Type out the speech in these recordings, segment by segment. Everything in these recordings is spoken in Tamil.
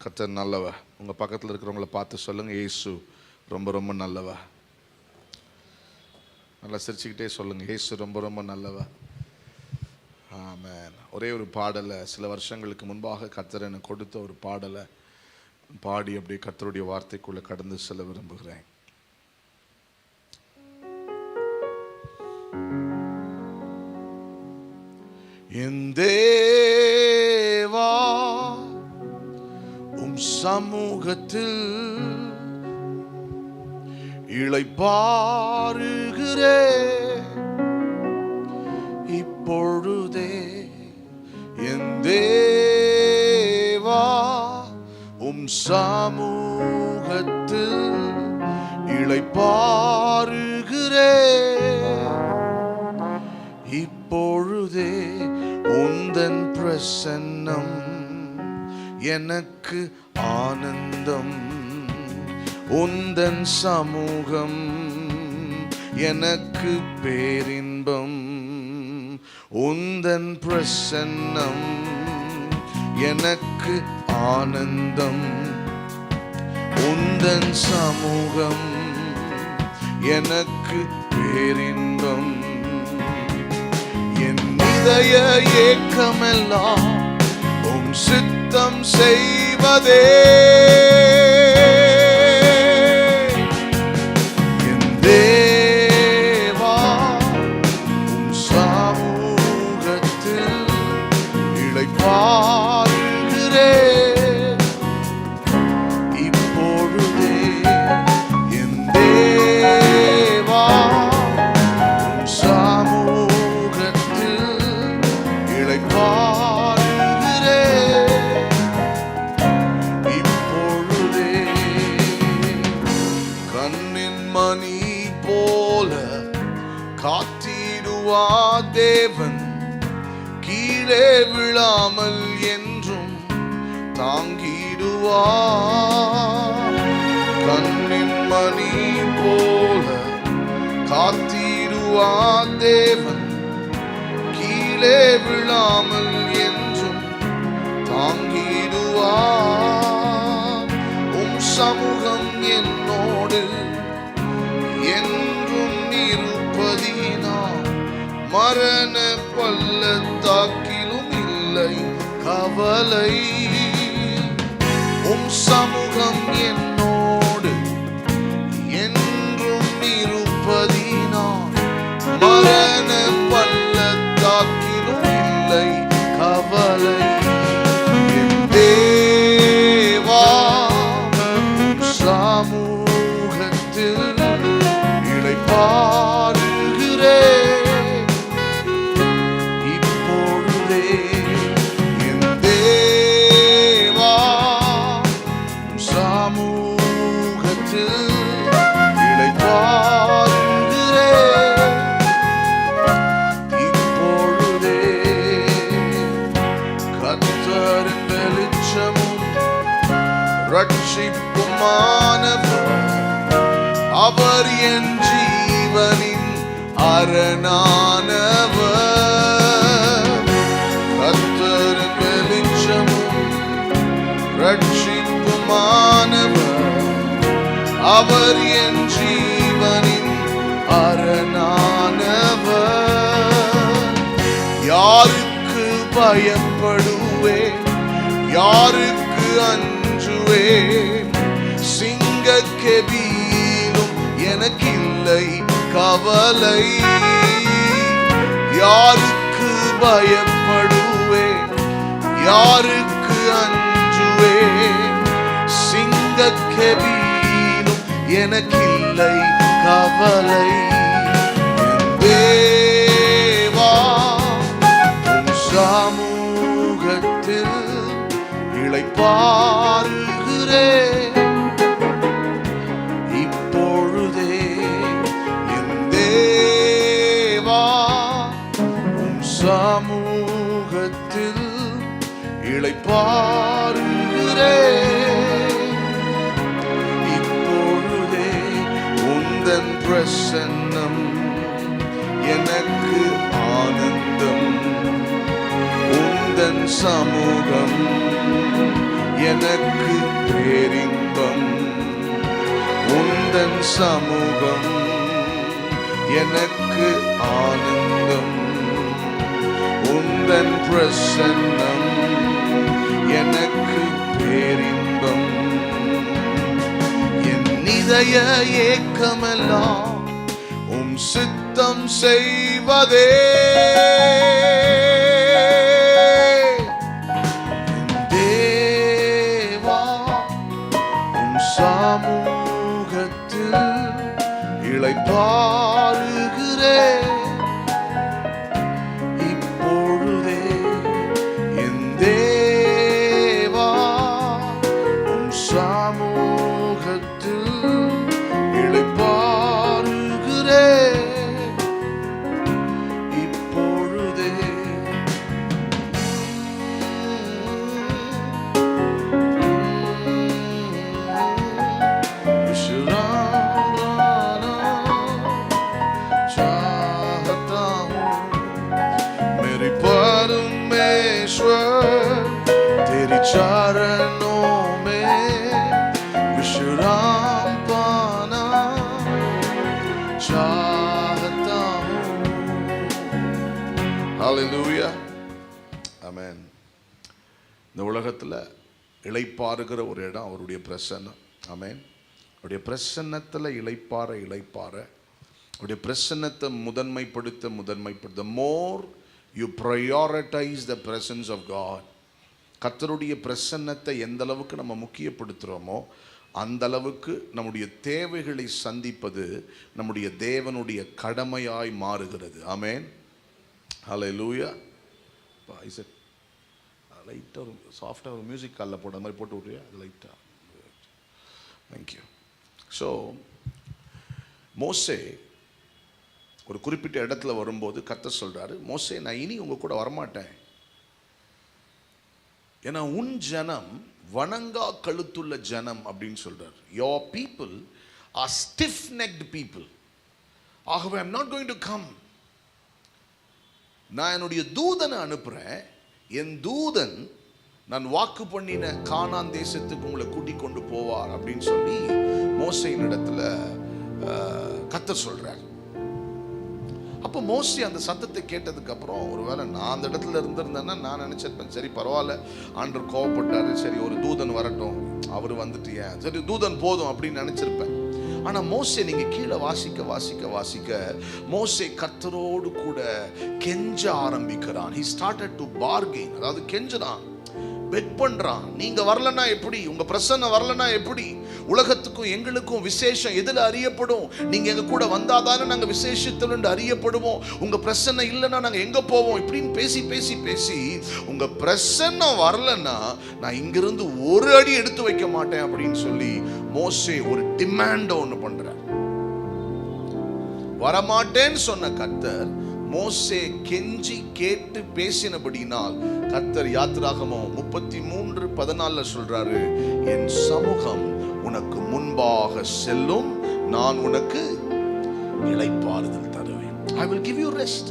கர்த்தர் நல்லவ. உங்கள் பக்கத்தில் இருக்கிறவங்கள பார்த்து சொல்லுங்கள், இயேசு ரொம்ப ரொம்ப நல்லவ. நல்லா சிரிச்சுக்கிட்டே சொல்லுங்கள், இயேசு ரொம்ப ரொம்ப நல்லவ. ஆமென். ஒரே ஒரு பாடலை சில வருஷங்களுக்கு முன்பாக கர்த்தர் எனக்கு கொடுத்த ஒரு பாடலை பாடி அப்படியே கர்த்தருடைய வார்த்தைக்குள்ளே கடந்து செல்ல விரும்புகிறேன். என் தேவா உம் சமூகத்தில் இளைப்பாறுகிறே இப்பொழுதே. என் தேவா உம் சமூகத்தில் இளைப்பாறுகிறே இப்பொழுதே. உந்தன் பிரசன்னம் எனக்கு ஆனந்தம், உந்தன் சமூகம் எனக்கு பேரின்பம். உந்தன் பிரசன்னம் எனக்கு ஆனந்தம், உந்தன் சமூகம் எனக்கு பேரின்பம். என் இதய ஏக்கமெல்லாம் உம் சித்தம் செய்வதே. என் தேவா உம் சமூகத்தில் இளைப்பாறுகிறே இப்பொழுதே. என் தேவா உம் சமூகத்தில் இளைப்பாறுகிறே இப்பொழுதே. கண்ணின் மணி போல காத்திடுவா தேவன், கீழே விழாமல் என்றும் தாங்கிடுவா. கண்ணின் மணி போல காத்திடுவா தேவன், கீழே விழாமல் என்றும் தாங்கிடுவா. உம் சமூகம் என்னோடு என்றும் இருப்பதினால் மரண பள்ளத்தாக்கிலும் இல்லை கவலை. உம் சமூகம் என்னோடு என்றும் இருப்பதினால் மரண பள்ளத்தாக்கிலும் இல்லை கவலை. என் தேவா உம் சமூகத்தில் இளைப்பாறுகிறே இப்பொழுதே. என் தேவா உம் சமூகத்தில் இளைப்பாறுகிறே இப்பொழுதே. கர்த்தரின் வெளிச்சமும் ரட்சிப்புமானவர், அவர் என் ஜீவனின் அரணானவர். கர்த்தரின் வெளிச்சமும் ரட்சிப்புமானவர், அவர் என் ஜீவனின் அரணானவர். யாருக்கு பயப்படுவேன், யாருக்கு அஞ்சுவேன்? சிங்கக்கெபியிலும் எனக்கில்லை கவலை. யாருக்கு பயப்படுவேன், யாருக்கு அஞ்சுவேன்? சிங்கக்கெபியிலும் எனக்கில்லை கவலை. என் தேவா உம் சமூகத்தில் இளைப்பாறுகிறே இப்பொழுதே. என் தேவா உம் சமூகத்தில் இளைப்பாறுகிறே இப்பொழுதே. உந்தன் பிரசன்னம் எனக்கு ஆனந்தம், உந்தன் சமூகம் எனக்கு பேரின்பம். உந்தன் சமூகம் எனக்கு ஆனந்தம். உந்தன் பிரசன்னம் எனக்கு பேரின்பம். என் இதய ஏக்கமெல்லாம் உம் சித்தம் செய்வதே. தேவா உம் சமூகத்தில் இளைப்பாறுகிறேன். இப்பொழுதே என் தேவா உம் சமூகத்தில் இளைப்பாறுகிறேன். இப்பொழுதே तेरी चरणों में विश्राम पाना चाहता हूँ. Hallelujah. Amen. இந்த உலகத்தில் இளைப்பாறுகிற ஒரு இடம் அவருடைய பிரசன்னம். ஆமென். அவருடைய பிரசன்னத்தில் இளைப்பாற அவருடைய பிரசன்னத்தை முதன்மைப்படுத்த the more you prioritize the presence of God, கர்த்தருடைய பிரசன்னத்தை எந்த அளவுக்கு நம்ம முக்கியப்படுத்துகிறோமோ அந்த அளவுக்கு நம்முடைய தேவைகளை சந்திப்பது நம்முடைய தேவனுடைய கடமையாய் மாறுகிறது. ஆமென். ஹல்லேலூயா. லைட்டாக ஒரு சாஃப்டாக ஒரு மியூசிக் காலில் போடுற மாதிரி போட்டு விட்றியா? அது லைட்டாக. தேங்க்யூ. ஸோ மோசே ஒரு குறிப்பிட்ட இடத்துல வரும்போது கர்த்தர் சொல்றாரு, மோசே நான் இனி உங்க கூட வரமாட்டேன். ஏன்னா உன் ஜனம் வணங்கா கழுத்துள்ள ஜனம் அப்படின்னு சொல்றாரு. Your people are stiff-necked people. ஆகவே I'm not going to come. நான் என்னுடைய தூதனை அனுப்புறேன். என் தூதன் நான் வாக்கு பண்ணின கானான் தேசத்துக்கு உங்களை கூட்டிக் கொண்டு போவார் அப்படின்னு சொல்லி மோசேயின் இடத்துல கர்த்தர் சொல்றார். அப்போ மோசே அந்த சத்தத்தை கேட்டதுக்கு அப்புறம் ஒருவேளை நான் அந்த இடத்துல இருந்திருந்தேன்னா நான் நினைச்சிருப்பேன், சரி பரவாயில்ல, ஆண்டவர் கோவப்பட்டாரு, சரி ஒரு தூதன் வரட்டும், அவர் வந்துட்டு ஏன் சரி தூதன் போதும் அப்படின்னு நினைச்சிருப்பேன். ஆனா மோசே நீங்க கீழே வாசிக்க மோசே கர்த்தரோடு கூட கெஞ்ச ஆரம்பிக்கிறான். he started to bargain, அதாவது கெஞ்சுறான், பெட் பண்றான். நீங்க வரலன்னா எப்படி, உங்க பிரசன்னம் வரலன்னா எப்படி, உலகத்துக்கும் எங்களுக்கும் விசேஷம் எதுல அறியப்படும்? நீங்க எங்க கூட வந்தாதானே நாங்க விசேஷத்துல அறியப்படுவோம். உங்க பிரசன்னம் இல்லைன்னா நாங்க எங்க போவோம்? இப்படின்னு பேசி உங்க பிரசன்னம் வரலன்னா நான் இங்கிருந்து ஒரு அடி எடுத்து வைக்க மாட்டேன் அப்படின்னு சொல்லி மோசே ஒரு டிமாண்ட் ஒண்ணு பண்றார். வரமாட்டேன்னு சொன்ன கர்த்தர் மோசே கெஞ்சி கேட்டு பேசினபடினால் கர்த்தர் யாத்திராகமம் 33:14 சொல்றாரு, என் சமூகம் உனக்கு முன்பாக செல்லும், நான் உனக்கு இளைப்பாறுதல் தருவேன். I will give you rest.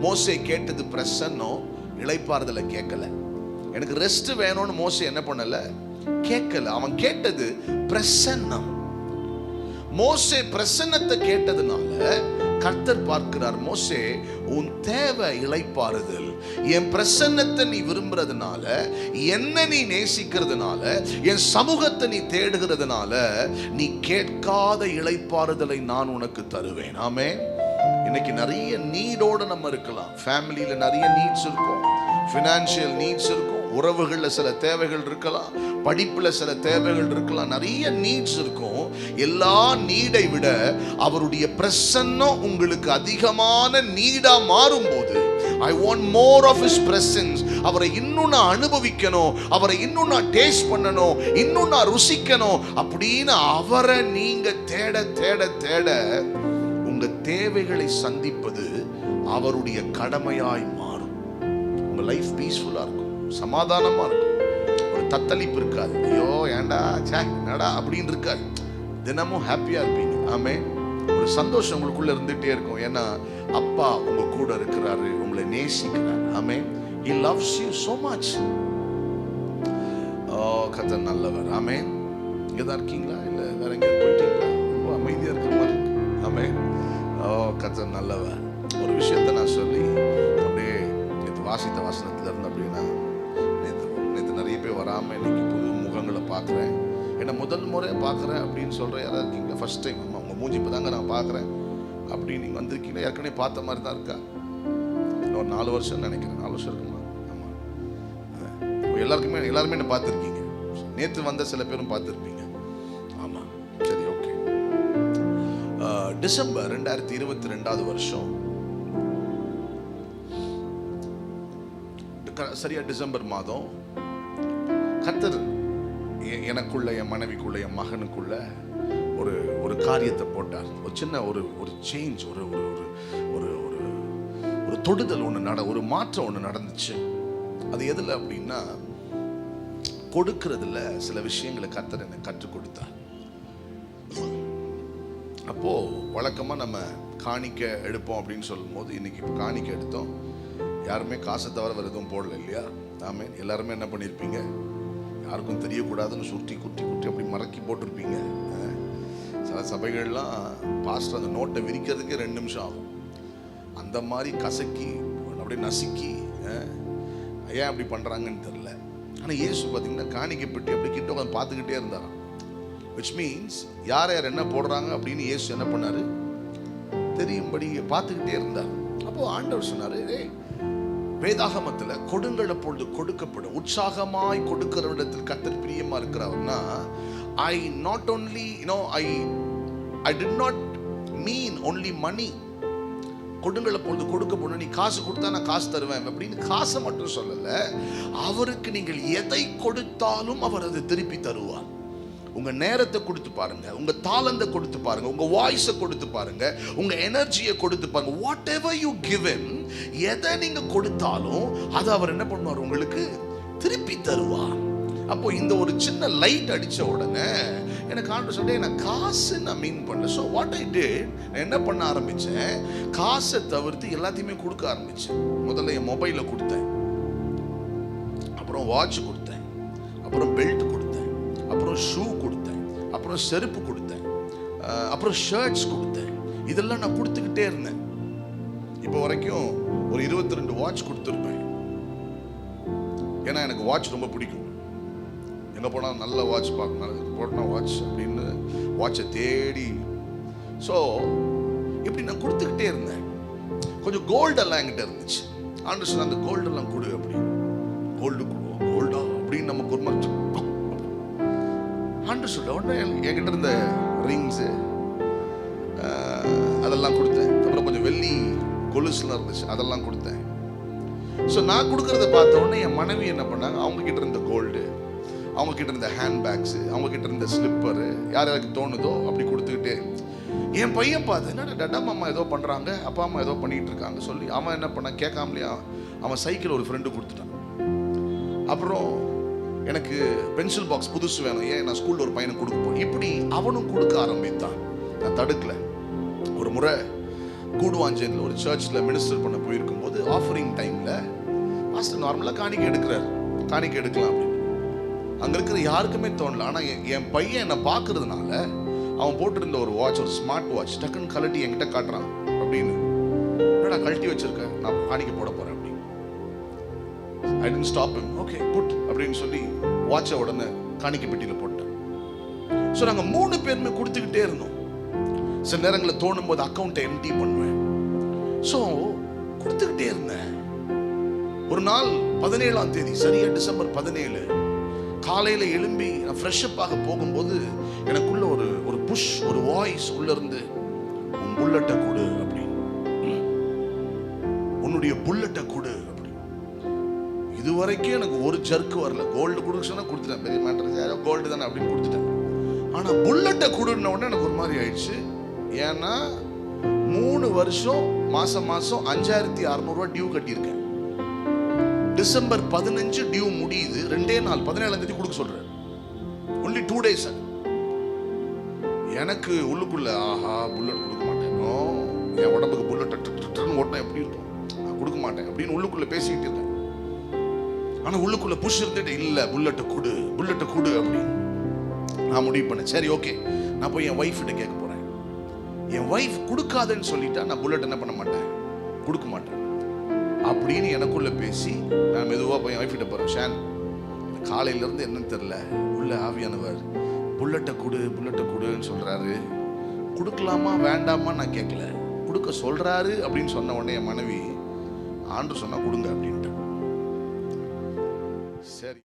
மோசே கேட்டது பிரசன்னம், இளைப்பாறுதலை கேட்கல. எனக்கு ரெஸ்ட் வேணும்னு மோசே என்ன பண்ணல, கேட்கல. அவன் கேட்டது பிரசன்னம். மோசே பிரசன்னத்தை கேட்டதுனால கர்த்தர் பார்க்கிறார், மோசே உன் தேவை இளைப்பாறுதல். என் பிரசன்னத்தை நீ விரும்புறதுனால, என்ன நீ நேசிக்கிறதுனால, என் சமூகத்தை நீ தேடுகிறதுனால நீ கேட்காத இளைப்பாறுதலை நான் உனக்கு தருவேன். ஆமென். இன்னைக்கு நிறைய நீடோட நம்ம இருக்கலாம். ஃபேமிலியில நிறைய நீட்ஸ் இருக்கும், ஃபினான்ஷியல் நீட்ஸ் இருக்கும், உறவுகள்ல சில தேவைகள் இருக்கலாம், படிப்புல சில தேவைகள் இருக்கலாம், நிறைய நீட்ஸ் இருக்கும். எல்லா நீடை விட அவருடைய பிரசன்னம் உங்களுக்கு அதிகமான நீடா மாறும்போது, I want more of his presence, அவரை இன்னும் நான் அனுபவிக்கணும், அவரை இன்னும் நான் டேஸ்ட் பண்ணணும், இன்னும் நான் ருசிக்கணும் அப்படின்னு அவரை நீங்க தேட தேட தேட உங்க தேவைகளை சந்திப்பது அவருடைய கடமையாய் மாறும். உங்க லைஃப் பீஸ்ஃபுல்லா இருக்கும், சமாதானமா இருக்கும், ஒரு தத்தளிப்பு இருக்காது. ஐயோ ஏண்டா சே என்னடா அப்படின்னு இருக்காது. தினமும் ஹாப்பியா இருப்பீங்க. ஆமென். ஒரு சந்தோஷம் உங்களுக்குள்ள இருந்துட்டே இருக்கும். ஏன்னா அப்பா உங்க கூட இருக்கிறாரு, உங்களை நேசிக்கிறார். ஆமென். He loves you so much. கர்த்தர் நல்லவர். ஆமென். இங்கே தான் இருக்கீங்களா இல்லை வேற எங்கேயாவது போயிட்டீங்களா? ரொம்ப அமைதியாக இருக்கிற மாதிரி இருக்கு. ஆமென். கர்த்தர் நல்லவர். ஒரு விஷயத்தை நான் சொல்லி அப்படியே நேற்று வாசித்த வசனத்துல இருந்து அப்படின்னா நேற்று நிறைய பேர் வராமல் இன்னைக்கு புது முகங்களை பார்க்குறேன். ஏன்னா முதல் முறை பார்க்குறேன் அப்படின்னு சொல்கிற யாராவது இருக்கீங்களா? ஃபர்ஸ்ட் டைம் உங்கள் மூஞ்சி இப்போ தாங்க நான் பார்க்குறேன் அப்படி நீங்கள் வந்திருக்கீங்களா? ஏற்கனவே பார்த்த மாதிரி தான் இருக்கா? ஒரு 4 வருஷம் நினைக்கிறேன். 4 வருஷம் இருக்குமா? ஆமாம். எல்லாருமே என்ன பார்த்துருக்கீங்க. நேற்று வந்த சில பேரும் பார்த்துருப்பீங்க. ஆமாம், சரி, ஓகே. டிசம்பர் 2022 வருஷம் சரியா டிசம்பர் மாதம் கர்த்தர் எனக்குள்ள, என் மனைவிக்குள்ள, என் மகனுக்குள்ள ஒரு காரியத்தை போட்டார். ஒரு சின்ன ஒரு சேஞ்ச், ஒரு தொடுதல் ஒன்று ஒரு மாற்றம் ஒன்று நடந்துச்சு. அது எதில் அப்படின்னா கொடுக்கறதுல சில விஷயங்களை கர்த்தர் எனக்கு கற்றுக் கொடுத்தார். அப்போ வழக்கமா நம்ம காணிக்க எடுப்போம் அப்படின்னு சொல்லும் போது இன்னைக்கு இப்போ காணிக்க எடுத்தோம். யாருமே காசை தவிர வேறு எதுவும் போடல இல்லையா? ஆமே. எல்லாருமே என்ன பண்ணியிருப்பீங்க? யாருக்கும் தெரியக்கூடாதுன்னு சுட்டி குட்டி அப்படி மறக்கி போட்டிருப்பீங்க. சில சபைகள்லாம் பாஸ்டர் அந்த நோட்டை விரிக்கிறதுக்கே 2 நிமிஷம் ஆகும். அந்த மாதிரி கசக்கி அப்படியே நசுக்கி ஏன் அப்படி பண்ணுறாங்கன்னு தெரில. ஆனால் இயேசு பார்த்தீங்கன்னா காணிக்கை பெட்டி அப்படி கிட்ட உட்காந்து பார்த்துக்கிட்டே இருந்தாராம். விச் மீன்ஸ் யார் என்ன போடுறாங்க அப்படின்னு இயேசு என்ன பண்ணாரு? தெரியும்படி பார்த்துக்கிட்டே இருந்தார். அப்போ ஆண்டவர் சொன்னாரு, வேதாகமத்தில் கொடுங்கள் அப்பொழுது கொடுக்கப்படும், உற்சாகமாய் கொடுக்கிற இடத்தில் கர்த்தர் பிரியமா இருக்கிறார்னா, I not only I did not mean only money. கொடுங்கள் அப்பொழுது கொடுக்கப்படும், நீ காசு கொடுத்தா நான் காசு தருவேன் அப்படின்னு காசை மட்டும் சொல்லல. அவருக்கு நீங்கள் எதை கொடுத்தாலும் அவர் அதை திருப்பி தருவார். உங்க நேரத்தை கொடுத்து பாருங்க, உங்க தாளந்தை கொடுத்து பாருங்க, உங்க வாய்ஸை கொடுத்து பாருங்க, உங்க எனர்ஜியை கொடுத்து பாருங்க. What ever you give him, எதை நீங்க கொடுத்தாலும் அதை அவர் என்ன பண்ணுவார்? உங்களுக்கு திருப்பி தருவார். அப்போ இந்த ஒரு சின்ன லைட் அடிச்ச உடனே எனக்கு ஆண்டவர் சொல்லிட்டு, நான் காசு நான் மீன் பண்ணல. ஸோ வாட் ஐ டிட், நான் என்ன பண்ண ஆரம்பிச்சேன்? காசை தவிர்த்து எல்லாத்தையுமே கொடுக்க ஆரம்பிச்சேன். முதல்ல என் மொபைலை கொடுத்தேன், அப்புறம் வாட்ச் கொடுத்தேன், அப்புறம் பெல்ட் கொடுத்தேன், அப்புறம் ஷூ கொடுத்தேன், அப்புறம் செருப்பு கொடுத்தேன், அப்புறம் ஷர்ட்ஸ் கொடுத்தேன். இதெல்லாம் நான் கொடுத்துக்கிட்டே இருந்தேன். இப்போ வரைக்கும் ஒரு 22 வாட்ச் கொடுத்துருப்பேன். ஏன்னா எனக்கு வாட்ச் ரொம்ப பிடிக்கும். எங்கே போனால் நல்ல வாட்ச் பார்க்கணும், போட்டோம் வாட்ச் அப்படின்னு வாட்சை தேடி. ஸோ இப்படி நான் கொடுத்துக்கிட்டே இருந்தேன். கொஞ்சம் கோல்டெல்லாம் என்கிட்ட இருந்துச்சு. ஆண்டு சொன்ன அந்த கோல்டெல்லாம் கொடு அப்படி. கோல்டா அப்படின்னு நமக்கு ஒரு மாதிரி ஆண்டு சொல்ல உடனே என்கிட்ட இருந்த ரிங்ஸு அதெல்லாம் கொடுத்தேன். அப்புறம் கொஞ்சம் வெள்ளி கொலுசுலாம் இருந்துச்சு, அதெல்லாம் கொடுத்தேன். ஸோ நான் கொடுக்கறத பார்த்த உடனே என் மனைவி என்ன பண்ணாங்க? அவங்க கிட்ட இருந்த கோல்டு, அவங்க கிட்ட இருந்த ஹேண்ட் பேக்ஸு, அவங்க கிட்ட இருந்த ஸ்லிப்பரு, யாருக்கு தோணுதோ அப்படி கொடுத்துக்கிட்டே. என் பையன் பார்த்து, என்னடா டட்டா மாமா ஏதோ பண்ணுறாங்க, அப்பா அம்மா ஏதோ பண்ணிகிட்டு இருக்காங்க சொல்லி அவன் என்ன பண்ணான்? கேட்காமலையா அவன் சைக்கிள் ஒரு ஃப்ரெண்டு கொடுத்துட்டான். அப்புறம் எனக்கு பென்சில் பாக்ஸ் புதுசு வேணும், ஏன் நான் ஸ்கூலில் ஒரு பையனை கொடுக்க போகிறேன். இப்படி அவனும் கொடுக்க ஆரம்பித்தான். நான் தடுக்கல. ஒரு முறை கூடுவாஞ்சேரியில் ஒரு சர்ச்சில் மினிஸ்டர் பண்ண போயிருக்கும் போது ஆஃபரிங் டைமில் மாஸ்டர் நார்மலாக காணிக்கை எடுக்கிறார், காணிக்கை எடுக்கலாம் அப்படின்னு அங்கே இருக்கிற யாருக்குமே தோணல. ஆனால் என் பையன் என்னை பார்க்கறதுனால அவன் போட்டிருந்த ஒரு வாட்ச், ஒரு ஸ்மார்ட் வாட்ச், டக்குன்னு கழட்டி என்கிட்ட காட்டுறான். அப்படின்னு என்னடா கழட்டி வச்சிருக்க, நான் காணிக்கை போட போகிறேன் அப்படின்னு. I didn't stop him. Okay put அப்படின்னு சொல்லி வாட்சை உடனே காணிக்கை பெட்டியில் போட்டேன். ஸோ நாங்கள் 3 பேருமே கொடுத்துக்கிட்டே இருந்தோம். சில நேரங்களில் தோணும் போது அக்கௌண்ட்டை எம்டி பண்ணுவேன். ஸோ கொடுத்துக்கிட்டே இருந்தேன். ஒரு நாள் 17ஆம் தேதி, சரியா டிசம்பர் 17, காலையில் எழும்பி நான் ஃப்ரெஷ்அப் ஆக போகும்போது எனக்குள்ள ஒரு புஷ், ஒரு வாய்ஸ் உள்ள இருந்து, உன் புல்லட்டை கொடு அப்படி, உன்னுடைய புல்லட்டை கொடு அப்படி. இதுவரைக்கும் எனக்கு ஒரு ஜர்க்கு வரல. கோல்டு கொடுக்க சொன்னா கொடுத்துட்டேன், பெரிய மேட்டர், கோல்டு தானே அப்படின்னு கொடுத்துட்டேன். ஆனால் புல்லட்டை கொடுன உடனே எனக்கு ஒரு மாதிரி ஆயிடுச்சு. ஏன்னா 3 வருஷம் மாசம் 5600 டியூ கட்டியிருக்கேன். டிசம்பர் 15 டியூ முடியுது, 2 நாள் 17ஆம் தேதி கொடுக்க சொல்றேன். Only 2 days. எனக்கு உள்ளுக்குள்ள ஆஹா புல்லட் கொடுக்க மாட்டேன், என் உடம்புக்கு புல்லட் ஓட்டினா எப்படி இருக்கும், நான் கொடுக்க மாட்டேன் அப்படின்னு உள்ளுக்குள்ள பேசிக்கிட்டு இருக்கேன். ஆனா உள்ளுக்குள்ள புஷ் இருந்துட்டு, இல்ல புல்லட்டை கொடு, புல்லட்டை கொடு அப்படின்னு நான் முடிவு பண்ணேன். சரி ஓகே, நான் போய் என் ஒய்ஃப் கிட்ட கேட்க போறேன். என் ஒய்ஃப் கொடுக்காதன்னு சொல்லிட்டா நான் புல்லட் என்ன பண்ண மாட்டேன், கொடுக்க மாட்டேன் அப்படின்னு எனக்குள்ள பேசி நான் மெதுவா போய் என் ஒய்ஃப் கிட்ட போறேன். ஷான், காலையில இருந்து என்னன்னு தெரியல, உள்ள ஆவியானவர் புல்லட்டை கொடு புல்லட்டை கொடுன்னு சொல்றாரு. கொடுக்கலாமா வேண்டாமா நான் கேட்கல, கொடுக்க சொல்றாரு அப்படின்னு சொன்ன உடனே என் மனைவி, ஆண்டு சொன்னா கொடுங்க அப்படின்ட்டு. சரி,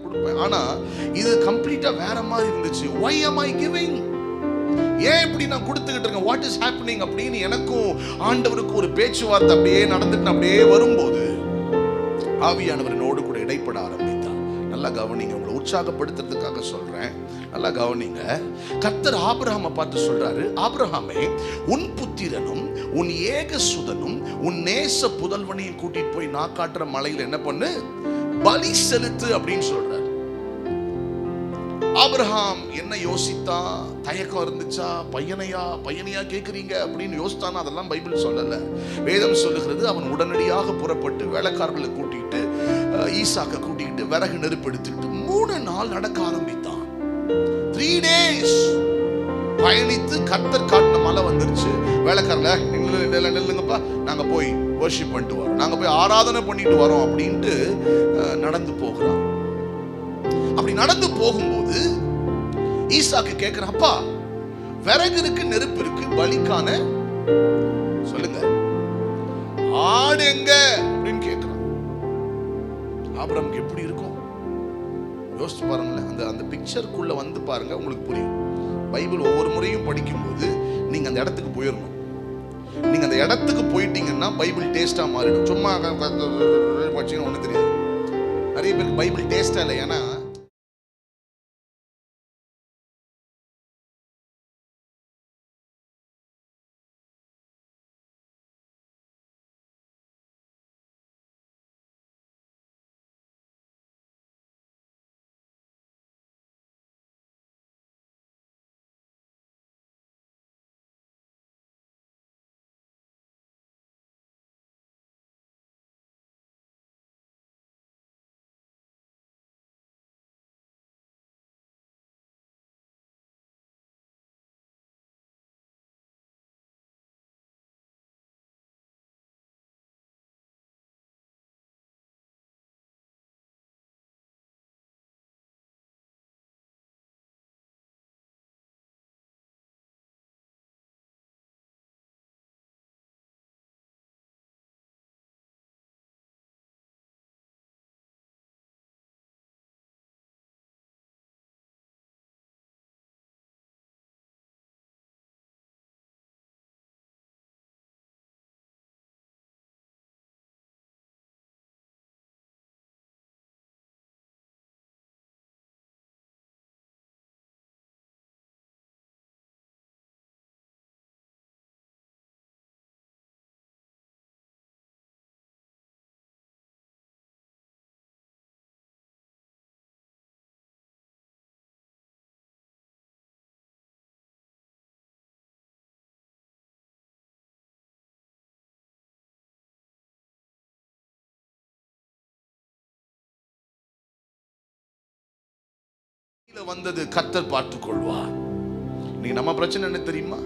கொடுப்பேன். ஆனா இது கம்ப்ளீட்டா வேற மாதிரி இருந்துச்சு. why am I giving? ஏன் இப்படி நான் கொடுத்துக்கிட்டு இருக்கேன், வாட் இஸ் ஹேப்பனிங் அப்படின்னு எனக்கும் ஆண்டவருக்கும் ஒரு பேச்சுவார்த்தை அப்படியே நடந்துட்டு அப்படியே வரும்போது ஆவியானவர் என்னோடு கூட இடைப்பட ஆரம்பித்தார். நல்லா கவனிங்க, உங்களை உற்சாகப்படுத்துறதுக்காக சொல்றேன், நல்லா கவனிங்க. கர்த்தர் ஆபிரகாமை பார்த்து சொல்றாரு, ஆபிரகாமே, உன் புத்திரனும் உன் ஏகசுதனும் உன் நேச புதல்வனையும் கூட்டிட்டு போய் நான் காட்டுற மலையில என்ன பண்ணு, பலி செலுத்து அப்படின்னு சொல்றாரு. ஆபிரகாம் என்ன யோசித்தா, தயக்கம் இருந்துச்சா, பையனையா கேட்குறீங்க அப்படின்னு யோசித்தானா, அதெல்லாம் பைபிள் சொல்லல. வேதம் சொல்லுகிறது, அவன் உடனடியாக புறப்பட்டு வேலைக்காரர்களை கூட்டிட்டு ஈசாக்க கூட்டிட்டு விறகு நெருப்பெடுத்துட்டு 3 நாள் நடக்க ஆரம்பித்தான். 3 days பயணித்து கர்த்தர் காட்டின மலை வந்துருச்சு. வேலைக்காரல நில்லுங்கப்பா, நாங்க போய் வர்ஷிப் பண்ணிட்டு வரோம், நாங்க போய் ஆராதனை பண்ணிட்டு வரோம் அப்படின்ட்டு நடந்து போகிறான். அப்படி நடந்து போகும்போது ஈசாக்கு கேட்கிறான், அப்பா விறகு இருக்கு, நெருப்பு இருக்கு, பலிக்கான சொல்லுங்க, ஆடு எங்க அப்படின்னு கேட்கிறான். ஆபிரகாமுக்கு எப்படி இருக்கும் யோசிச்சு பாருங்களேன். அந்த பிக்சருக்குள்ள வந்து பாருங்க, உங்களுக்கு புரியும். பைபிள் ஒவ்வொரு முறையும் படிக்கும்போது நீங்க அந்த இடத்துக்கு போயிடணும். நீங்க அந்த இடத்துக்கு போயிட்டீங்கன்னா பைபிள் டேஸ்டா மாறிடும். சும்மா படிச்சீங்கன்னா ஒண்ணு தெரியாது. நிறைய பேருக்கு பைபிள் டேஸ்டா இல்லை, ஏன்னா வந்தது கர்த்தர் பார்த்துக் கொள்வார். நீ நம்ம பிரச்சனை என்ன தெரியுமா?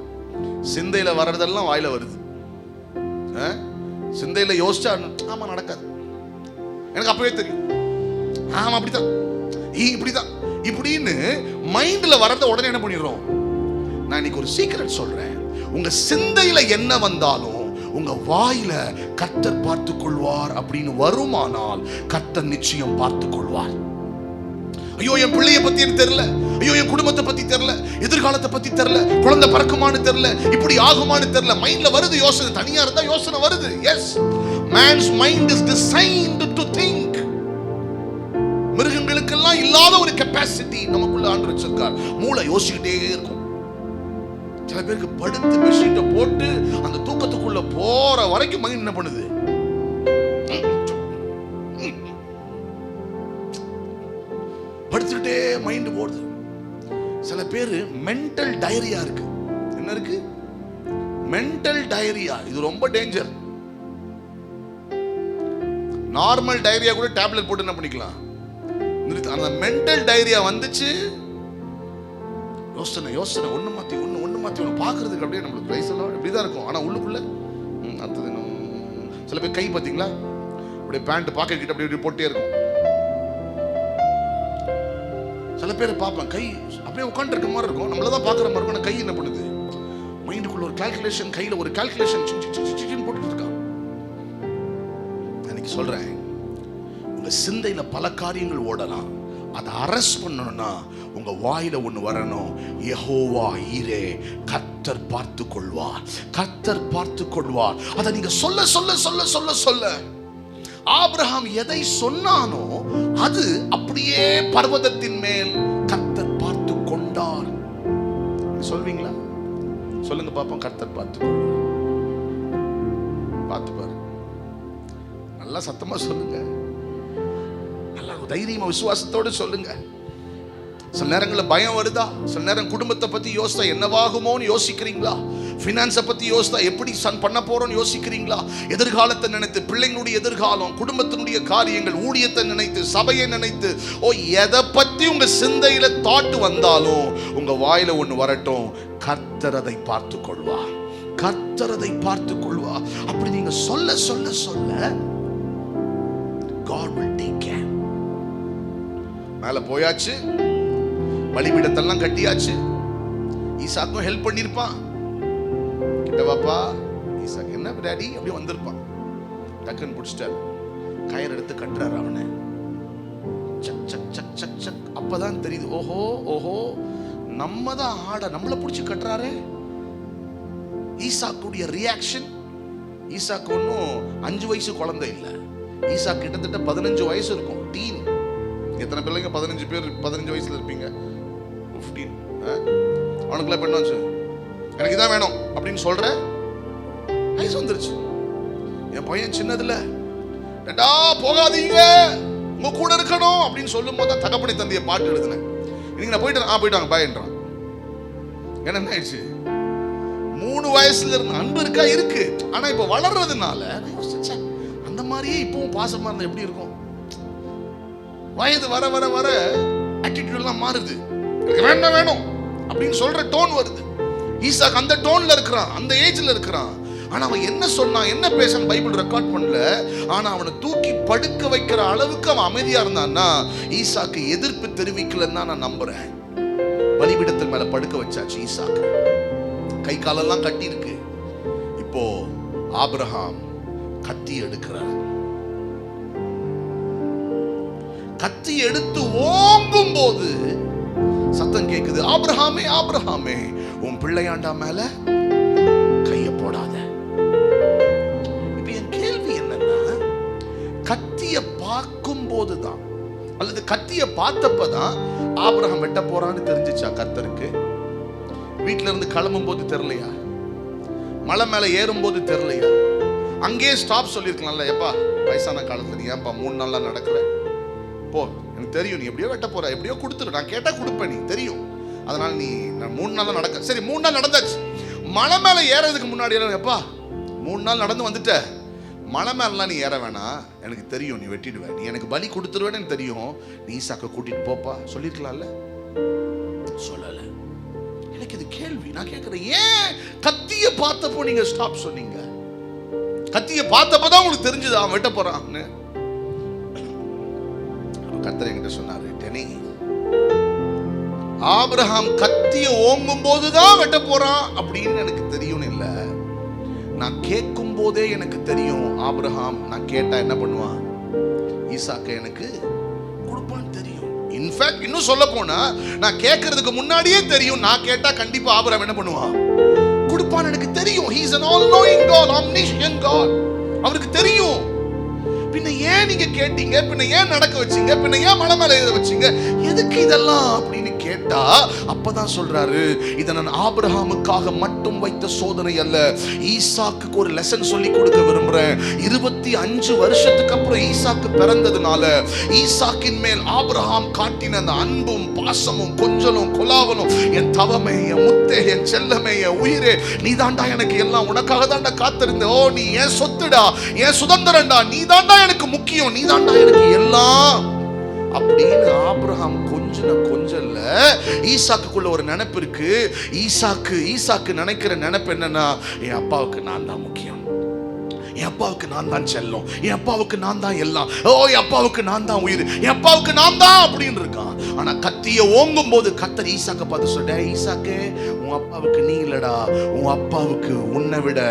சிந்தையில வர்றதெல்லாம் வாயில வருது. சிந்தையில யோசிச்சா ஆமா நடக்காது, எனக்கு அப்பவே தெரியும், ஆமா அப்படித்தான், இப்படிதான் இப்படின்னு மைண்ட்ல வரத உடனே என்ன பண்ணிடுறோம்? நான் இன்னைக்கு ஒரு சீக்ரெட் சொல்றேன். உங்க சிந்தையில என்ன வந்தாலும் உங்க வாயில கர்த்தர் பார்த்துக் கொள்வார் அப்படின்னு வருமானால் கர்த்தர் நிச்சயம் பார்த்துக் கொள்வார். ஐயோ என் பிள்ளைய பத்தி எனக்கு தெரியல, ஐயோ என் குடும்பத்தை பத்தி தெரியல, எதிர்காலத்தை பத்தி தெரியல, குழந்தை பறக்குமான்னு தெரியல, இப்படி ஆகுமான்னு தெரியல, மைண்ட்ல வருது யோசனை. தனியா இருந்தா யோசனை வருது. Yes, man's mind is designed to think. மிருகங்களுக்கெல்லாம் இல்லாத ஒரு கெப்பாசிட்டி நமக்குள்ள ஆண்டவர் வச்சிருக்கார். மூளை யோசிக்கிட்டே இருக்கும். சில பேருக்கு படுத்து பெட்ஷீட்டை போட்டு அந்த தூக்கத்துக்குள்ள போற வரைக்கும் மைண்ட் என்ன பண்ணுது? படுத்துக்கிட்டே மைண்ட் போடுது. சில பேர் மென்டல் டயரியா இருக்கு. என்ன இருக்கு? Mental diarrhoea. இது ரொம்ப டேஞ்சர். நார்மல் டயரியா கூட டேப்லெட் போட்டு என்ன பண்ணிக்கலாம். அந்த மென்டல் டயரியா வந்துச்சு, யோசனை யோசனை ஒண்ணு மாத்தி ஒண்ணு பாக்குறதுக்கு அப்படியே நம்மளுக்கு பிரைஸ் எல்லாம் இப்படிதான் இருக்கும். ஆனா உள்ளுக்குள்ள அடுத்தது சில பேர் கை பாத்தீங்களா அப்படியே பேண்ட் பாக்கெட் கிட்ட அப்படியே போட்டே இருக்கும். சில பேர் பார்ப்பேன் கை அப்படியே உட்காந்து இருக்க மாதிரி இருக்கும், நம்மளதான் பாக்குற மாதிரி இருக்கும். கை என்ன பண்ணுது? மைண்டுக்குள்ள ஒரு கால்குலேஷன், கையில ஒரு கால்குலேஷன் போட்டுட்டு இருக்கான். அன்னைக்கு சொல்றேன், உங்க சிந்தையில பல காரியங்கள் ஓடலாம். அதை அரெஸ்ட் பண்ணணும்னா உங்க வாயில ஒண்ணு வரணும். யெகோவா ஈரே, கர்த்தர் பார்த்து கொள்வார், கர்த்தர் பார்த்து கொள்வார். அதை நீங்க சொல்ல சொல்ல சொல்ல சொல்ல சொல்ல ஆபிரகாம் எதை சொன்னானோ அது அப்படியே பர்வதத்தின் மேல் கர்த்தர் பார்த்து கொண்டார். சொல்வீங்களா? சொல்லுங்க பாப்போம். கர்த்தர் பார்த்து கொள்வார். பார்த்து பாரு, நல்லா சத்தமா சொல்லுங்க, நல்லா தைரியமா விசுவாசத்தோடு சொல்லுங்க. சில நேரங்களில் பயம் வருதா? சில நேரம் குடும்பத்தை பத்தி யோசித்தா என்னவாகுமோன்னு யோசிக்கிறீங்களா? ஃபினான்ஸை பத்தி யோசித்தா எப்படி பண்ண போறோம்னு யோசிக்கிறீங்களா? எதிர்காலத்தை நினைத்து, பிள்ளைங்களுடைய எதிர்காலம், குடும்பத்தினுடைய காரியங்கள், ஊழியத்தை நினைத்து, சபையை நினைத்து, எதை பத்தி உங்க சிந்தையில தாட்டு வந்தாலும் உங்க வாயில ஒண்ணு வரட்டும், கர்த்தர் அதை பார்த்து கொள்வார், கர்த்தர் அதை பார்த்து கொள்வார். அப்படி நீங்க சொல்ல சொல்ல சொல்ல God will take care. மேல போயாச்சு, பலிபீடத்தெல்லாம் கட்டியாச்சு. ஈசாக்கும் ஹெல்ப் பண்ணிருப்பான். கிட்ட வாப்பா ஈசாக், என்ன டாடி அப்படி வந்திருப்பான். டக்குன்னு பிடிச்சிட்டாரு, கயிறு எடுத்து கட்டுறாரு அவனை. சக் சக் சக் சக் சக். அப்பதான் தெரியுது, ஓஹோ ஓஹோ, நம்ம தான் ஆட, நம்மளை பிடிச்சி கட்டுறாரு. ஈசாக்குடைய ரியாக்ஷன். ஈசாக்கு ஒன்னும் 5 வயசு குழந்தை இல்லை. ஈசா கிட்டத்தட்ட 15 வயசு இருக்கும். டீன். எத்தனை பிள்ளைங்க 15 பேர் 15 வயசுல இருப்பீங்க? 15. அவனுக்குலாம் பெண்ணாச்சு, எனக்கு இதான் வேணும் அப்படின்னு சொல்ற வயசு வந்துருச்சு. என் பையன் சின்னதுல டா போகாதீங்க, உங்க கூட இருக்கணும் அப்படின்னு சொல்லும் போது தான் தகப்பனை தந்தைய பாட்டு எழுதுனேன். இன்னைக்கு நான் போயிட்டாங்க பாயன்றான். என்ன ஆயிடுச்சு? 3 வயசுல இருந்து அன்பு இருக்கா? இருக்கு. ஆனா இப்ப வளர்றதுனால அந்த மாதிரியே இப்பவும் பாசமா இருந்தா எப்படி இருக்கும்? வயது வர வர வர ஆட்டிடியூட் எல்லாம் மாறுது. வேண்டாம் வேணும் அப்படின்னு சொல்ற டோன் வருது. ஈசாக் அந்த டோன்ல இருக்கிறான், அந்த ஏஜ்ல இருக்கிறான். ஆனா அவன் என்ன சொன்னான், என்ன பேச பைபிள் ரெக்கார்ட் பண்ணல. ஆனா அவனை தூக்கி படுக்க வைக்கிற அளவுக்கு அவன் அமைதியா இருந்தான்னா ஈசாக்கு எதிர்ப்பு தெரிவிக்கலன்னு தான் நான் நம்புறேன். பலிபீடத்தின் மேல படுக்க வச்சாச்சு ஈசாக்கு. கை காலெல்லாம் கட்டி இருக்கு. இப்போ ஆபிரகாம் கத்தி எடுக்கிறார். கத்தி எடுத்து ஓங்கும் போது சத்தம் கேக்குது, ஆபிரகாமே ஆபிரகாமே, உன் பிள்ளையாண்டா மேல கைய போடாத. இப்ப என் கேள்வி என்னன்னா, கத்திய பார்க்கும் போதுதான் அல்லது கத்திய பார்த்தப்பதான் ஆபிரகாம் வெட்ட போறான்னு தெரிஞ்சிச்சா கர்த்தருக்கு? வீட்டுல இருந்து கிளம்பும் போது தெரியலையா? மலை மேல ஏறும் போது தெரியலையா? அங்கேயே ஸ்டாப் சொல்லிருக்கலாம்ல, எப்பா வயசான காலத்துல நீ ஏன்பா 3 நாளா நடக்கிற? போ, எனக்கு தெரியும் நீ எப்படியோ வெட்ட போற, எப்படியோ கொடுத்துரு, நான் கேட்டா கொடுப்பேன், நீ தெரியும், அதனால நீ நான் 3 நாளா நடக்க. சரி 3 நாள் நடந்தாச்சு. மலை மேல ஏறதுக்கு முன்னாடி எப்பா 3 நாள் நடந்து வந்துட்ட, மலை மேலாம் நீ ஏற வேணாம், எனக்கு தெரியும் நீ வெட்டிடுவேன், நீ எனக்கு பலி கொடுத்துருவேன்னு எனக்கு தெரியும், நீ ஈசாக்க கூட்டிட்டு போப்பா சொல்லிருக்கலாம்ல. சொல்லல. எனக்கு இது கேள்வி. நான் கேட்கிறேன், ஏன் கத்திய பார்த்தப்போ நீங்க ஸ்டாப் சொன்னீங்க? கத்திய பார்த்தப்பதான் உங்களுக்கு தெரிஞ்சது அவன் வெட்ட போறான்னு. கர்த்தர் என்கிட்ட சொன்னாரு, டெனி, ஆபிரகாம் கத்திய ஓங்கும் போதுதான் வெட்ட போறான் அப்படின்னு எனக்கு தெரியும் இல்ல, நான் கேட்கும் போதே எனக்கு தெரியும் ஆபிரகாம் நான் கேட்டா என்ன பண்ணுவான், ஈசாக்கை எனக்கு கொடுப்பான்னு தெரியும். இன்ஃபேக்ட் இன்னும் சொல்ல போனா, நான் கேட்கறதுக்கு முன்னாடியே தெரியும் நான் கேட்டா கண்டிப்பா ஆபிரகாம் என்ன பண்ணுவான், கொடுப்பான்னு எனக்கு தெரியும். He is an all knowing God, omniscient God. அவருக்கு தெரியும். பின்ன ஏன் நீங்க கேட்டீங்க, பின்ன ஏன் நடக்க வச்சீங்க, பின்ன ஏன் மலை மேல எழுத வச்சீங்க, எதுக்கு இதெல்லாம் அப்படின்னு கேட்டா, அப்பதான் சொல்றாரு, இதை நான் ஆபிரகாமுக்காக மட்டும் வைத்த சோதனை அல்ல, ஈசாக்குக்கு ஒரு லெசன் சொல்லி கொடுக்க விரும்புறேன். 25 வருஷத்துக்கு அப்புறம் ஈசாக்கு பிறந்ததுனால ஈசாக்கின் மேல் ஆபிரகாம் காட்டின அந்த அன்பும் பாசமும் கொஞ்சலும் கொலாவலும், என் தவமே, என் முத்தே, என் செல்லமே, என் உயிரே, நீ தாண்டா எனக்கு எல்லாம், உனக்காக தாண்டா காத்திருந்த, ஓ நீ ஏன் சொத்துடா, ஏன் சுதந்திரண்டா, நீ தாண்டா எனக்கு முக்கியம், நீ தாண்டா எனக்கு எல்லாம் அப்படின்னு ஆபிரகாம் கொஞ்சல்ல ஈசாக்குக்குள்ள ஒரு நினைப்பு இருக்கு. ஈசாக்கு நினைக்கிற நினைப்பு என்னன்னா, என் அப்பாவுக்கு நான் தான் முக்கியம், என் அப்பாவுக்கு நான் தான் செல்லம், என் அப்பாவுக்கு நான் தான் எல்லாம், ஓ என் அப்பாவுக்கு நான் தான் உயிர், என் அப்பாவுக்கு நான் தான் அப்படின்னு இருக்கான். ஆனா கத்திய ஓங்கும் போது கர்த்தர் ஈசாக்க பார்த்து சொல்ற, ஈசாக்கு உன் அப்பாவுக்கு நீ இல்லடா, உன் அப்பாவுக்கு உன்னை விட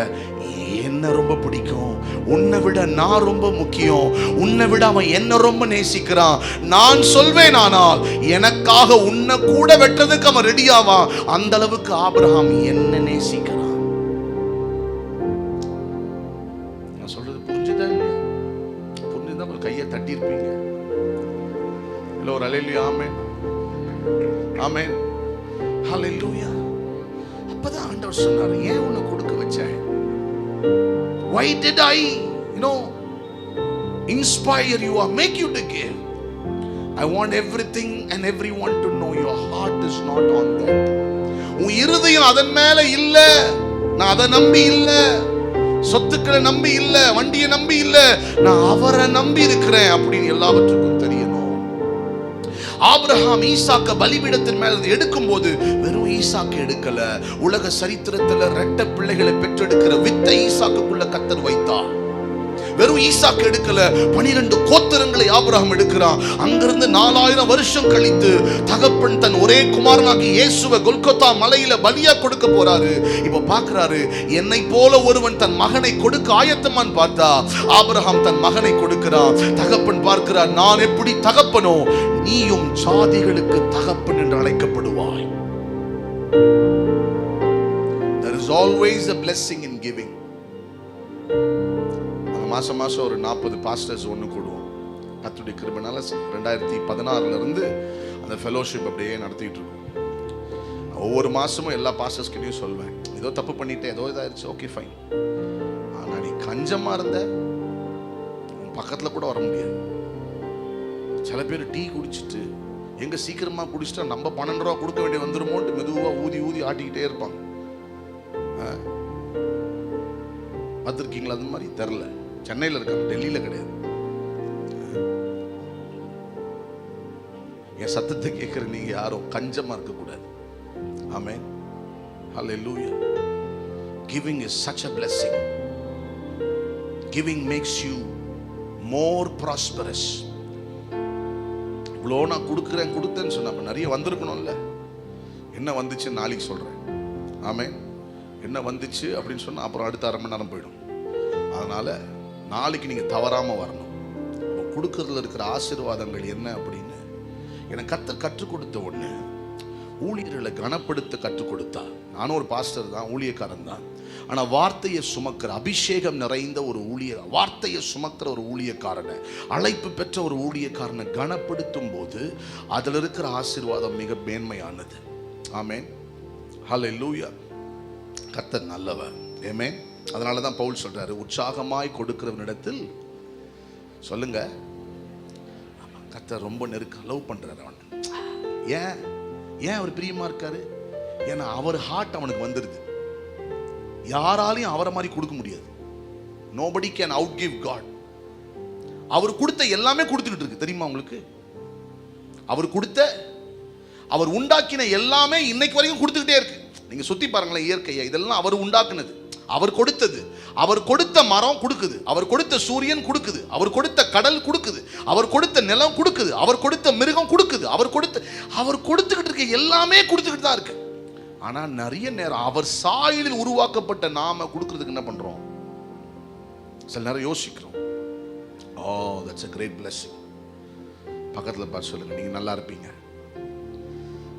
என்ன ரொம்ப பிடிக்கும், உன்னை விட நான் ரொம்ப முக்கியம், உன்னை விட அவன் என்ன ரொம்ப நேசிக்கிறான். நான் சொல்வேன், ஆனால் எனக்காக உன்னை கூட வெட்டுறதுக்கு அவன் ரெடியாவான். அந்த அளவுக்கு ஆபிரகாம் என்ன நேசிக்கிறான். நான் சொல்றது புரிஞ்சுதா? புரிஞ்சுதா? ஒரு கையை தட்டி இருப்பீங்க இல்ல, ஒரு அல்லேலூயா, ஆமென், ஆமென், ஹல்லேலூயா. அப்பதான் ஆண்டவர் சொன்னாரு, ஏன் உன்னை கொடுக்க வச்சேன்? Why did I, inspire you or make you to give? I want everything and everyone to know your heart is not on that. உன் இருதயம் அதன் மேல இல்ல, நான் அதை நம்பி இல்ல, சொத்துக்களை நம்பி இல்ல, வண்டியை நம்பி இல்ல, நான் அவரை நம்பி இருக்கிறேன் அப்படின்னு எல்லாவற்றுக்கும் தெரியணும். ஆபிரகாம் ஈசாக்க பலிபீடத்தின் மேல எடுக்கும் போது வெறும் ஈசாக்கு எடுக்கல, உலக சரித்திரத்துல இரட்டை பிள்ளைகளை பெற்றெடுக்கிற வித்தை ஈசாக்குக்குள்ள கர்த்தர் வைத்தார். வெறும் ஈசாக்கு எடுக்கல, 12 கோத்திரங்களை ஆபிரகாம் எடுக்கிறான். அங்கிருந்து 4000 வருஷம் கழித்து தகப்பன் தன் ஒரே குமாரனாகி இயேசுவை கொல்கொத்தா மலையில பலியா கொடுக்க போறாரு. இப்ப பாக்குறாரு, என்னை போல ஒருவன் தன் மகனை கொடுக்க ஆயத்தமான்னு பார்த்தா ஆபிரகாம் தன் மகனை கொடுக்கிறான். தகப்பன் பார்க்கிறார், நான் எப்படி தகப்பனோ நீயும் ஜாதிகளுக்கு தகப்பன் என்று அழைக்கப்படுவாய். There is always a blessing in giving. மாசம் ஒரு 40 பாஸ்டர்ஸ் ஒன்று கூடுவோம். கர்த்தருடைய கிருபையால 2016 இருந்து அந்த ஃபெலோஷிப் அப்படியே நடத்திட்டு இருக்கோம். ஒவ்வொரு மாசமும் எல்லா பாஸ்டர்ஸ்கிட்டையும் சொல்வேன், ஏதோ தப்பு பண்ணிட்டேன், ஏதோ இதாயிருச்சு, ஓகே ஃபைன், ஆனா நீ கஞ்சமா இருந்த பக்கத்துல கூட வர முடியாது. சில பேர் டீ குடிச்சிட்டு எங்க சீக்கிரமா குடிச்சிட்டா நம்ம 12 ரூபா கொடுக்க வேண்டிய வந்துருமோன்ட்டு மெதுவா ஊதி ஆட்டிக்கிட்டே இருப்பாங்க. பார்த்துருக்கீங்களா? அந்த மாதிரி தெரில, சென்னையில் இருக்காங்க, டெல்லியில கிடையாது. என் சத்தத்தை கேட்கிற நீங்க யாரும் கஞ்சமா இருக்க கூடாது. ஆமென், ஹல்லேலூயா. Giving is such a blessing. Giving makes you more prosperous. இவ்வளோ நான் கொடுத்தேன்னு சொன்ன நிறைய வந்திருக்கணும்ல. என்ன வந்துச்சு நாளைக்கு சொல்றேன். ஆமென். என்ன வந்துச்சு அப்படின்னு சொன்னா அப்புறம் அடுத்த அரை மணி நேரம் போயிடும். அதனால நாளைக்கு நீங்க தவறாம வரணும். கொடுக்கறதுல இருக்கிற ஆசீர்வாதங்கள் என்ன அப்படின்னு எனக்கு கர்த்தர் கற்றுக் கொடுத்த ஒண்ணு, ஊழியர்களை கனப்படுத்த கற்றுக் கொடுத்தா. நானும் ஒரு பாஸ்டர் தான், ஊழியக்காரன் தான். ஆனா வார்த்தையை சுமக்கிற, அபிஷேகம் நிறைந்த ஒரு வார்த்தையை சுமக்கிற ஒரு ஊழியக்காரனை, அழைப்பு பெற்ற ஒரு ஊழியக்காரனை கனப்படுத்தும் போது அதுல இருக்கிற ஆசீர்வாதம் மிக மேன்மையானது. ஆமென், ஹல்லேலூயா. கர்த்தர் நல்லவர். ஆமென். அதனாலதான் பவுல் சொல்றாரு, உற்சாகமாய் கொடுக்கிறவனிடத்தில் சொல்லுங்க. கர்த்தர் ரொம்ப லவ் பண்றாரு அவன். ஏன் அவர் பிரியமா இருக்காரு? ஏன்னா அவர் ஹார்ட் அவனுக்கு வந்துருது. யாராலையும் அவரை மாதிரி கொடுக்க முடியாது. nobody can outgive God. அவர் கொடுத்த எல்லாமே கொடுத்துக்கிட்டு இருக்கு, தெரியுமா உங்களுக்கு? அவர் கொடுத்த அவர் உண்டாக்கின எல்லாமே இன்னைக்கு வரைக்கும் கொடுத்துக்கிட்டே இருக்கு. நீங்க சுத்தி பாருங்களேன் இயற்கையை, இதெல்லாம் அவர் உண்டாக்குனது, அவர் கொடுத்தது. அவர் கொடுத்த மரம் கொடுக்குது, அவர் கொடுத்த சூரியன் கொடுக்குது, அவர் கொடுத்த கடல் கொடுக்குது, அவர் கொடுத்த நிலம் கொடுக்குது, அவர் கொடுத்த மிருகம் கொடுக்குது, அவர் கொடுத்துக்கிட்டு இருக்க எல்லாமே கொடுத்துக்கிட்டு தான் இருக்கு. ஆனா நிறைய நேரம் அவர் சாயலில் உருவாக்கப்பட்ட நாம கொடுக்கறதுக்கு என்ன பண்றோம்? சில நேரம் யோசிக்கிறோம். that's a great blessing. பக்கத்துல பார்த்து சொல்லுங்க, நீங்க நல்லா இருப்பீங்க.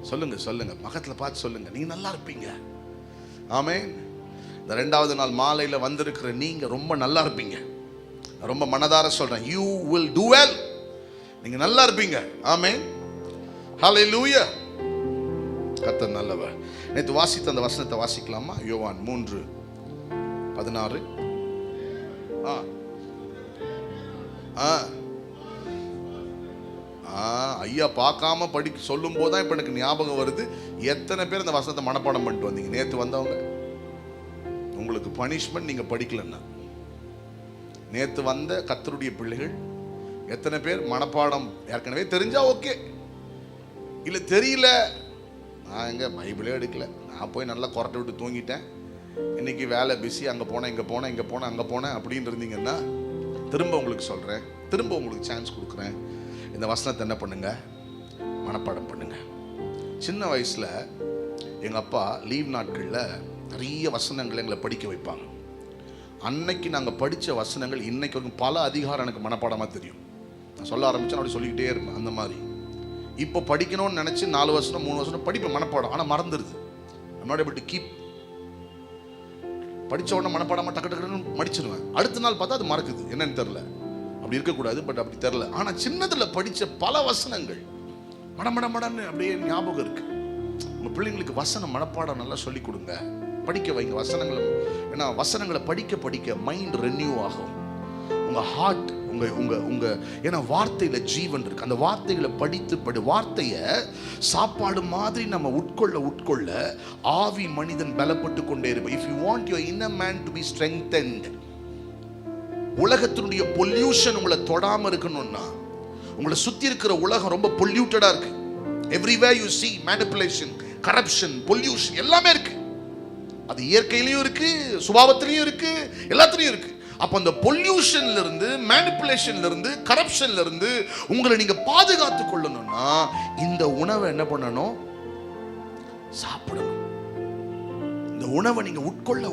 சொல்லுங்க பக்கத்துல பார்த்து சொல்லுங்க, நீங்க நல்லா இருப்பீங்க. ஆமென். இந்த 2வது நாள் மாலையில வந்திருக்கிற நீங்க ரொம்ப நல்லா இருப்பீங்க. ரொம்ப மனதார சொல்றேன், you will do well. நீங்க நல்லா இருப்பீங்க. ஆமென். ஹalleluya. கர்த்தர் நல்லவர். நேத்து வாசித்த அந்த வசனத்தை வாசிக்கலாமா? யோவான் 3:16. ஐயா பார்க்காம சொல்லும் போதுதான் இப்ப எனக்கு ஞாபகம் வருது. எத்தனை பேர் இந்த வசனத்தை மனப்பாடம் பண்ணிட்டு வந்தீங்க நேத்து வந்தவங்க? உங்களுக்கு பனிஷ்மெண்ட், நீங்க படிக்கலன்னா. நேத்து வந்த கர்த்தருடைய பிள்ளைகள் எத்தனை பேர் மனப்பாடம் ஏற்கனவே தெரிஞ்சா ஓகே, இல்ல தெரியல, நான் எங்க பைபிளே எடுக்கல, நான் போய் நல்லா கொரட்டை விட்டு தூங்கிட்டேன், இன்னைக்கு வேலை பிஸி, அங்க போனேன் இங்க போனேன் இங்க போனேன் அங்க போனேன் அப்படின்னு இருந்தீங்கன்னா, திரும்ப உங்களுக்கு சொல்றேன், திரும்ப உங்களுக்கு சான்ஸ் கொடுக்குறேன். இந்த வசனத்தை என்ன பண்ணுங்க? மனப்பாடம் பண்ணுங்க. சின்ன வயசுல எங்க அப்பா லீவ் நாட்கள்ல நிறைய வசனங்கள் எங்களை படிக்க வைப்பாங்க. அன்னைக்கு நாங்கள் படித்த வசனங்கள் இன்னைக்கு வரைக்கும் பல அதிகாரம் எனக்கு மனப்பாடமாக தெரியும். நான் சொல்ல ஆரம்பிச்சேன், அப்படி சொல்லிக்கிட்டே இருப்பேன். அந்த மாதிரி இப்போ படிக்கணும்னு நினச்சி 4 வசனம் 3 வசனம் படிப்பேன் மனப்பாடம், ஆனால் மறந்துடுது. I'm not able to keep. படித்த உடனே மனப்பாடமாக டக்கு டக்குன்னு மடிச்சிருவேன். அடுத்த நாள் பார்த்தா அது மறக்குது, என்னன்னு தெரில. அப்படி இருக்கக்கூடாது, பட் அப்படி தெரில. ஆனால் சின்னதில் படித்த பல வசனங்கள் மடமடன்னு அப்படியே ஞாபகம் இருக்கு. உங்கள் பிள்ளைங்களுக்கு வசனம் மனப்பாடம் நல்லா சொல்லி கொடுங்க, படிக்க வைங்க வசனங்களை. ஏன்னா வசனங்களை படிக்க படிக்க மைண்ட் ரெனியூ ஆகும். உங்கள் ஹார்ட் உங்க ஏன்னா வார்த்தையில ஜீவன் இருக்கு. அந்த வார்த்தைகளை படித்து வார்த்தையை சாப்பாடு மாதிரி நம்ம உட்கொள்ள ஆவி மனிதன் பலப்பட்டு கொண்டே இருப்போம். If you want your inner man to be strengthened, உலகத்தினுடைய பொல்யூஷன் உங்களை தொடாம இருக்கணும்னா, உங்களை சுத்தி இருக்கிற உலகம் ரொம்ப பொல்யூட்டடா இருக்கு. Everywhere you see manipulation, corruption, pollution எல்லாமே இருக்கு. அது இயற்கையிலையும் இருக்கு, சுபாவத்திலையும் இருக்கு, எல்லாத்துலயும் இருக்கு. அப்ப அந்த பொல்யூஷன்ல இருந்து, மேனிபுலேஷன்ல இருந்து, கரப்ஷன்ல இருந்து உங்களை நீங்க பாதுகாத்துக் கொள்ளணும்னா இந்த உணவை என்ன பண்ணணும்? சாப்பிடணும். இந்த உணவை நீங்க உட்கொள்ள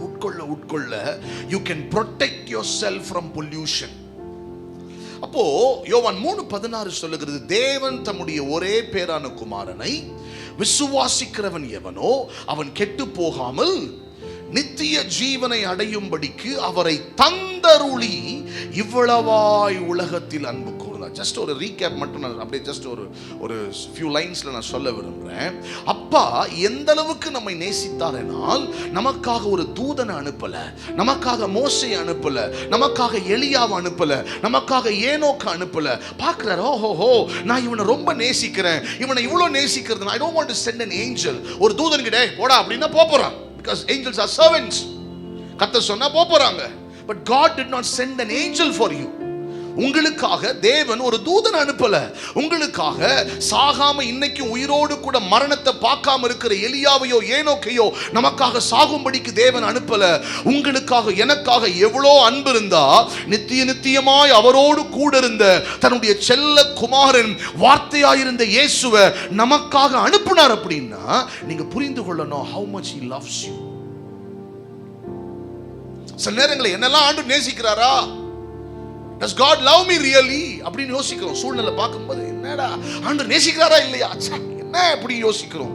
you can protect yourself from pollution. அப்போ யோவான் 3:16 சொல்லுகிறது, தேவன் தம்முடைய ஒரே பேரான குமாரனை விசுவாசிக்கிறவன் எவனோ அவன் கெட்டு போகாமல் நித்திய ஜீவனை அடையும்படிக்கு அவரை தந்தருளி இவ்வளவாய் உலகத்தில் அன்பு கூர்ந்தார். ஜஸ்ட் ஒரு ரீகேப் மட்டும் நான் அப்படியே ஜஸ்ட் ஒரு ஃபியூ லைன்ஸ்ல நான் சொல்ல விரும்புறேன். அப்பா எந்த அளவுக்கு நம்மை நேசித்தாரெனால், நமக்காக ஒரு தூதனை அனுப்பல, நமக்காக மோசே அனுப்பல, நமக்காக எலியாவை அனுப்பல, நமக்காக ஏனோக்கு அனுப்பல. பார்க்கிறார், ஓஹோ நான் இவனை ரொம்ப நேசிக்கிறேன், இவனை இவ்வளவு நேசிக்கிறது, I don't want to send an angel. ஒரு தூதன் கிட்ட போடா அப்படின்னா போறான். Because angels are servants. கர்த்தர் சொன்னா போறாங்க. But God did not send an angel for you. உங்களுக்காக தேவன் ஒரு தூதனை அனுப்பல. உங்களுக்காக சாகாம இன்னைக்கு உயிரோடு கூட மரணத்தை பார்க்காம இருக்கிற எலியாவையோ ஏனோக்கையோ நமக்காக சாகும்படிக்கு தேவன் அனுப்பல. உங்களுக்காக எனக்காக எவ்வளோ அன்பு இருந்தா, நித்தியமாய் அவரோடு கூட இருந்த தன்னுடைய செல்ல குமாரன் வார்த்தையாயிருந்த இயேசுவை நமக்காக அனுப்பினார். அப்படின்னா நீங்க புரிந்து கொள்ளணும், how much he loves you. சில நேரங்களில் என்னெல்லாம் ஆண்டு நேசிக்கிறாரா? Does God love me really? அப்படின்னு யோசிக்கிறோம். சூழ்நிலை பார்க்கும்போது என்னடா ஆண்டவர் நேசிக்கிறாரா இல்லையா, என்ன அப்படி யோசிக்கிறோம்.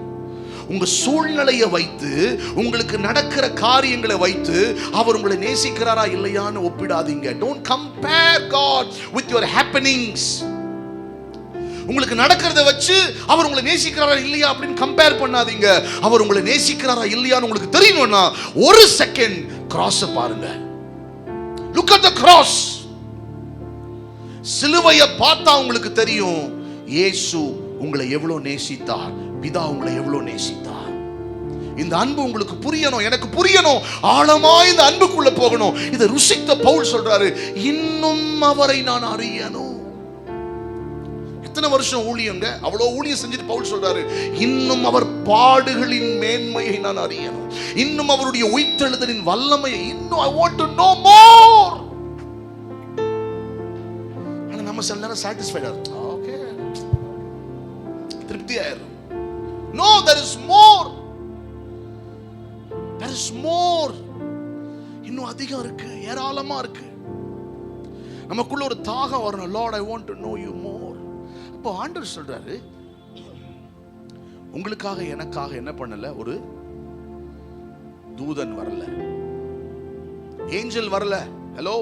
உங்க சூழ்நிலையை வைத்து, உங்களுக்கு நடக்கிற காரியங்களை வைத்து அவர் உங்களை நேசிக்கிறாரா இல்லையான்னு ஒப்பிடாதீங்க. Don't compare God with your happenings. உங்களுக்கு நடக்கிறத வச்சு அவர் உங்களை நேசிக்கிறாரா இல்லையா அப்படின்னு கம்பேர் பண்ணாதீங்க. அவர் உங்களை நேசிக்கிறாரா இல்லையான்னு உங்களுக்கு தெரியணும்னா ஒரு செகண்ட் கிராஸை பாருங்க. Look at the cross. சிலுவையை பார்த்தா உங்களுக்கு தெரியும் இயேசு உங்களை எவ்வளவு நேசித்தார், பிதா உங்களை எவ்வளவு நேசித்தார். இந்த அன்பு உங்களுக்கு புரியணும், எனக்கு புரியணும், ஆழமா இந்த அன்புக்குள்ள போகணும். இதை ருசித்த பவுல் சொல்றாரு, இன்னும் அவரை நான் அறியணும். எத்தனை வருஷம் ஊழியங்க, அவ்வளவு ஊழியம் செஞ்சுட்டு பவுல் சொல்றாரு, இன்னும் அவர் பாடுகளின் மேன்மையை நான் அறியணும், இன்னும் அவருடைய உயிர்த்தெழுதலின் வல்லமையை இன்னும் I want to know more. ஆனா நம்ம சில நேரம் சாட்டிஸ்ஃபைடா இருக்கோம், ஓகே திருப்தி ஆயிரும். No, there is more. There is more. இன்னும் அதிகம் இருக்கு, ஏராளமா இருக்கு. நமக்குள்ள ஒரு தாகம் வரணும். Lord, I want to know you more. அப்போ ஆண்டவர் சொல்றாரு, உங்களுக்காக எனக்காக என்ன பண்ணல, ஒரு தூதன் வரல, ஏஞ்சல் வரல. ஹலோ,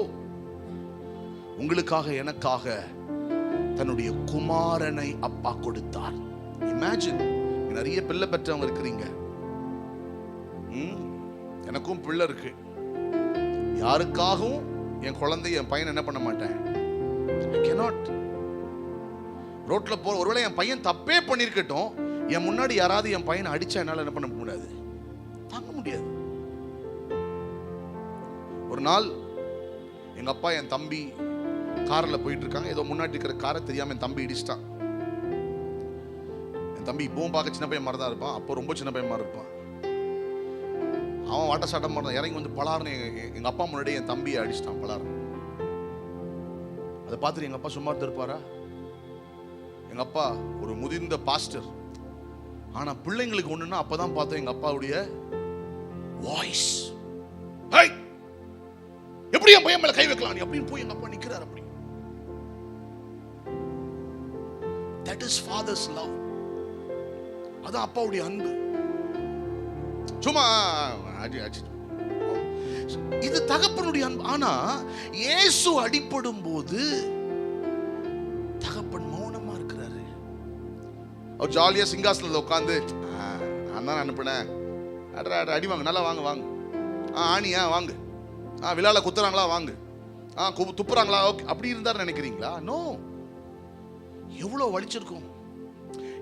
உங்களுக்காக எனக்காக தன்னுடைய குமாரனை அப்பா கொடுத்தார். இமேஜின், நிறைய பிள்ளை பெற்றவங்க இருக்கிறீங்க, எனக்கும் பிள்ளை இருக்கு. யாருக்காகவும் என் குழந்தை என் பையன் என்ன பண்ண மாட்டேன். I cannot. ரோட்ல போ, ஒருவேளை என் பையன் தப்பே பண்ணிருக்கட்டும், என் முன்னாடி யாராவது என் பையனை அடிச்சா என்னால என்ன பண்ண முடியாது, தாங்க முடியாது. ஒரு நாள் எங்க அப்பா என் தம்பி கார்ல போயிட்டு இருக்காங்க, ஏதோ முன்னாடி இருக்கிற காரை தெரியாம என் தம்பி இடிச்சிட்டான். என் தம்பி இப்பவும் பார்க்க சின்ன பையன் மாதிரி தான் இருப்பான், அப்போ ரொம்ப சின்ன பையன் மாதிரி இருப்பான். அவன் வாட்ட சாட்டம் மாதிரி இறங்கி வந்து பலார்னு எங்க அப்பா முன்னாடியே என் தம்பியை அடிச்சிட்டான், பலார். அதை பார்த்துட்டு எங்க அப்பா சும்மா இருப்பாரா? எங்க அப்பா ஒரு முதிர்ந்த பாஸ்டர், ஆனா பிள்ளைங்களுக்கு ஒண்ணுன்னா அப்பதான் பார்த்தோம் எங்க அப்பாவுடைய வாய்ஸ். எப்படி என் பையன் மேல கை வைக்கலாம் நீ அப்படின்னு போய் எங்க அப்பா நிக்கிறார். அப்படி that is father's love. அதான் அப்பாவுடைய அன்பு. சும்மா இது தகப்பனுடைய அன்பு. ஆனா இயேசு அடிபடும் போது தகப்பன் மௌனமா இருக்கிறாரு. அவர் ஜாலியா சிங்காசனத்துல உட்கார்ந்து, நான் தான் அனுப்பினேன், அடி வாங்க, நல்லா வாங்க வாங்க, ஆணியா வாங்க, விழால குத்துறாங்களா வாங்க, துப்புறாங்களா ஓகே, அப்படி இருந்தாரு நினைக்கிறீங்களா? நோ. எவ்வளவு வலிச்சிருக்கும்,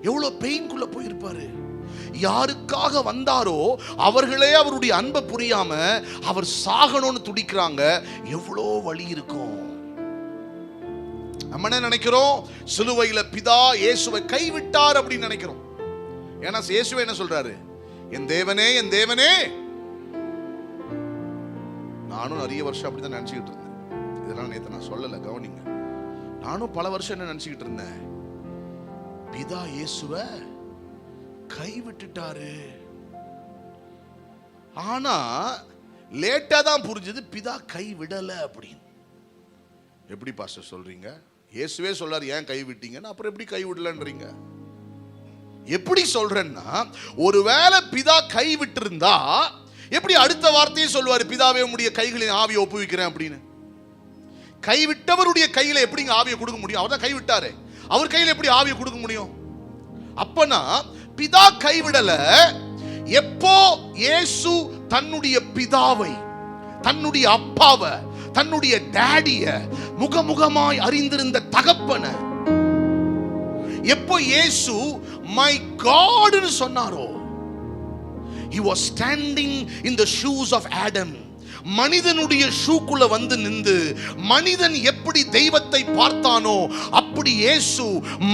எவ்வளவு பெயின்குள்ள போயிருப்பாரு. யாருக்காக வந்தாரோ அவர்களே அவருடைய அன்பை புரியாம அவர் சாகணும்னு துடிக்கிறாங்க. எவ்வளோ வலி இருக்கும். நம்ம என்ன நினைக்கிறோம், சிலுவையில பிதா இயேசுவை கைவிட்டார் அப்படின்னு நினைக்கிறோம். ஏன்னா இயேசுவை என்ன சொல்றாரு, என் தேவனே என் தேவனே. நானும் நிறைய வருஷம் அப்படிதான் நினைச்சுக்கிட்டு இருந்தேன். இதெல்லாம் நேத்து நான் சொல்லல, கவனிங்க. நானும் பல வருஷம் என்ன நினைச்சுக்கிட்டு இருந்தேன், பிதா இயேசுவை கைவிட்டுட்டாரு. ஆனா லேட்டா தான் புரிஞ்சது பிதா கை விடல அப்படின்னு. எப்படி பாஸ்டர் சொல்றீங்க, இயேசுவே சொல்றாரு ஏன் கை விட்டீங்கன்னு, அப்புறம் எப்படி கை விடலன்றீங்க? எப்படி சொல்றேன்னா, ஒருவேளை பிதா கை விட்டு இருந்தா எப்படி அடுத்த வார்த்தையை சொல்வாரு, பிதாவே உம்முடைய கைகளின் ஆவியை ஒப்புவிக்கிறேன் அப்படின்னு. கைவிட்டவருடைய கையில எப்படிங்க ஆவியை கொடுக்க முடியும்? அவர் தான் கைவிட்டாரு, அவர் கையில எப்படி ஆவியை கொடுக்க முடியும்? அப்பனா பிதா கைவிடல. எப்போ இயேசு தன்னுடைய பிதாவை, தன்னுடைய அப்பாவை, தன்னுடைய டாடிய முகமுகமாய் அறிந்திருந்த தகப்பனை எப்போ இயேசு மை காட்னு சொன்னாரோ, he was standing in the shoes of Adam. மனிதனுடைய ஷூக்குள்ள வந்து நின்று மனிதன் எப்படி தெய்வத்தை பார்த்தானோ அப்படி இயேசு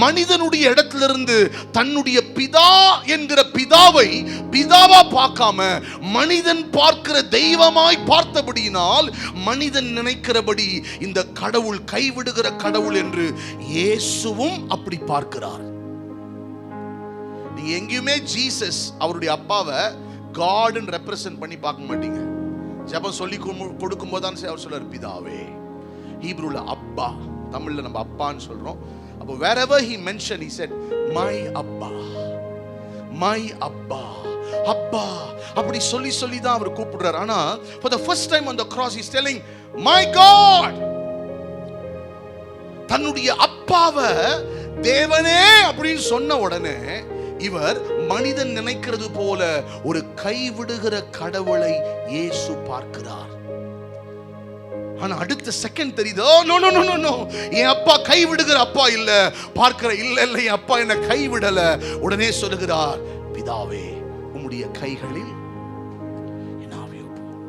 மனிதனுடைய இடத்திலிருந்து தன்னுடைய பிதா என்கிற பிதாவை பிதாவா பார்க்காம மனிதன் பார்க்கிற தெய்வமாய் பார்த்தபடியினால் மனிதன் நினைக்கிறபடி இந்த கடவுள் கைவிடுகிற கடவுள் என்று இயேசுவும் அப்படி பார்க்கிறார். நீங்க எங்கேயுமே ஜீசஸ் அவருடைய அப்பாவை காட்னு ரெப்ரசன்ட் பண்ணி பார்க்க மாட்டீங்க. ஜெபம் சொல்லி கொடுக்கும் போது தான் அவர் சொல்றார் பிதாவே. ஹீப்ரூல அப்பா, தமிழ்ல நம்ம அப்பான்னு சொல்றோம். அப்போ wherever he mentioned he said my அப்பா, my அப்பா, அப்பா அப்படி சொல்லி சொல்லி தான் அவர் கூப்பிடுறார். ஆனா for the first time on the cross he is telling my God. தன்னுடைய அப்பாவை தேவனே அப்படின்னு சொன்ன உடனே இவர் மனிதன் நினைக்கிறது போல ஒரு கைவிடுகிற கடவுளை இயேசு பார்க்கிறார். ஆனா அடுத்த செகண்ட் தெரியுது, நோ நோ நோ நோ, என் அப்பா கைவிடுகிற அப்பா இல்ல, பார்க்கிற இல்ல இல்ல, என் அப்பா என்ன கைவிடல. உடனே சொல்லுகிறார், பிதாவே உம்முடைய கைகளில் என் ஆவியை ஒப்புவிக்கிறேன்.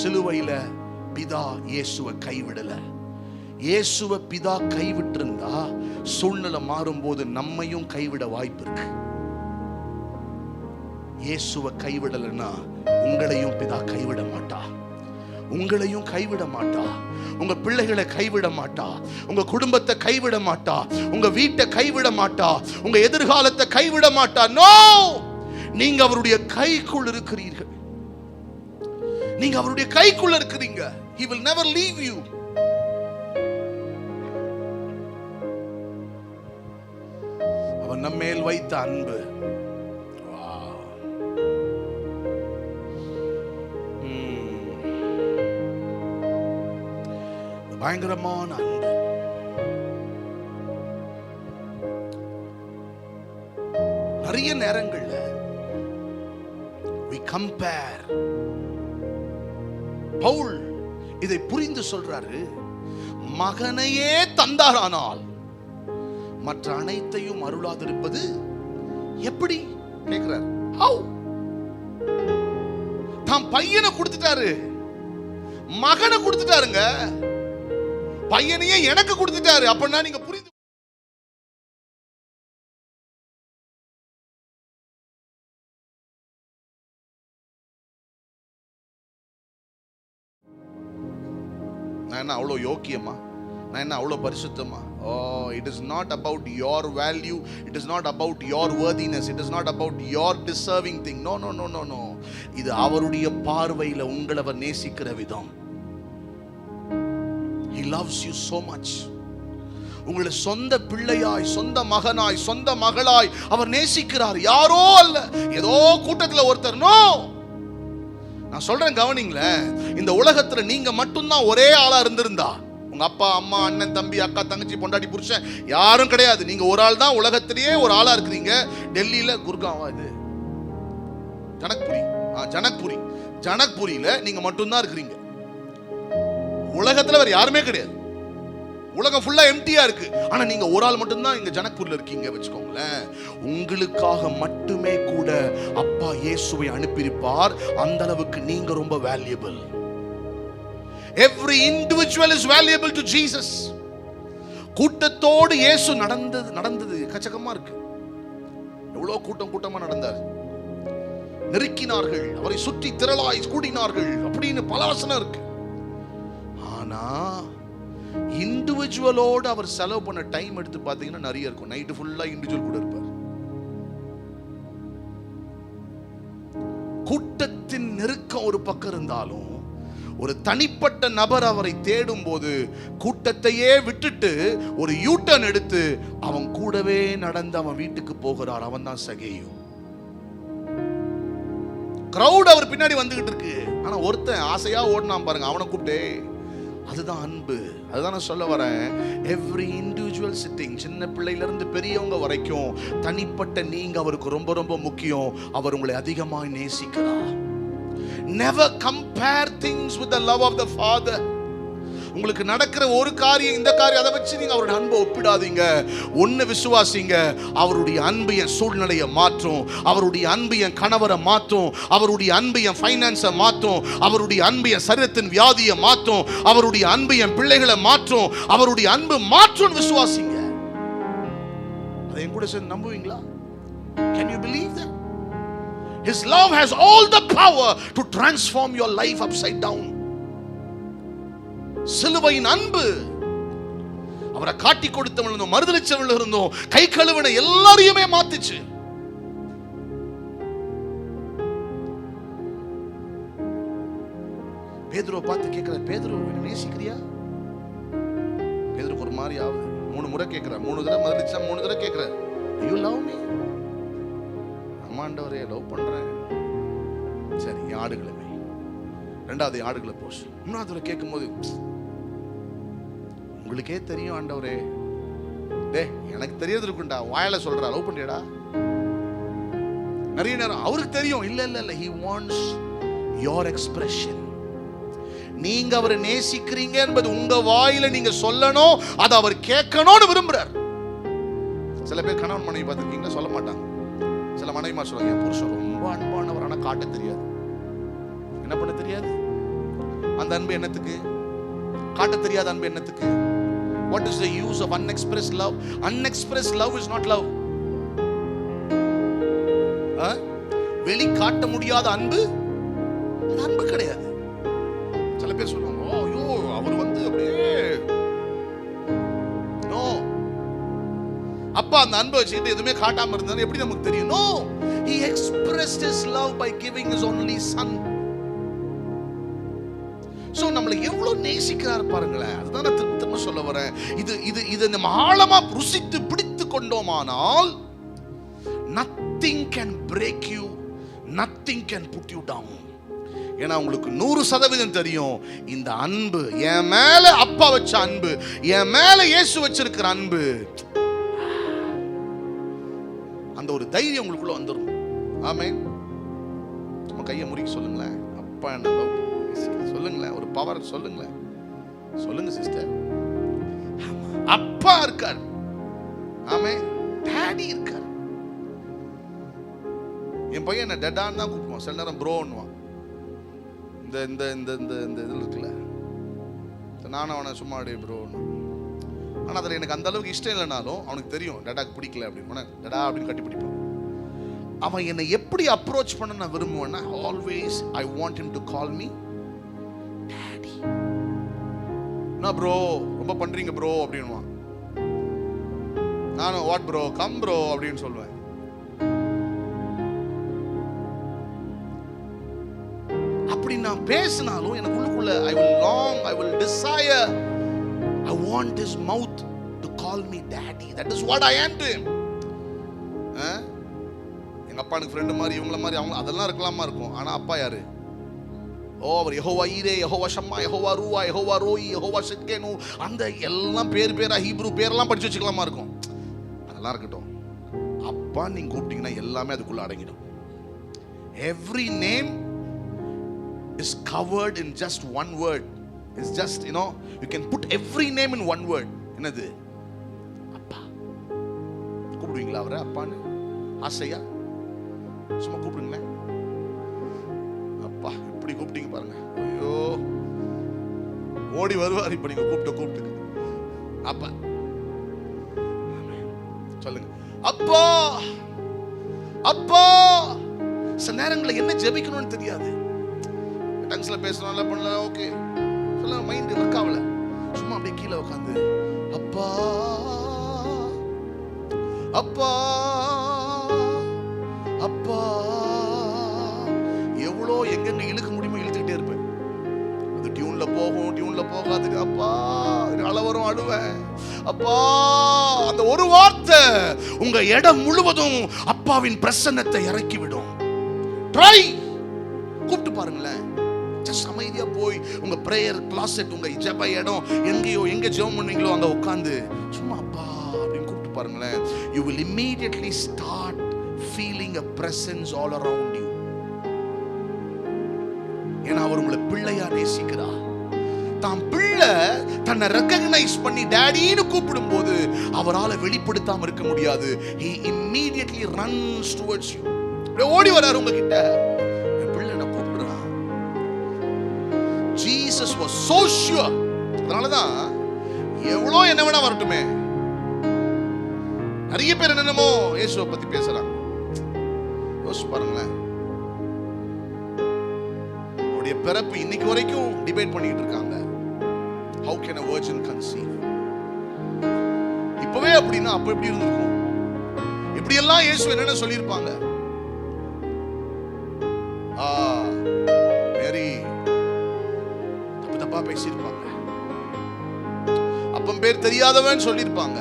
சிலுவையில பிதா இயேசுவை கைவிடல. இயேசுவை பிதா கைவிட்டிருந்தா சூழ்நிலை மாறும்போது நம்மையும் கைவிட வாய்ப்பு இருக்கு. இயேசுவை கைவிடலைன்னா உங்களையும் பிதா கைவிட மாட்டா. உங்களையும் கைவிட மாட்டா. உங்க பிள்ளைகளை கைவிட மாட்டா. உங்க குடும்பத்தை கைவிட மாட்டா. உங்க வீட்டை கைவிட மாட்டா. உங்க எதிர்காலத்தை கைவிட மாட்டா. நோ, நீங்க அவருடைய கைக்குள் இருக்கிறீர்கள். நீங்க அவருடைய கைக்குள்ள இருக்கிறீங்க. He will never leave you. அவர் நம்மேல் வைத்த அன்பு பயங்கரமான அன்பு. நிறைய நேரங்கள்ல we compare. பவுல் இதை புரிந்து சொல்றாரு. மகனையே தந்தாரானால் மற்ற அனைத்தையும் அருளாதிருப்பது எப்படி கேட்கிறார். How? தாம் பையனை கொடுத்துட்டாரு, மகனை கொடுத்துட்டாருங்க. பையனையே எனக்கு கொடுத்துட்டாரு. அப்படின்னா நீங்க புரிந்து நான் என்ன அவ்வளோ யோக்கியமா? நான் என்ன அவ்வளோ பரிசுத்தமா? Oh, it is not about your value. It is not about your worthiness. It is not about your deserving thing. No, no, no, no, no. இது அவருடைய பார்வையில உங்களை அவர் நேசிக்கிற விதம். He loves you so much. உங்களை சொந்த பிள்ளையாய், சொந்த மகனாய், சொந்த மகளாய் அவர் நேசிக்கிறார். யாரோ அல்ல, ஏதோ கூட்டத்தில் ஒருத்தர். நோ, நான் சொல்றேன் கவனிங்களேன். இந்த உலகத்துல நீங்க மட்டும்தான் ஒரே ஆளா இருந்திருந்தா, உங்க அப்பா அம்மா அண்ணன் தம்பி அக்கா தங்கச்சி பொண்டாட்டி புருஷன் யாரும் கிடையாது. நீங்க ஒரு ஆள் தான் உலகத்திலேயே ஒரு ஆளா இருக்கிறீங்க. டெல்லியில குர்காவா இது ஜனக்புரி ஜனக்புரியில நீங்க மட்டும்தான் இருக்கிறீங்க. உலகத்துல வேற யாருமே கிடையாது. உலகம் ஃபுல்லா எம்டியா இருக்கு. ஆனா நீங்க ஒரு ஆள் மட்டும்தான் இங்க ஜனக்பூர்ல இருக்கீங்க வச்சுக்கோங்களேன். உங்களுக்காக மட்டுமே கூட அப்பா இயேசுவை அனுப்பியிருப்பார். அந்த அளவுக்கு நீங்க ரொம்ப valuable. Every individual is valuable to Jesus. கூட்டத்தோடு இயேசு நடந்தது கச்சகமா இருக்கு. எவ்வளவு கூட்டமா நடந்தார். நெருக்கினார்கள், அவரை சுற்றி திரளாய் கூடினார்கள் அப்படின்னு பல வசனம் இருக்கு. ஆனா இண்டிவிஜுவலோடு அவர் செலவு பண்ண டைம் எடுத்து பார்த்தீங்கன்னா நிறைய இருக்கும். நைட்டு ஃபுல்லா இண்டிவிஜுவல் கூட இருப்பார். கூட்டத்தின் நெருக்கம் ஒரு பக்கம் இருந்தாலும் ஒரு தனிப்பட்ட நபர் அவரை தேடும் போது கூட்டத்தையே விட்டுட்டு ஒரு யூட்டர்ன் எடுத்து அவன் கூடவே நடந்து அவன் வீட்டுக்கு போகிறார். அவன் தான் சகேயு. கிரவுட் அவர் பின்னாடி வந்துகிட்டு இருக்கு. ஆனா ஒருத்தன் ஆசையா ஓடினான் பாருங்க, அவனை கூப்பிட்டே. அதுதான் அன்பு. அதுதான் நான் சொல்ல வரேன். எவ்ரி இண்டிவிஜுவல் சிட்டிங், சின்ன பிள்ளையில இருந்து பெரியவங்க வரைக்கும் தனிப்பட்ட நீங்க அவருக்கு ரொம்ப ரொம்ப முக்கியம். அவர் உங்களை அதிகமாக நேசிக்கிறார். Never compare things with the love of the Father. உங்களுக்கு நடக்கிற ஒரு காரியம், இந்த காரியம், அதை வச்சு நீங்க அவருடைய அன்பை ஒப்பிடாதீங்க. ஒன்னு விசுவாசிங்க, அவருடைய அன்பு என் சூழ்நிலையை மாற்றும். அவருடைய அன்பு என் கணவரை மாற்றும். அவருடைய அன்பு என் ஃபைனான்ஸை மாற்றும். அவருடைய அன்பு என் சரீரத்தின் வியாதியை மாற்றும். அவருடைய அன்பு என் பிள்ளைகளை மாற்றும். அவருடைய அன்பு மாற்றும் விசுவாசிங்க. அதை கூட சேர்ந்து நம்புவீங்களா? Can you believe that? His love has all the power to transform your life upside down. சிலுவையின் அன்பு அவரை காட்டி கொடுத்தவங்களும் மறுதலிச்சவங்களும் இருந்தோம் கை கழுவின எல்லாரையுமே மாத்துச்சு. பேதுருவை பார்த்து கேட்கிறார், பேதுரு என்ன நேசிக்கிறியா? பேதுருக்கு ஒரு மாதிரி ஆகுது. 3 முறை கேட்கிறார். 3 தடவை மறுதலிச்சா 3 தடவை கேட்கிறார், you love me? ஆண்டவரே லவ் பண்றேன். சரி, ஆடுகளை மேய். 2வது ஆடுகளை போஸ். 3வது தடவை கேட்கும் போது, உங்களுக்கே தெரியும் ஆண்டவரே. எனக்கு தெரியறது இருக்குண்டா, வாயில சொல்றா லவ் பண்ணியடா. நிறைய நேரம் அவருக்கு தெரியும். இல்ல he wants your expression. நீங்க அவரை நேசிக்கிறீங்க என்பது உங்க வாயில நீங்க சொல்லணும், அதை அவர் கேட்கணும்னு விரும்புறார். சில பேர் கணவன் மனைவி பார்த்திருக்கீங்களா? சொல்ல மாட்டாங்க. சில மனைவிமா சொல்லுவாங்க, என் புருஷன் ரொம்ப அன்பானவர், ஆனா காட்ட தெரியாது. என்ன பண்ண தெரியாது? அந்த அன்பு என்னத்துக்கு? காட்ட தெரியாத அன்பு என்னத்துக்கு? What is the use of unexpressed love? Unexpressed love is not love. வெளி காட்ட முடியாத அன்பு அது அன்பு கிடையாது. சில பேர் சொல்லுவாங்க, ஐயோ அவர் வந்து அப்படியே நோ. அப்பா அந்த அன்பை வச்சுக்கிட்டு எதுவுமே காட்டாம இருந்தாரு எப்படி நமக்கு தெரியும்? No, he expressed his love by giving his only son. So நம்மளை எவ்வளவு நேசிக்கிறார் பாருங்களேன். அதுதான் நான் திரும்ப சொல்ல வரேன். இது நம்ம ஆழமா ருசித்து பிடித்து கொண்டோமானால் nothing can break you, nothing can put you down. ஏன்னா உங்களுக்கு 100% தெரியும் இந்த அன்பு, என் மேல அப்பா வச்ச அன்பு, என் மேல இயேசு வச்சிருக்கிற அன்பு, அந்த ஒரு தைரியம் உங்களுக்குள்ள வந்துடும். ஆமென். நம்ம கையை முறுக்கி சொல்லுங்களேன், அப்பா என்ன சொல்லுங்களேன், ஒரு பவர் சொல்லுங்களேன். சொல்லுங்க சிஸ்டர், அப்பா இருக்கார். ஆமென். டாடி இருக்கார். என் பையன் என்ன டெடான்னு தான் கூப்பிடுவான், சில நேரம் ப்ரோன்னுவான். இந்த இந்த இந்த இந்த இந்த இதில் இருக்குல்ல, நானும் அவனை சும்மா அப்படியே ப்ரோன்னு. ஆனால் அதில் எனக்கு அந்த அளவுக்கு இஷ்டம் இல்லைனாலும் அவனுக்கு தெரியும் டெடாக்கு பிடிக்கல அப்படின்னு, டெடா அப்படின்னு கட்டி பிடிப்பான். அவன் என்னை எப்படி அப்ரோச் பண்ண நான் விரும்புவேன்னா, always I want him to call me daddy. நான் ப்ரோ ரொம்ப பண்றீங்க ப்ரோ அப்படின்வான். நானும் வாட் ப்ரோ, கம் ப்ரோ அப்படின்னு சொல்லுவேன். அப்படி நான் பேசினாலும் எனக்கு உள்ளுக்குள்ள I will desire, I want his mouth to call me daddy. That is what I am to him. எங்க அப்பா எனக்கு ஃப்ரெண்டு மாதிரி, இவங்கள மாதிரி, அவங்க அதெல்லாம் இருக்கலாமா இருக்கும். ஆனா அப்பா யாரு? அவர் யெகோவா ஈரே, யெகோவா ஷம்மா, யெகோவா ரூவா, யெகோவா ரோயி, யெகோவா ஷிக்கேனு, அந்த எல்லாம் பேரா ஹீப்ரு பேரெல்லாம் படிச்சு வச்சுக்கலாமா இருக்கும். அதெல்லாம் இருக்கட்டும். அப்பா நீங்க கூப்பிட்டீங்கன்னா எல்லாமே அதுக்குள்ள அடங்கிடும். Every name is covered in just one word. It's just, you can put every name in one word. என்னது? அப்பா. கூப்பிடுவீங்களா அவரை அப்பான்னு? ஆசையா? சும்மா கூப்பிடுங்களேன். அப்பா இப்படி கூப்பிட்டீங்க பாருங்க, ஐயோ ஓடி வருவார். இப்ப நீங்க கூப்பிட்டு அப்பா சொல்லுங்க, அப்பா அப்பா. சில நேரங்களில் என்ன ஜெபிக்கணும்னு தெரியாது. டங்ஸ்ல பேசணும்ல பண்ணல, ஓகே சொல்ல மைண்ட் ஒர்க் ஆகல. சும்மா அப்படியே கீழே உட்காந்து அப்பா அப்பா அப்பா, எவ்வளோ எங்கெங்க இழுக்க முடியுமோ இழுத்துக்கிட்டே இருப்பேன். அது டியூன்ல போகும், டியூன்ல போகாது. அப்பா அளவரும் அழுவேன். அப்பா அந்த ஒரு வார்த்தை உங்க இடம் முழுவதும் அப்பாவின் பிரசன்னத்தை இறக்கி விடும். ட்ரை கூப்பிட்டு பாருங்களேன். ஜஸ்ட் அமைதியா போய் உங்க பிரேயர் கிளாசெட், உங்க ஜெப இடம் எங்க ஜெபம் பண்ணீங்களோ அங்க உட்கார்ந்து சும்மா அப்பா அப்படின்னு கூப்பிட்டு பாருங்களேன். You will immediately start feeling a presence all around you. ஏன்னா அவர் உங்களை பிள்ளையா நேசிக்கிறார். தாம் பிள்ளை தன்னை ரெகக்னைஸ் பண்ணி டாடின்னு கூப்பிடும் போது அவரால் வெளிப்படுத்தாம இருக்க முடியாது. He immediately runs towards you. ஓடி வராரு உங்ககிட்ட, என் பிள்ளை என்ன கூப்பிடுறான். Jesus was so sure. அதனாலதான் எவ்வளோ என்ன வேணா வரட்டுமே, நிறைய பேர் என்னென்னமோ இயேசுவை பத்தி பேசுறாங்க. யோசிச்சு பாருங்களேன். அவருடைய பிறப்பு இன்னைக்கு வரைக்கும் டிபேட் பண்ணிட்டு இருக்காங்க. How can a virgin conceive? இப்பவே அப்படின்னா அப்ப எப்படி இருந்திருக்கும்? இப்படி எல்லாம் இயேசு என்னென்ன சொல்லியிருப்பாங்க. மேரி தப்பா பேசியிருப்பாங்க. அப்பம் பேர் தெரியாதவன் சொல்லியிருப்பாங்க.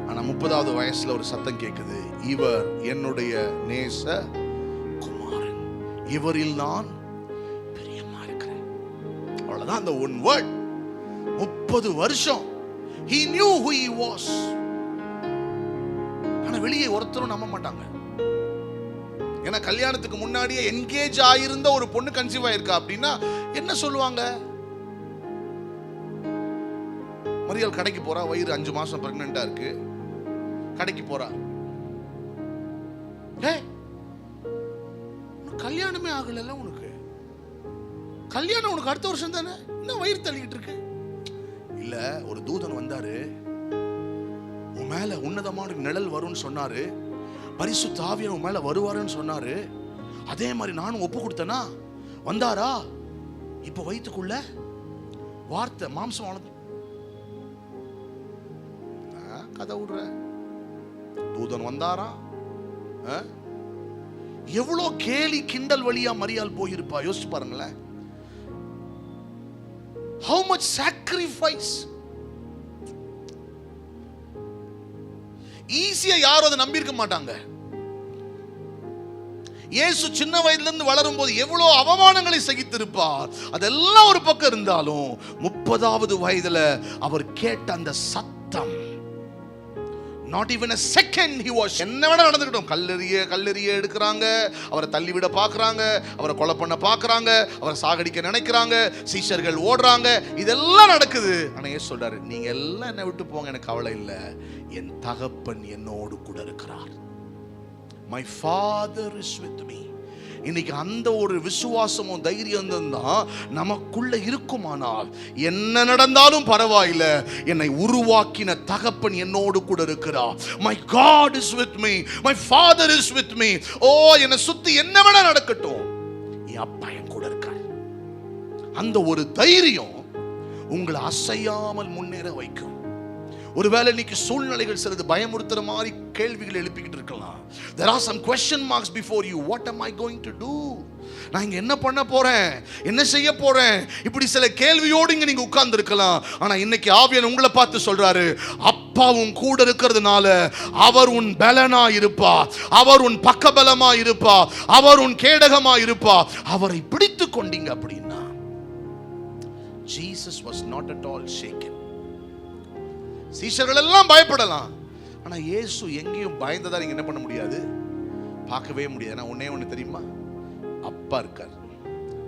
ஆனா 30வது வயசுல ஒரு சத்தம் கேட்குது, இவர் என்னுடைய நேச குமாரன், இவரில் நான் பிரியமா இருக்கிறேன். அவ்வளவுதான் அந்த ஒன் வேர்ட். 30 வருஷம் he knew who he was. ஆனா வெளியே ஒருத்தரும் நம்ப மாட்டாங்க. ஏன்னா கல்யாணத்துக்கு முன்னாடியே என்கேஜ் ஆயிருந்த ஒரு பொண்ணு கன்சீவ் ஆயிருக்கா அப்படின்னா என்ன சொல்லுவாங்க? மரியாள் கடைக்கு போறா, வயிறு 5 மாசம் பிரெக்னண்டா இருக்கு, கடைக்கு போறா. கல்யாணமே ஆகல உனக்கு, கல்யாணம் உனக்கு அடுத்த வருஷம் தானே, இன்னும் வயிறு தள்ளிக்கிட்டு இருக்கு. இல்ல, ஒரு தூதன் வந்தாரு, உன் மேல உன்னதமான நிழல் வரும்னு சொன்னாரு, பரிசுத்த ஆவியானவர் உன் மேல வருவாருன்னு சொன்னாரு. அதே மாதிரி நானும் ஒப்பு கொடுத்தேனா, வந்தாரா? இப்ப வயிற்றுக்குள்ள வார்த்தை மாம்சம் வளர்ந்து கதை விடுற. தூதன் வந்தாரா? எவ்வளவு கேலி கிண்டல் வழியா மரியாள் போயிருப்பா, யோசிச்சு பாருங்களேன். How much sacrifice. ஈஸியா யாரும் அதை நம்பி இருக்க மாட்டாங்க. இயேசு சின்ன வயதுல இருந்து வளரும் போது எவ்வளவு அவமானங்களை சகித்திருப்பார். அதெல்லாம் ஒரு பக்கம் இருந்தாலும் 30வது வயதுல அவர் கேட்ட அந்த சத்தம், not even a second he was, என்ன வேணா நடந்துக்கிட்டோம், கல்லெறிய எடுக்கிறாங்க, அவரை தள்ளிவிட பார்க்கறாங்க, அவரை கொலை பண்ண பார்க்கறாங்க, அவரை சாகடிக்க நினைக்கிறாங்க, சீஷர்கள் ஓடுறாங்க, இதெல்லாம் நடக்குது. ஆனா இயேசு சொல்றாரு, நீங்க எல்லாம் என்ன விட்டு போங்க, எனக்கு கவலை இல்லை, என் தகப்பன் என்னோடு கூட இருக்கிறார். My father is with me. இன்னைக்கு அந்த ஒரு விசுவாசமும் தைரியம் தான் நமக்குள்ள இருக்குமானால், என்ன நடந்தாலும் பரவாயில்லை, என்னை உருவாக்கின தகப்பன் என்னோடு கூட இருக்கிறார். My God is with me, my father is with me. ஓ, என்னை சுத்தி என்ன வேணா நடக்கட்டும், என் அப்பா என் கூட இருக்கார். அந்த ஒரு தைரியம் உங்களை அசையாமல் முன்னேற வைக்கும். ஒருவேளை இன்னைக்கு சூழ்நிலைகள் சிலது பயமுறுத்துற மாதிரி கேள்விகள் எழுப்பிக்கிட்டு இருக்கலாம். There are some question marks before you. What am I going to do? நான் இங்க என்ன பண்ண போறேன், என்ன செய்ய போறேன், இப்படி சில கேள்வியோடு இங்க நீங்க உட்கார்ந்து இருக்கலாம். ஆனா இன்னைக்கு ஆவியானவர் உங்களை பார்த்து சொல்றாரு, அப்பா உன் கூட இருக்கிறதுனால அவர் உன் பலனா இருப்பா, அவர் உன் பக்கபலமா இருப்பா, அவர் உன் கேடகமா இருப்பா. அவரை பிடித்து கொண்டீங்க அப்படின்னா. Jesus was not at all shaken. சீஷர்கள் எல்லாம் பயப்படலாம், ஆனா இயேசு எங்கேயும் பயந்ததா நீங்க என்ன பண்ண முடியாது, பார்க்கவே முடியாது. நான் ஒன்னே ஒண்ணு தெரியுமா, அப்பா இருக்கார்.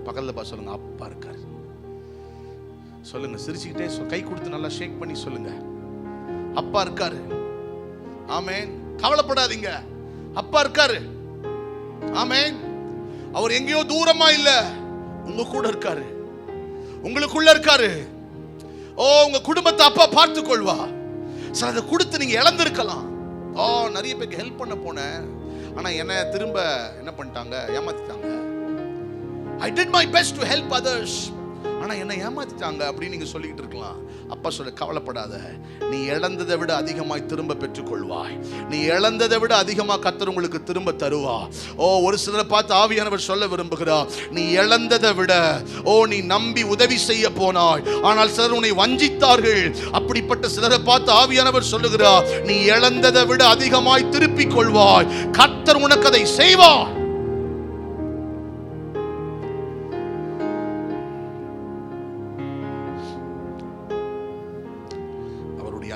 பக்கத்துல பா சொல்லுங்க, அப்பா இருக்கார். சொல்லுங்க, சிரிச்சுக்கிட்டே கை கொடுத்து நல்லா ஷேக் பண்ணி சொல்லுங்க, அப்பா இருக்காரு. ஆமென். கவலைப்படாதீங்க, அப்பா இருக்காரு. ஆமென். அவர் எங்கேயோ தூரமா இல்ல, உங்க கூட இருக்காரு, உங்களுக்குள்ள இருக்காரு. ஓ, உங்க குடும்பத்தை அப்பா பார்த்து கொள்வா. அதை கொடுத்து நீங்க இழந்திருக்கலாம். ஓ, நிறைய பேருக்கு ஹெல்ப் பண்ண போனேன், ஆனா என்ன திரும்ப என்ன பண்ணிட்டாங்க, ஏமாத்திட்டாங்க. I did my best to help others, ஆனா என்ன ஏமாத்திட்டாங்க அப்படின்னு நீங்க சொல்லிட்டு இருக்கலாம். அப்பா சொல்ல, கவலைப்படாத, நீ இழந்ததை விட அதிகமாய் திரும்ப பெற்றுக்கொள்வாய். நீ இழந்ததை விட அதிகமா கர்த்தர் உங்களுக்கு திரும்ப தருவா. ஓ, ஒரு சிலரை பார்த்து ஆவியானவர் சொல்ல விரும்புகிறார், நீ இழந்ததை விட, ஓ, நீ நம்பி உதவி செய்ய போனாய், ஆனால் சிலர் உன்னை வஞ்சித்தார்கள். அப்படிப்பட்ட சிலரை பார்த்து ஆவியானவர் சொல்லுகிறார், நீ இழந்ததை விட அதிகமாய் திருப்பிக் கொள்வாய். கர்த்தர் உனக்கு அதை செய்வார்.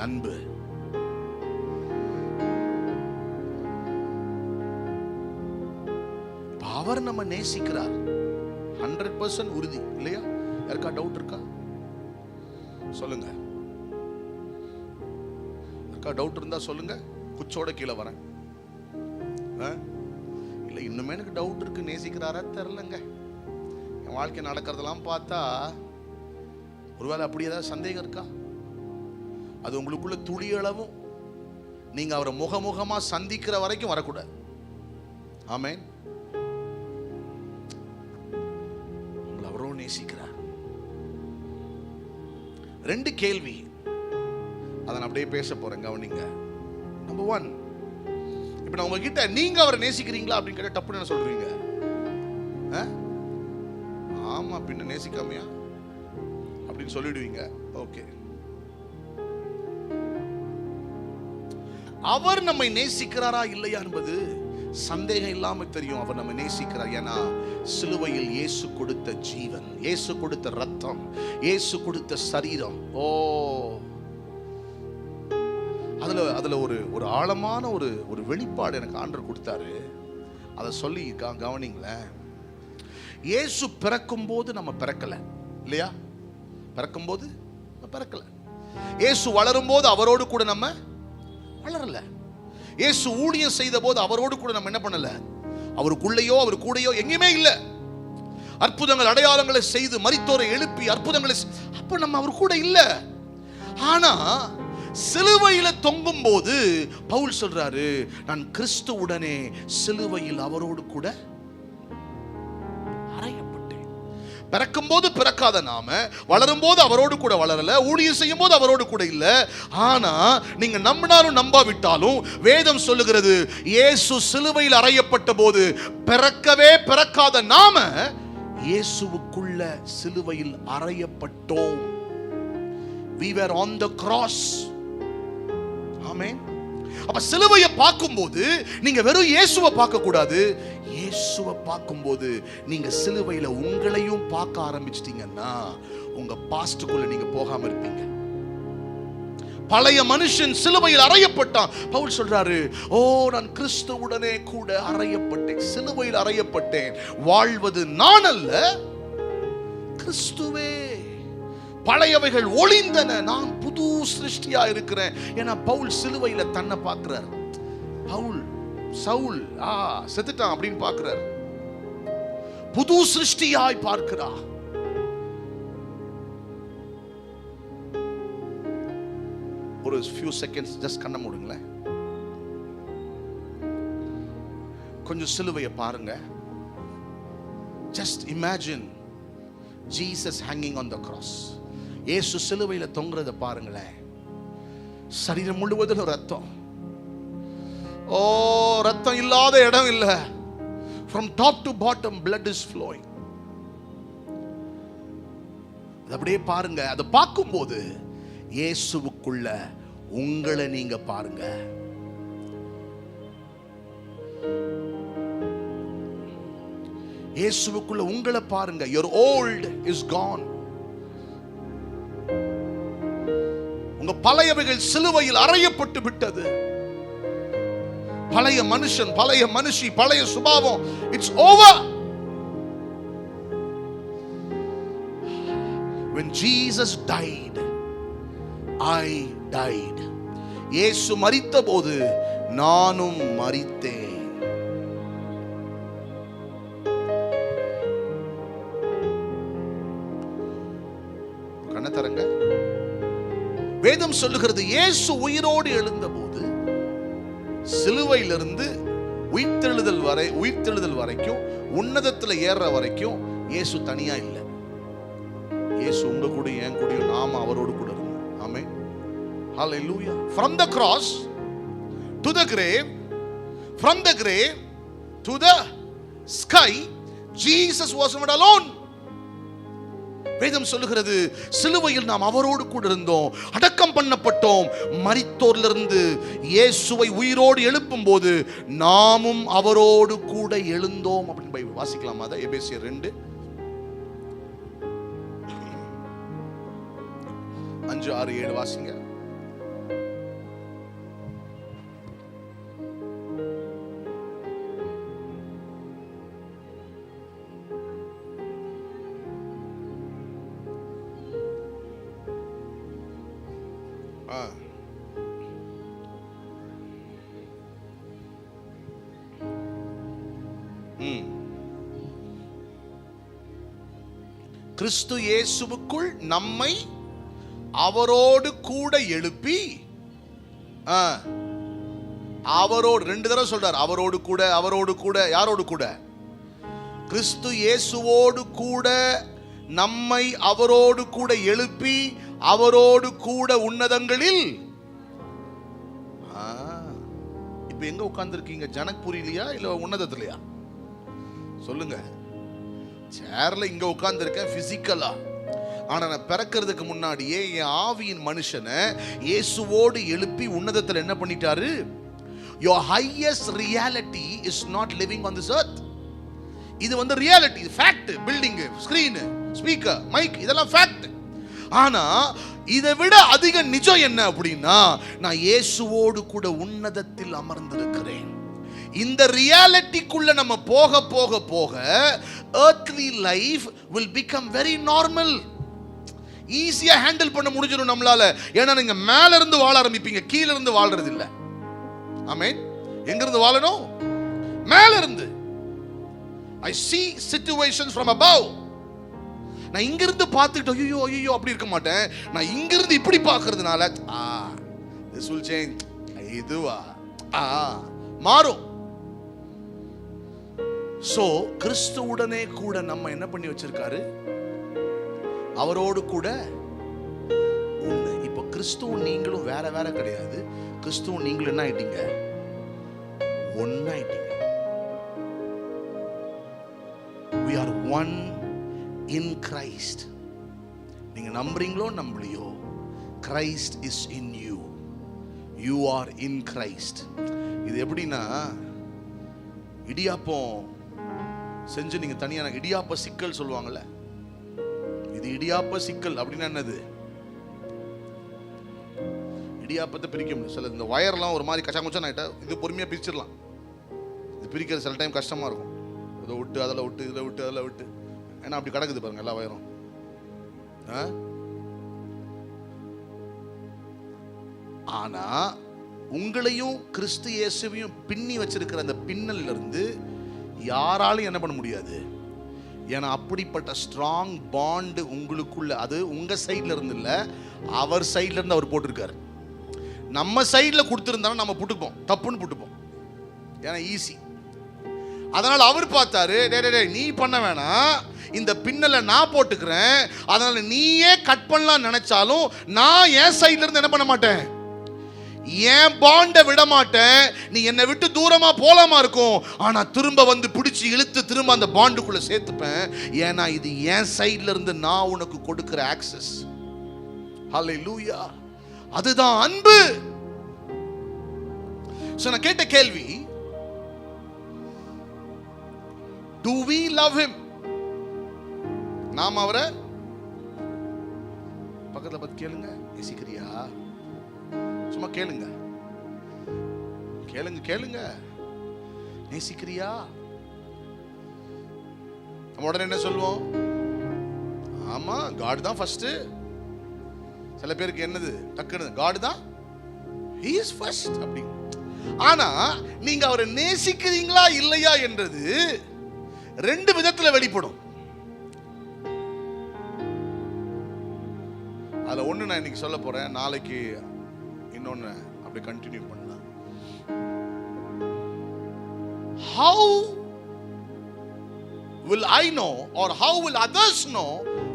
அன்பு. அவர் நம்ம நேசிக்கிறார், 100% உறுதி இல்லையா? யாருக்கா டவுட் இருக்கா? சொல்லுங்க. யாருக்கா டவுட் இருந்தா சொல்லுங்க, குச்சோட கீழே வரேன். இல்ல, இன்னுமே எனக்கு டவுட் இருக்கு, நேசிக்கிறாரா தெரியலங்க, என் வாழ்க்கை நடக்கிறதெல்லாம் பார்த்தா ஒருவேளை அப்படி ஏதாவது சந்தேகம் இருக்கா? அது உங்களுக்குள்ள துளியளவும் நீங்க அவரை முகமுகமா சந்திக்கிற வரைக்கும் வரக்கூடாது. ஆமென். உங்களை அவரோ நேசிக்கிறார். 2 கேள்வி, அதை நான் அப்படியே பேச போறேன், கவனிங்க. நம்பர் 1, இப்ப நான் உங்ககிட்ட நீங்க அவரை நேசிக்கிறீங்களா அப்படின்னு கேட்ட டப்புன்னு என்ன சொல்றீங்க? ஆமா, பின்ன நேசிக்காமையா அப்படின்னு சொல்லிடுவீங்க. ஓகே. அவர் நம்மை நேசிக்கிறாரா இல்லையா என்பது சந்தேகம் இல்லாம தெரியும். அவர் நம்ம நேசிக்கிறார். ஏன்னா சிலுவையில் இயேசு கொடுத்த ஜீவன், இயேசு கொடுத்த ரத்தம், இயேசு கொடுத்த சரீரம். ஓ, அதுல ஒரு ஆழமான ஒரு வெளிப்பாடு எனக்கு ஆண்டவர் கொடுத்தாரு. அதை சொல்லி கவனிங்களேன். இயேசு பிறக்கும் போது நம்ம பிறக்கல இல்லையா? பிறக்கும் போது பிறக்கல. இயேசு வளரும் போது அவரோடு கூட நம்ம வளரல. இயேசு ஊழியம் செய்த போது அவரோடு கூட நம்ம என்ன பண்ணல, அவருக்குள்ளேயோ அவர் கூடயோ எங்கேயுமே இல்ல. அற்புதங்கள் அடையாளங்களை செய்து மரித்தோரை எழுப்பி அற்புதங்களை, அப்ப நம்ம அவர் கூட இல்ல. ஆனா சிலுவையில தொங்கும் போது பவுல் சொல்றாரு, நான் கிறிஸ்துவுடனே சிலுவையில் அவரோடு கூட அறையப்பட்டேன். பிறக்கும் போது பிறக்காத நாம, வளரும் போது அவரோடு கூட வளரல, ஊழியம் செய்யும் போது அவரோடு கூட இல்ல. ஆனா நீங்க நம்பினாலும் நம்பாவிட்டாலும் வேதம் சொல்லுகிறது, இயேசு சிலுவையில் அறையப்பட்ட போது பிறக்காத நாம இயேசுவுக்குள்ள சிலுவையில் அறையப்பட்டோம். We were on the cross. ஆமென். அப்ப சிலுவையை பார்க்கும்போது நீங்க வெறும் இயேசுவை பார்க்க கூடாது. இயேசுவை பார்க்கும்போது நீங்க சிலுவையில உங்களையும் பார்க்க ஆரம்பிச்சிட்டீங்கன்னா உங்க பாஸ்டுக்குள்ள நீங்க போகாம இருப்பீங்க. பழைய மனுஷன் சிலுவையில் அறையப்பட்டான். பவுல் சொல்றாரு, ஓ நான் கிறிஸ்துவுடனே கூட அறையப்பட்டேன், சிலுவையில் அறையப்பட்டேன். வாழ்வது நான் அல்ல, கிறிஸ்துவே. பழையவைகள் ஒளிந்தன, நான் புது சிருஷ்டியா இருக்கிறேன். ஏன்னா பவுல் சிலுவையில தன்னை பார்க்கிறார். சவுல் செத்துட்டான் அப்படின்னு பார்க்கிறார். புது சிருஷ்டியாய் பார்க்கிறார். ஒரு few seconds just கண்ண மூடுங்களேன். கொஞ்சம் சிலுவையை பாருங்க. Just imagine Jesus hanging on the cross. இயேசு சிலுவையில தொங்குறத பாருங்களேன். சரீரம் முழுவதும் ரத்தம். ஓ, ரத்தம் இல்லாத இடம் இல்ல. From top to bottom blood is flowing. அப்படியே பாருங்க. அதை பார்க்கும்போது இயேசுவுக்குள்ள உங்களை நீங்க பாருங்க. இயேசுவுக்குள்ள உங்களை பாருங்க. Your old is gone. உங்க பழையவைகள் சிலுவையில் அறையப்பட்டு விட்டது. பழைய மனுஷன், பழைய மனுஷி, பழைய சுபாவம், it's over. When Jesus died, I died. இயேசு மரித்தபோது நானும் மரித்தேன். கண்ணத்தரங்க. வேதம் சொல்லுகிறது, இயேசு உயிரோடு எழுந்தபோது சிலுவையிலிருந்து உயிர்த்தெழுதல் வரைக்கும், உன்னதத்தில் ஏற வரைக்கும் இயேசு தனியா இல்லை. இயேசு உங்க கூட, என் கூட, நாம அவரோடு கூட இருந்தோம். ஆமென். Hallelujah. From the cross to the grave, from the grave to the sky, Jesus was not alone. வேதம் சொல்லுகிறது, சிலுவையில் நாம் அவரோடு கூட இருந்தோம், அடக்கம் பண்ணப்பட்டோம். மரித்தோரிலிருந்து இயேசுவை உயிரோடு எழுப்பும் போது நாமும் அவரோடு கூட எழுந்தோம் அப்படின்னு பைபிள் வாசிக்கலாம். அத எபேசியர் 2 5 6 7 வாசிங்க. கிறிஸ்து இயேசுவுக்குள் நம்மை அவரோடு கூட எழுப்பி, அவரோடு 2 தடவை சொல்றார். அவரோடு கூட, அவரோடு கூட. யாரோடு கூட? கிறிஸ்து இயேசுவோடு கூட நம்மை அவரோடு கூட எழுப்பி அவரோடு கூட உன்னதங்களில். இப்ப எங்க உட்கார்ந்து இருக்கீங்க? ஜனக்புரியிலையா இல்ல உன்னதத்திலையா? சொல்லுங்க. சேர்ல இங்க உட்கார்ந்து இருக்கேன் பிசிக்கலா. ஆனா நான் பிறக்கிறதுக்கு முன்னாடியே என் ஆவியின் மனுஷனை இயேசுவோடு எழுப்பி உன்னதத்தில் என்ன பண்ணிட்டாரு? Your highest reality is not living on this earth. இது வந்து reality, fact. Building, screen, speaker, mic, இதெல்லாம் ஃபேக்ட். ஆனா இதை விட அதிக நிஜம் என்ன அப்படின்னா, நான் இயேசுவோடு கூட உன்னதத்தில் அமர்ந்திருக்கிறேன். இந்த ரியாலிட்டிக்குள்ள நம்ம போக போக போக earthly life will become very normal. ஈஸியா ஹேண்டில் பண்ண முடிஞ்சிடும் நம்மளால. ஏன்னா நீங்க மேல இருந்து வாழ ஆரம்பிப்பீங்க, கீழ இருந்து வாழ்றது இல்ல. ஆமென். எங்க இருந்து வாழணும்? மேல இருந்து. I see situations from above. நான் இங்கிருந்து பார்த்துக்கிட்டு ஐயோ ஐயோ அப்படி இருக்க மாட்டேன். நான் இங்கிருந்து இப்படி பார்க்கறதுனால this will change. இதுவா மாறும். சோ கிறிஸ்துவுடனே கூட நம்ம என்ன பண்ணி வச்சிருக்காரு? அவரோடு கூட ஒண்ணு. இப்போ கிறிஸ்துவும் நீங்களும் வேற வேற கிடையாது. கிறிஸ்துவும் நீங்களும் என்ன ஆயிட்டீங்க? ஒன்னாயிட்டீங்க. we are one in Christ. நீங்க நம்புறீங்களோ நம்பலையோ, Christ is in you. You are in Christ. இது எப்படின்னா, இடியாப்பம் செஞ்சு நீங்க தனியான இடியாப்ப சிக்கல் சொல்லுவாங்கல்ல, இது இடியாப்ப சிக்கல் அப்படின்னா என்னது? இடியாப்பத்தை பிரிக்க முடியும். சில இந்த வயர்லாம் ஒரு மாதிரி கச்சா முச்சா ஆயிட்டா இது பொறுமையா பிரிச்சிடலாம். இது பிரிக்கிறது சில டைம் கஷ்டமா இருக்கும். இதை விட்டு அதில் விட்டு இதில் விட்டு அதில் விட்டு, ஏன்னா அப்படி கிடக்குது பாருங்க எல்லா வயரும். ஆனா உங்களையும் கிறிஸ்து இயேசுவையும் பின்னி வச்சிருக்கிற அந்த பின்னல்ல இருந்து யாராலும் என்ன பண்ண முடியாது. ஏன்னா அப்படிப்பட்ட ஸ்ட்ராங் பாண்ட் உங்களுக்குள்ள, அது உங்க சைட்ல இருந்து இல்ல, அவர் சைட்ல இருந்து அவர் போட்டிருக்காரு. நம்ம சைட்ல கொடுத்திருந்தாலும் நம்ம புட்டுப்போம், தப்புன்னு புட்டுப்போம். ஏன்னா ஈஸி. அதனால அவர் பார்த்தாரு, நீ பண்ண வேணாம், இந்த பின்னலை நான் போட்டுக்கிறேன். அதனால நீயே கட் பண்ணலாம் நினைச்சாலும் நான் என் சைட்ல இருந்து என்ன பண்ண மாட்டேன், என் பாண்ட விட மாட்டேன். நீ என்னை விட்டு தூரமா போலாமா இருக்கும், ஆனா திரும்ப வந்து பிடிச்சி இழுத்து திரும்ப அந்த பாண்டுக்குள்ள சேர்த்துப்பேன். ஏன்னா இது என் சைட்ல இருந்து நான் உனக்கு கொடுக்கிற ஆக்சஸ். ஹல்லேலூயா. அதுதான் அன்பு. நான் கேட்ட கேள்வி, do we love him? நாம் அவரை பக்கத்துல பார்த்து கேளுங்க, நேசிக்கிறியா? சும்மா கேளுங்க, கேளுங்க கேளுங்க, நேசிக்கிறியா? நம்ம உடனே என்ன சொல்லுவோம்? ஆமா, காட் தான் ஃபர்ஸ்ட். சில பேருக்கு என்னது டக்குன்னு காட் தான் he is first அப்படி. ஆனா நீங்க அவரை நேசிக்கிறீங்களா இல்லையா என்றது ரெண்டு விதத்துல வெளிப்படும். அதுல ஒண்ணு நான் இன்னைக்கு சொல்ல போறேன், நாளைக்கு இன்னொன்னு அப்படி கண்டினியூ பண்ணலாம். How will I know or how will others know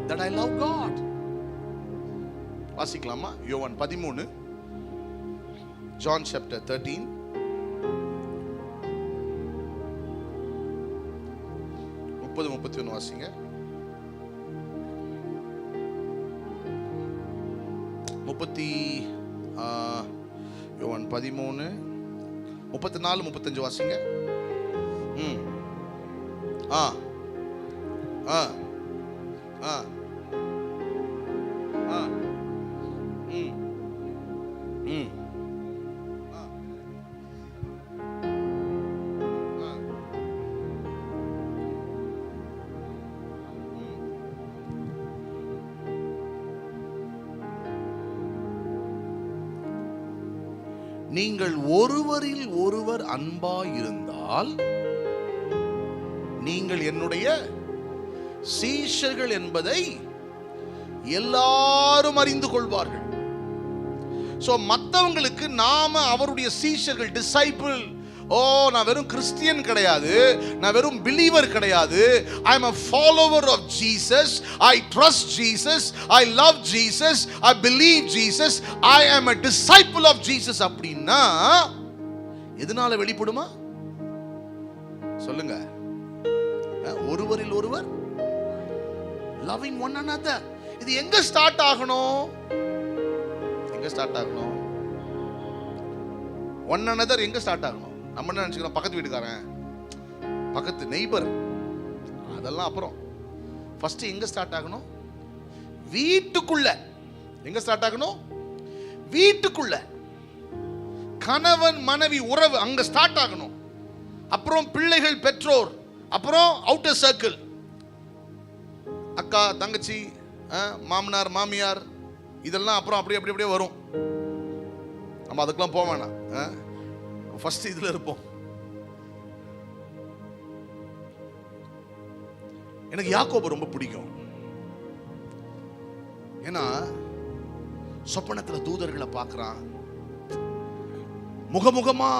that I love God? வாசிக்கலாமா? யோவான் 13, John chapter 13, 30-31 வாசிங்க. யோவான் 13, 34-35 வாசிங்க. நீங்கள் ஒருவரில் ஒருவர் அன்பாயிருந்தால் நீங்கள் என்னுடைய சீஷர்கள் என்பதை எல்லாரும் அறிந்து கொள்வார்கள். சோ மத்தவங்களுக்கு நாம அவருடைய சீஷர்கள், டிசைபிள். ஓ, நான் வெறும் கிறிஸ்டியன் கிடையாது, நான் வெறும் பிலீவர் கிடையாது. ஐ அம் a follower of Jesus. I trust Jesus. I love Jesus. I believe Jesus. I am a disciple of Jesus. அப்படின்னா எதனால வெளிப்படுமா சொல்லுங்க? ஒருவரில் ஒருவர் loving one another. இது எங்க ஸ்டார்ட் ஆகணும்? எங்க ஸ்டார்ட் ஆகணும்? one another எங்க ஸ்டார்ட் ஆகணும்? நம்ம என்ன நினைச்சுக்கிறோம்? பக்கத்து வீட்டுக்காரன், பக்கத்து நெய்பர், அதெல்லாம் அப்புறம். ஃபர்ஸ்ட் எங்க ஸ்டார்ட் ஆகணும்? வீட்டுக்குள்ள. எங்க ஸ்டார்ட் ஆகணும்? வீட்டுக்குள்ள. கணவன் மனைவி உறவு அங்க ஸ்டார்ட் ஆகணும். அப்புறம் பிள்ளைகள், பெற்றோர், அப்புறம் அவுட்டர் சர்க்கிள், அக்கா தங்கச்சி, மாமனார் மாமியார், இதெல்லாம் அப்புறம் அப்படி அப்படி அப்படியே வரும். நம்ம அதுக்கெல்லாம் போக வேணாம். ஃபர்ஸ்ட் இதுல இருப்போம். எனக்கு யாக்கோபு ரொம்ப பிடிக்கும். ஏன்னா சொப்பனத்துல தூதர்களை பார்க்கறான், முகமுகமா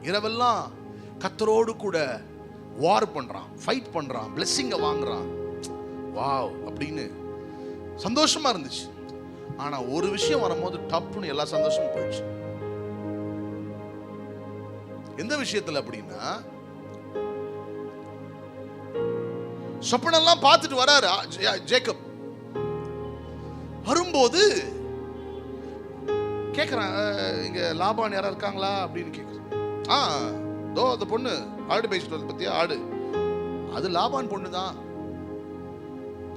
இரவெல்லாம் கர்த்தரோடு கூட வார் பண்றான், ஃபைட் பண்றான், பிளெஸிங்க வாங்குறான். வாவ் அப்படின்னு சந்தோஷமா இருந்துச்சு. ஆனா ஒரு விஷயம் வரும்போது டப்புன்னு எல்லா சந்தோஷமும் போயிடுச்சு. எந்த விஷயத்துல அப்படின்னா, சொப்பனெல்லாம் பார்த்துட்டு வராரு ஜேக்கப். வரும்போது கேட்குறான், இங்க லாபான் யாரா இருக்காங்களா அப்படின்னு கேட்குறான். தோ அந்த பொண்ணு ஆடு மேய்ச்சிட்டு வந்து பத்தியா, ஆடு அது லாபான் பொண்ணு தான்.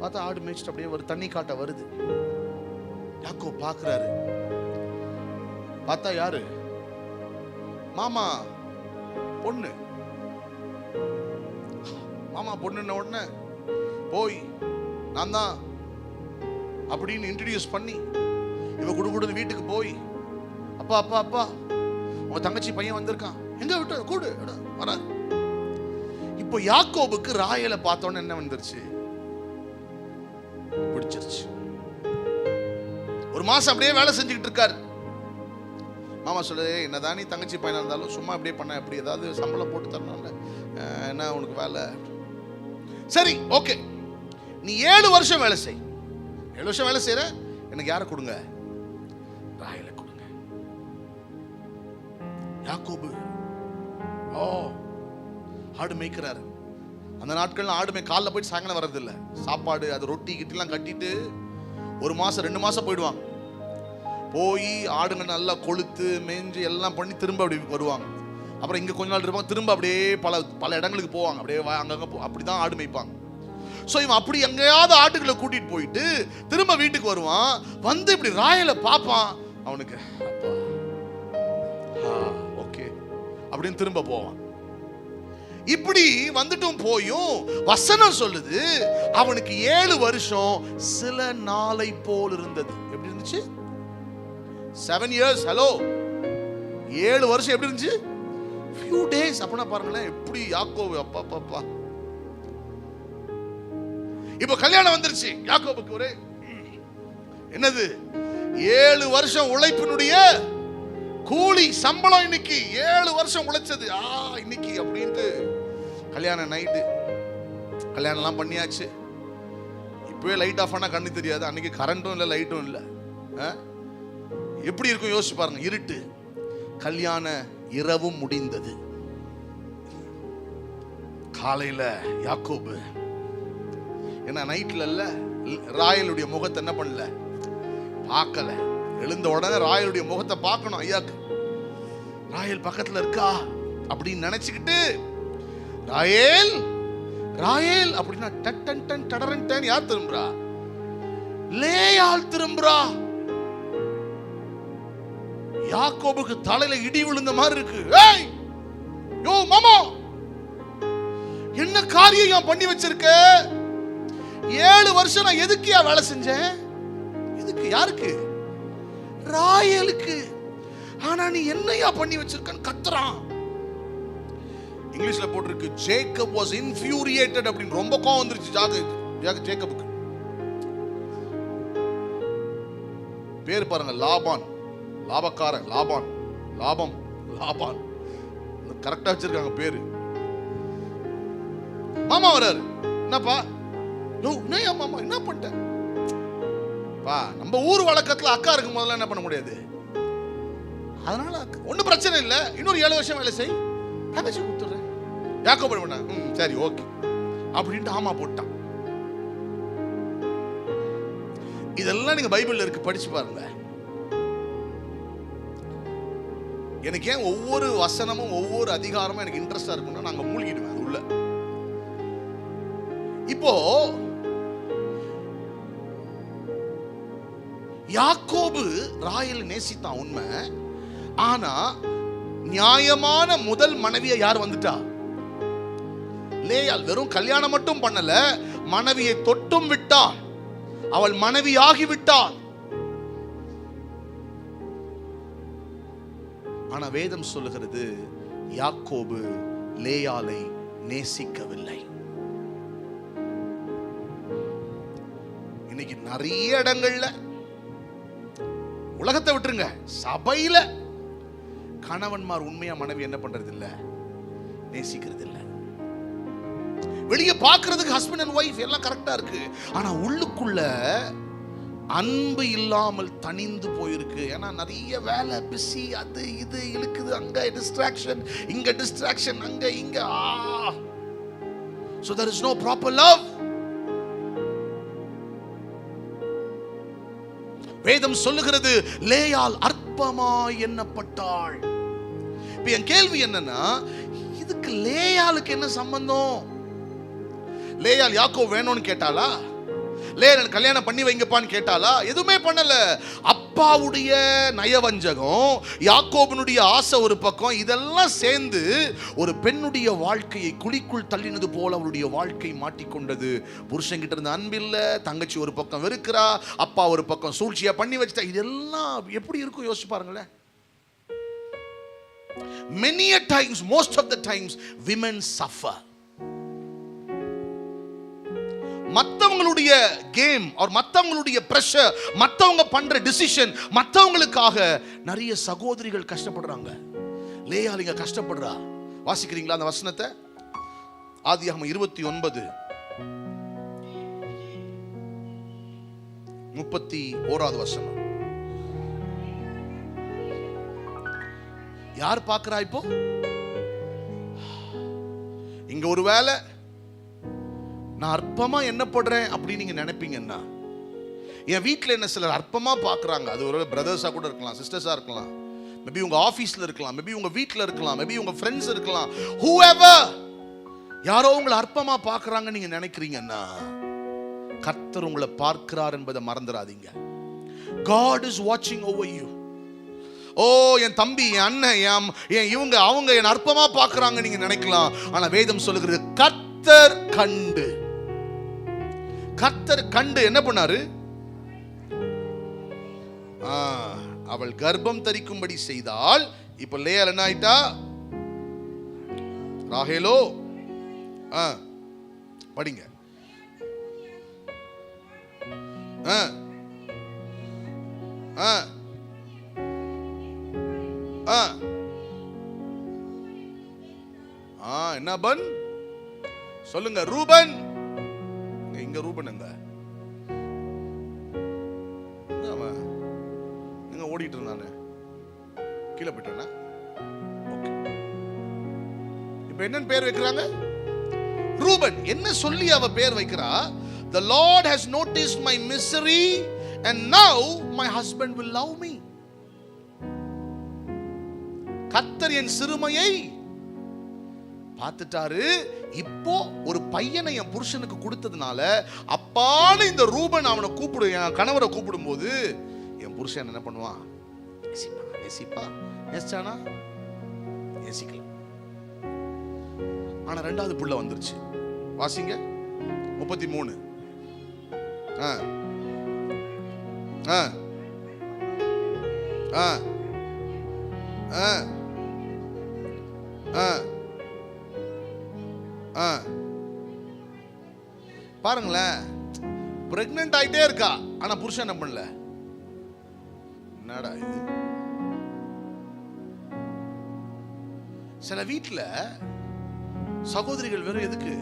பார்த்தா ஆடு மேய்ச்சிட்டு அப்படியே ஒரு தண்ணி காட்ட வருது. யாக்கோபு பார்க்குறாரு, பார்த்தா யாரு, மாமா பொண்ணு. மாமா பொண்ணுன்ன உடனே போய் நான் தான் அப்படின்னு இன்ட்ரடியூஸ் பண்ணி இவ குடுகுடுன்னு வீட்டுக்கு போய், அப்பா அப்பா அப்பா உங்க தங்கச்சி பையன் வந்திருக்கான், எங்க விட்டு கூடு வராது. இப்போ யாக்கோபுக்கு ராயலை பார்த்தோன்னு என்ன வந்துருச்சு, பிடிச்சிருச்சு. ஒரு மாசம் அப்படியே வேலை செஞ்சுக்கிட்டு இருக்காரு. மாமா சொல்லுது, என்னதான் நீ தங்கச்சி பையனா இருந்தாலும் சும்மா அப்படியே பண்ண, எப்படி ஏதாவது சம்பளம் போட்டு தரணும்ல, என்ன உனக்கு வேலை? சரி ஓகே, நீ 7 வருஷம் வேலை செய். 7 வருஷம் வேலை செய்யற, எனக்கு யாரை கொடுங்க, ராயலை கொடுங்க. யாக்கோபு ஆடு மேய்க்கிறாரு. அந்த நாட்கள் ஆடு மேய் காலைல போயிட்டு சாயங்காலம் வர்றது இல்லை. சாப்பாடு அது ரொட்டி கிட்டிலாம் கட்டிட்டு 1 மாசம் 2 மாசம் போயிடுவாங்க. போய் ஆடுங்க நல்லா கொளுத்து மேய்ஞ்சு எல்லாம் பண்ணி திரும்ப அப்படி வருவாங்க. அப்புறம் இங்கே கொஞ்ச நாள் இருப்பாங்க, திரும்ப அப்படியே பல இடங்களுக்கு போவாங்க, அப்படியே அங்கங்கே அப்படிதான் ஆடு மேய்ப்பாங்க. ஸோ இவன் அப்படி எங்கேயாவது ஆட்டுகளை கூட்டிட்டு போயிட்டு திரும்ப வீட்டுக்கு வருவான். வந்து இப்படி ராயலை பார்ப்பான், அவனுக்கு ஓகே அப்படின்னு திரும்ப போவான். இப்படி வந்துட்டும் போயும் வசனம் சொல்லுது, அவனுக்கு 7 வருஷம் சில நாளை போல் இருந்தது. எப்படி இருந்துச்சு? 7 years. ஹலோ, 7 வருஷம் எப்படி இருந்துச்சு? few days. அப்பனா பாருங்களேன் எப்படி யாக்கோபு, அப்பா பாப்பா. இப்போ கல்யாணம் வந்துருச்சு யாக்கோபுக்கு. ஒரே என்னது, 7 வருஷம் உழைப்பினுடைய கூலி சம்பளம் இன்னைக்கு. 7 வருஷம் உழைச்சது இன்னைக்கு அப்படின்ட்டு கல்யாணம் நைட்டு கல்யாணம் எல்லாம் பண்ணியாச்சு. இப்பவே லைட் ஆஃப் ஆனா கண்ணு தெரியாது. அன்னைக்கு கரண்ட்டும் இல்லை, லைட்டும் இல்லை. எப்படி இருக்கும் யோசிச்சு பாருங்க. இருட்டு. கல்யாண இரவும் முடிந்தது. காலையில யாக்கோபு என்ன நைட்ல இல்ல, ராயலுடைய முகத்தை என்ன பண்ணல, பார்க்கல. எழுந்த உடனே ராயலுடைய முகத்தை பார்க்கணும். ஐயாக்கு ராயல் பக்கத்துல இருக்கா அப்படின்னு நினைச்சுக்கிட்டு, ராயல் ராயல் அப்படின்னா டட்டன் டன் டடரன் டன் யார் திரும்புறா? லேயாள் திரும்புறா. யாக்கோபுக்கு தலையில இடி விழுந்த மாதிரி இருக்கு. ஏய் யோ மாமா, என்ன காரியம் பண்ணி வச்சிருக்க? 7 வருஷம் நான் எதுக்குயா வேலை செஞ்சேன்? எதுக்கு? யாருக்கு? ராயலுக்கு. ஆனா நீ என்னையா பண்ணி வச்சிருக்கன்னு கத்துறான். இங்கிலீஷ்ல போட்டிருக்கு, ஜேக்கப் வாஸ் இன்ஃபியூரிయేటెడ్ அப்படின்னு. ரொம்ப கோவம் வந்துருச்சு ஜேக்கபுக்கு. பேர் பாருங்க, லாபான், லாபக்காரன், லாபான், லாபம், லாபான், கரெக்டா வச்சிருக்காங்க பேரு. மாமா வராரு. என்னப்பா? மாமா என்ன பண்ணிட்ட? பா, நம்ம ஊர் வழக்கத்துல அக்கா இருக்கும் போதெல்லாம் என்ன பண்ண முடியாது. அதனால ஒன்னும் பிரச்சனை இல்லை, இன்னொரு 7 வருஷம் வேலை செய், தங்கச்சி கொடுத்துறேன். யாக்கோபு பண்ண சரி ஓகே அப்படின்ட்டு ஆமா போட்டான். இதெல்லாம் நீங்க பைபிள்ல இருக்கு, படிச்சு பாருங்க. எனக்கு ஏன் ஒவ்வொரு வசனமும் ஒவ்வொரு அதிகாரமும் எனக்கு இன்ட்ரெஸ்டா இருக்குன்னா, நாங்க மூழ்கிடுவேன் அது உள்ள. இப்போ யாக்கோபு ராயல் நேசித்தான் உண்மை. ஆனா நியாயமான முதல் மனைவியை யார் வந்துட்டா? லேயாள். வெறும் கல்யாணம் மட்டும் பண்ணல, மனைவியை தொட்டும் விட்டாள். அவள் மனைவியாகி விட்டாள். ஆனா வேதம் சொல்லுகிறது, யாக்கோபு லேயாளை நேசிக்கவில்லை. இன்னைக்கு நிறைய இடங்கள்ல உலகத்தை விட்டுருங்க, சபையில கணவன்மார் உண்மையா மனைவி என்ன பண்றது இல்ல, நேசிக்கிறது இல்ல. வெளியே பார்க்கிறதுக்கு ஹஸ்பண்ட் அண்ட் ஒய்ஃப் எல்லாம் கரெக்டா இருக்கு, ஆனா உள்ளுக்குள்ள அன்பு இல்லாமல் தனிந்து போயிருக்கு. ஏன்னா நிறைய வேலை, பிஸி, அது இது இழுக்குது, அங்க டிஸ்ட்ராக்ஷன், இங்க டிஸ்ட்ராக்ஷன், அங்க இங்க. So there is no proper love. வேதம் சொல்லுகிறது லேயாள் அற்பமாய் எண்ணப்பட்டாள். இப்ப என் கேள்வி என்னன்னா, இதுக்கு லேயாளுக்கு என்ன சம்பந்தம்? லேயாள் யாக்கோபு வேணும்னு கேட்டாளா? லேயாள் கல்யாணம் பண்ணி வைங்கப்பான்னு கேட்டாளா? எதுவுமே பண்ணல. அப்பாவுடைய நயவஞ்சகம், யாக்கோபனுடைய ஆசை ஒரு பக்கம், இதெல்லாம் சேர்ந்து ஒரு பெண்ணுடைய வாழ்க்கையை குழிக்குள் தள்ளினது போல அவளுடைய வாழ்க்கை மாட்டிக்கொண்டது. புருஷன் கிட்ட இருந்த அன்பில்ல, தங்கச்சி ஒரு பக்கம் வெறுக்கிறா, அப்பா ஒரு பக்கம் சூழ்ச்சியா பண்ணி வச்சுட்டா. இதெல்லாம் எப்படி இருக்கும் யோசிச்சு பாருங்களேன். Many a times, most of the times, women suffer. மற்றவங்களுடைய கேம் और மற்றவங்களுடைய பிரஷர், மற்றவங்க பண்ற டிசிஷன், மற்றவங்களுக்காக நிறைய சகோதரிகள் கஷ்டப்படுறாங்க. லேயாள் இங்க கஷ்டப்படுறா. வாசிக்கிறீங்களா அந்த வசனத்தை? ஆதியாகமம் 29:31 வசனம். யார் பார்க்கிறா இப்போ? இங்க ஒரு வேலை நான் அற்பமா எண்ணப்படுறேன் அப்படின்னு நீங்க நினைப்பீங்கன்னா, என் வீட்டில் என்ன சிலர் அற்பமா பார்க்குறாங்க. அது ஒரு பிரதர்ஸா கூட இருக்கலாம், சிஸ்டர்ஸா இருக்கலாம், மேபி உங்க ஆஃபீஸ்ல இருக்கலாம், மேபி உங்க வீட்டில் இருக்கலாம், மேபி உங்க ஃப்ரெண்ட்ஸ் இருக்கலாம். whoever, யாரோ உங்களை அற்பமா பார்க்குறாங்க நீங்க நினைக்கிறீங்கன்னா, கர்த்தர் உங்களை பார்க்கிறார் என்பதை மறந்துடாதீங்க. God is watching over you. ஓ என் தம்பி, என் அண்ணன், என் இவங்க அவங்க என் அற்பமா பார்க்குறாங்க நீங்க நினைக்கலாம். ஆனா வேதம் சொல்லுகிறது கர்த்தர் கண்டு, கர்த்தர் கண்டு என்ன பண்ணாரு? அவள் கர்ப்பம் தரிக்கும்படி செய்தால். இப்ப லேயாள் என்ன ஆயிட்டா? ராகேலோ படிங்க. என்ன பன் சொல்லுங்க? ரூபன். இங்க ரூபன் எங்க? எங்க ஓடிட்டு இருந்தானே, கீழே போயிட்டானா? இப்ப என்ன பேர் வைக்கிறாங்க? ரூபன். என்ன சொல்லி அவ பேர் வைக்கிறா? The Lord has noticed my misery and now my husband will love me. கர்த்தர் என் சிறுமையை பார்த்துட்டாரு. இப்போ ஒரு பையனை என் புருஷனுக்கு கொடுத்ததுனால அப்பான்னு இந்த ரூபன் அவனை கூப்பிடு, என் கணவரை கூப்பிடும் போது என் புருஷன் என்ன பண்ணுவான்? நேசிப்பா. நேசிச்சானா? நேசிக்கல. ஆனா ரெண்டாவது புள்ள வந்துருச்சு. வாசிங்க 33. பாருங்களேன், பிரெக்னன்ட் ஆயிட்டே இருக்கா, ஆனா புருஷன் என்ன பண்ணல? என்னடா இது? சில வீட்டுல சகோதரிகள் வெறும் எதுக்கு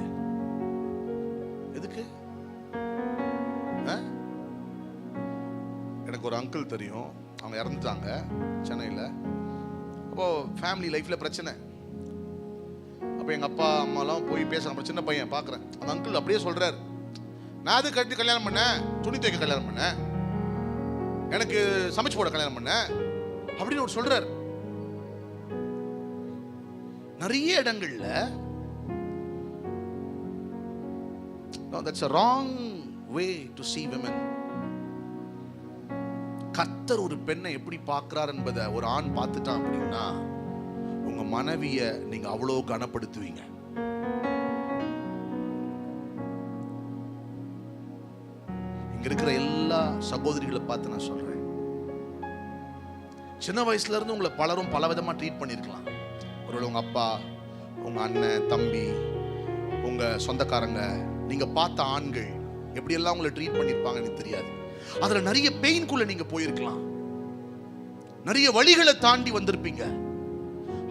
எதுக்கு? எனக்கு ஒரு அங்கிள் தெரியும், அவங்க இறந்துட்டாங்க சென்னையில். அப்போ ஃபேமிலி லைஃப்ல பிரச்சனை. அப்போ எங்க அப்பா அம்மாலாம் போய் பேசுறாங்க. சின்ன பையன் பார்க்குறேன், அந்த அங்கிள் அப்படியே சொல்றாரு, நான் அது கட்டி கல்யாணம் பண்ணேன், துணி துவைக்க கல்யாணம் பண்ணேன், எனக்கு சமைச்சு போட கல்யாணம் பண்ணேன் அப்படின்னு ஒரு சொல்றாரு. நிறைய இடங்கள்ல that's a wrong way to see women. கர்த்தர் ஒரு பெண்ணை எப்படி பார்க்கிறார் என்பதை ஒரு ஆண் பார்த்துட்டான் அப்படின்னா, உங்க மனைவிய நீங்க அவ்வளவு கனப்படுத்துவீங்க. இங்க இருக்கிற எல்லா சகோதரிகளை பார்த்து நான் சொல்றேன், சின்ன வயசுல இருந்து உங்களை பலரும் பல விதமா ட்ரீட் பண்ணிருக்கலாம். ஒருவேளை உங்க அப்பா, உங்க அண்ணன், தம்பி, உங்க சொந்தக்காரங்க, நீங்க பார்த்த ஆண்கள் எப்படி எல்லாம் உங்களை ட்ரீட் பண்ணிருப்பாங்கன்னு தெரியாது. அதுல நிறைய பெயின்குள்ள நீங்க போயிருக்கலாம். நிறைய வழிகளை தாண்டி வந்திருப்பீங்க.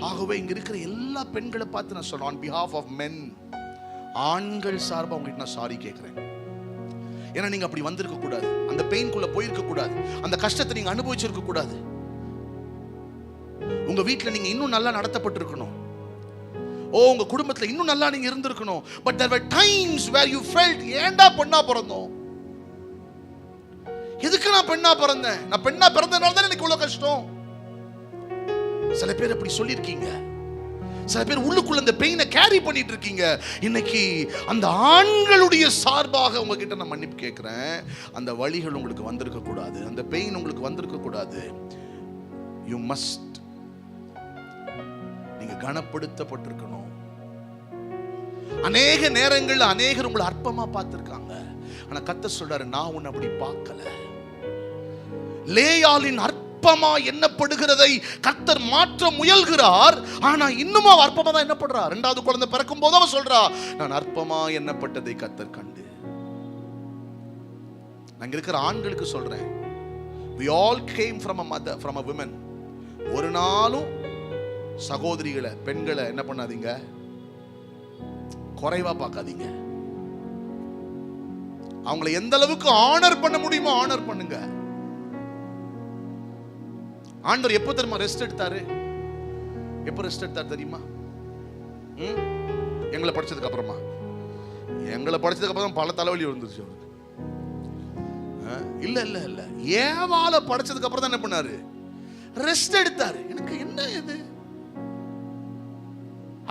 ஆகவே இங்க இருக்கிற எல்லா பெண்களை பார்த்து நான் சொல்றேன், on behalf of men, ஆண்கள் சார்பா உங்ககிட்ட நான் சாரி கேட்கிறேன். ஏன்னா நீங்க அப்படி வந்திருக்க கூடாது, அந்த பெயின்குள்ள போயிருக்க கூடாது, அந்த கஷ்டத்தை நீங்க அனுபவிச்சிருக்க கூடாது. உங்க வீட்டுல நீங்க இன்னும் நல்லா நடத்தப்பட்டிருக்கணும். உங்க குடும்பத்துல இன்னும் நல்லா நீங்க இருந்திருக்கணும். But there were times where you felt, ஏண்டா பெண்ணா பிறந்தோம், எதுக்கு நான் பெண்ணா பிறந்தேன், நான் பெண்ணா பிறந்தனால தான் எனக்கு இவ்வளவு கஷ்டம். சில பேர் அப்படி சொல்லியிருக்கீங்க. சில பேர் உள்ளுக்குள்ள அந்த பெயினை கேரி பண்ணிட்டு இருக்கீங்க. இன்னைக்கு அந்த ஆண்களுடைய சார்பாக உங்ககிட்ட நான் மன்னிப்பு கேட்கிறேன். அந்த வழிகள் உங்களுக்கு வந்திருக்க கூடாது, அந்த பெயின் உங்களுக்கு வந்திருக்க கூடாது. யூ மஸ்ட், நீங்க கனப்படுத்தப்பட்டிருக்கணும். அநேக நேரங்கள்ல அநேகர் உங்களை அற்பமா பார்த்திருக்காங்க. ஆனா கர்த்தர் சொல்றாரு, நான் உன்னை அப்படி பார்க்கல. லேயாளின் அற்பமா எண்ணப்படுகிறதை கர்த்தர் மாற்ற முயல்கிறார். ஆனா இன்னும் அவ அற்பமா தான் எண்ணப்படுறா. இரண்டாவது குழந்தை பிறக்கும் போது அவ சொல்றா, நான் அற்பமா எண்ணப்பட்டதை கர்த்தர் கண்டு. நாங்க இருக்கிற ஆண்களுக்கு சொல்றேன், we all came from a mother, from a woman. ஒரு நாளும் சகோதரிகளை, பெண்களை என்ன பண்ணாதீங்க, குறைவா பார்க்காதீங்க. அவங்களை எந்த அளவுக்கு ஆனர் பண்ண முடியுமோ ஆனர் பண்ணுங்க. ஆண்டவர் எப்போ தெரியுமா ரெஸ்ட் எடுத்தாரு? எப்போ ரெஸ்ட் எடுத்தாரு தெரியுமா? எங்களை படிச்சதுக்கு அப்புறமா. எங்களை படிச்சதுக்கு அப்புறம் பல தலைவலி வந்துருச்சு அவருக்கு. இல்ல இல்ல இல்ல, ஏவாளை படிச்சதுக்கு அப்புறம் தான் என்ன பண்ணாரு? ரெஸ்ட் எடுத்தாரு. எனக்கு என்ன இது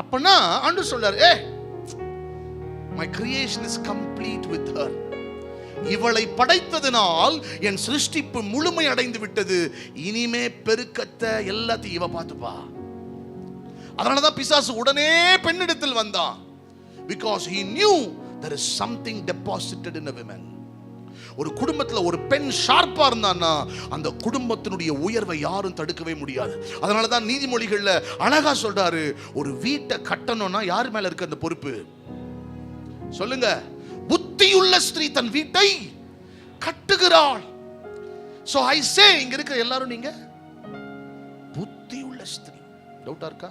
அப்பனா? ஆண்டவர் சொல்றாரு, my creation is complete with her. இவளை படைத்ததினால் என் சிருஷ்டிப்பு முழுமை அடைந்து விட்டது. இனிமே பெருக்கத்தை எல்லாத்தையும் இவ பார்த்துப்பா. அதனாலதான் பிசாசு உடனே பெண்ணிடத்தில் வந்தான். because he knew there is something deposited in a woman. ஒரு குடும்பத்துல ஒரு பெண் ஷார்ப்பா இருந்தான்னா அந்த குடும்பத்தினுடைய உயர்வை யாரும் தடுக்கவே முடியாது. அதனாலதான் நீதிமொழிகள்ல அழகா சொல்றாரு, ஒரு வீட்டை கட்டணும்னா யார் மேல இருக்கு அந்த பொறுப்பு? சொல்லுங்க. புத்தியுள்ள ஸ்திரீ தன் வீட்டை கட்டுகிறாள். சோ ஐ சே, இங்க இருக்கிற எல்லாரும் நீங்க புத்தியுள்ள ஸ்திரீ. டவுட்டா இருக்கா?